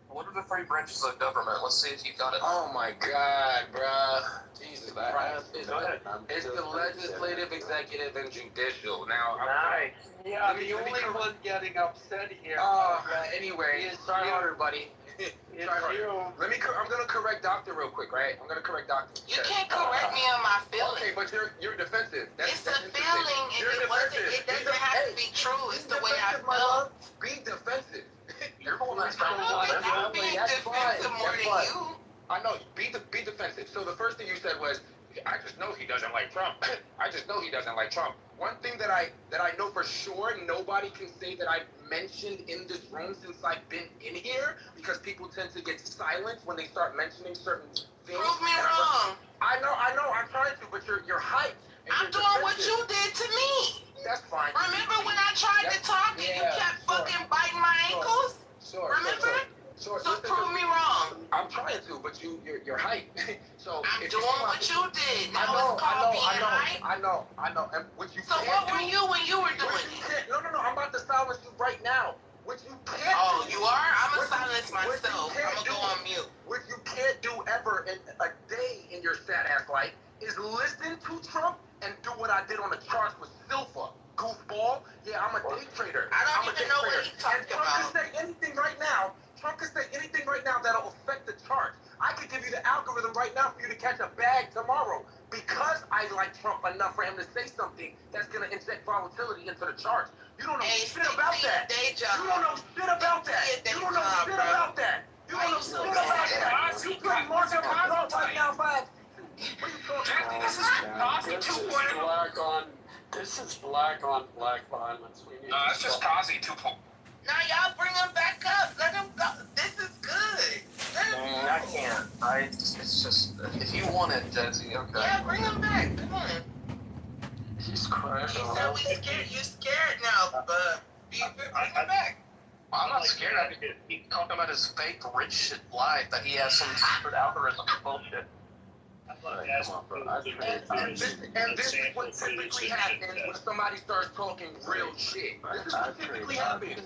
What are the three branches of government? Let's see if you got it.
Oh my God, bruh. Jesus Christ. It's the legislative, executive, and judicial. Now,
Yeah, the only one getting upset here.
Anyway, try harder, buddy. I'm gonna correct Doctor real quick, right? I'm gonna correct Doctor.
You can't correct me on my feelings.
Okay, but you're defensive.
It's a feeling, and it doesn't have to be true. It's the way I feel.
Be defensive.
I'm being defensive more than you.
I know. Be defensive. So the first thing you said was, I just know he doesn't like Trump. I just know he doesn't like Trump. One thing that I know for sure, nobody can say that I've mentioned in this room since I've been in here, because people tend to get silent when they start mentioning certain things.
Prove me wrong.
I know. I'm trying to, but you're hyped.
I'm doing what you did to me.
That's fine.
Remember when I tried to talk and you kept fucking biting my ankles? Remember? So prove me wrong.
I'm trying to, but you're hyped. So
I'm doing what you did. Now it's called being hyped.
I know. And what you
so what were you when you were doing it?
No. I'm about to silence you right now. What you can't
Oh,
do,
you are? I'm going to silence myself. I'm going to go on mute.
What you can't do ever in a day in your sad ass life is listen to Trump and do what I did on the charts with Silver. goofball. Yeah, I'm a day trader.
I don't
I'm a
even
day
know
trader.
what he's talking
And Trump
about.
can say anything right now. Trump can say anything right now that'll affect the chart. I could give you the algorithm right now for you to catch a bag tomorrow because I like Trump enough for him to say something that's going to inject volatility into the charts. You don't know shit about that. You don't know shit about that. You don't know shit about that. You don't know shit about that. You couldn't market my chart right now if I had to. What are you talking about?
This is black on. This is black on black violence. We need.
It's just Kazi 2.0.
Now y'all bring him back up. Let him go. This is good. Let him
Man,
go.
I can't. It's just if you want it, Jesse, okay.
Yeah, bring him back. Come on.
He's crashed.
He said we scared. You scared now, but bring him back.
I'm not scared. He's talking about his fake rich shit life that he has some secret algorithm bullshit.
And this is what typically happens when somebody starts talking real shit. This is what typically happens.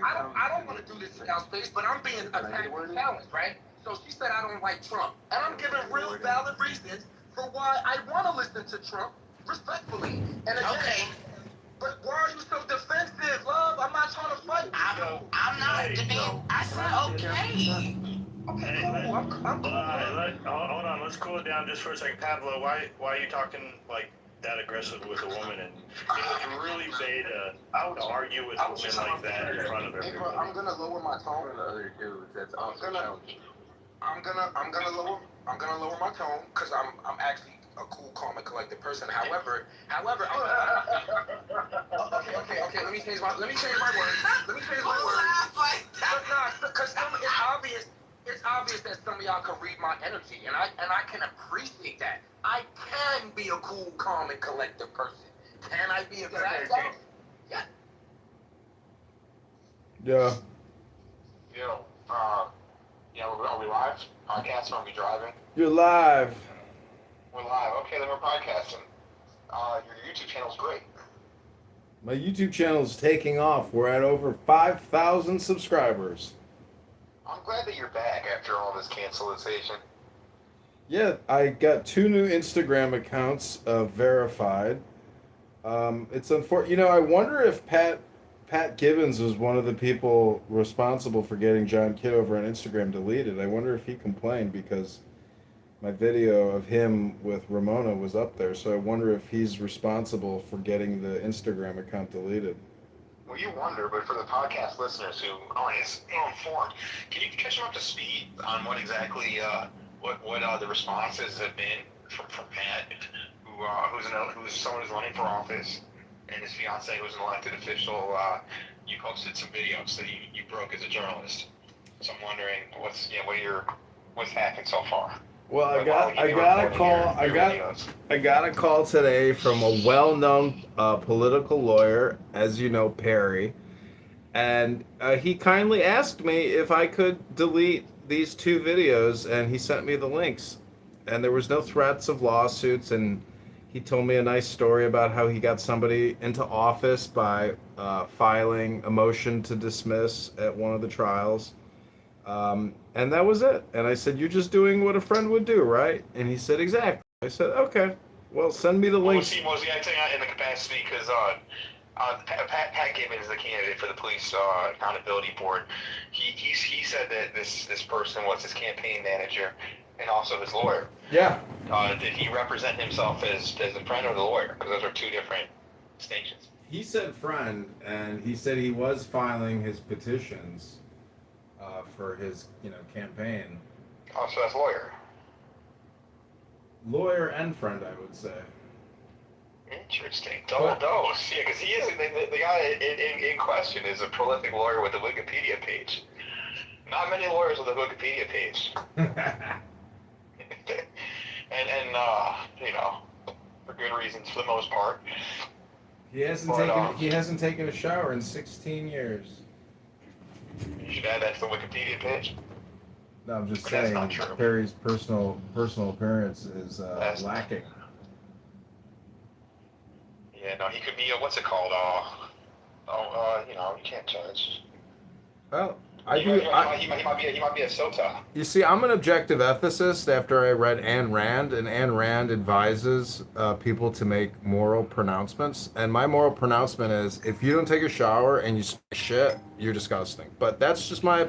I don't want to do this in our space, but I'm being attacked and challenged, right? So she said I don't like Trump. And I'm giving real valid reasons for why I want to listen to Trump respectfully. And again, but why are you so defensive, love? I'm not trying to fight.
I'm not debating. I said okay.
Okay,
I'm cool.
Hold on, let's cool it down just for a second. Pablo, why are you talking like that aggressive with a woman? And it was really beta to argue with a woman like that in front of everybody.
I'm gonna lower my tone.
The other dudes, that's also challenging.
I'm gonna lower my tone because I'm actually a cool, calm, and collected person. However, okay. Let me change my words. Let me change my words. Because it's obvious that some of y'all can read my energy, and I can appreciate that. I can be a cool, calm, and collected person. Can I be a Yeah.
Yeah. Are we live? Podcasting? Are we driving?
You're live.
We're live. Okay, then we're podcasting. Your YouTube channel's great.
My YouTube channel is taking off. We're at over 5,000 subscribers.
I'm glad that you're back after all this cancellation.
Yeah, I got 2 new Instagram accounts verified. It's unfortunate. I wonder if Pat Gibbons was one of the people responsible for getting John Kitover on Instagram deleted. I wonder if he complained because my video of him with Ramona was up there. So I wonder if he's responsible for getting the Instagram account deleted.
Well, you wonder, but for the podcast listeners who aren't as informed, can you catch them up to speed on what exactly what the responses have been from Pat, who's someone who's running for office, and his fiance who's an elected official? You posted some videos that you broke as a journalist. So I'm wondering what's happened so far.
Well, I got a call today from a well-known political lawyer, as you know, Perry, and he kindly asked me if I could delete these 2 videos, and he sent me the links. And there was no threats of lawsuits, and he told me a nice story about how he got somebody into office by filing a motion to dismiss at one of the trials. And that was it. And I said, "You're just doing what a friend would do, right?" And he said, "Exactly." I said, "Okay, well, send me the links."
Was he acting in the capacity because Pat Gibbons is the candidate for the police accountability board. He said that this person was his campaign manager and also his lawyer.
Yeah.
Did he represent himself as a friend or the lawyer? Because those are 2 different distinctions.
He said friend, and he said he was filing his petitions for his, campaign.
Oh, so that's lawyer.
Lawyer and friend, I would say.
Interesting. Double dose. Yeah, because he is the guy in question is a prolific lawyer with a Wikipedia page. Not many lawyers with a Wikipedia page. and for good reasons for the most part.
He hasn't taken a shower in 16 years.
You should add that to the Wikipedia page.
No, I'm just
But
saying
that's not true.
Perry's personal appearance is lacking.
Yeah, no, he could be what's it called? You can't judge.
Well, I
he,
do.
he might be a SOTA.
You see, I'm an objective ethicist after I read Ayn Rand, and Ayn Rand advises people to make moral pronouncements. And my moral pronouncement is if you don't take a shower and you smell shit, you're disgusting. But that's just my opinion.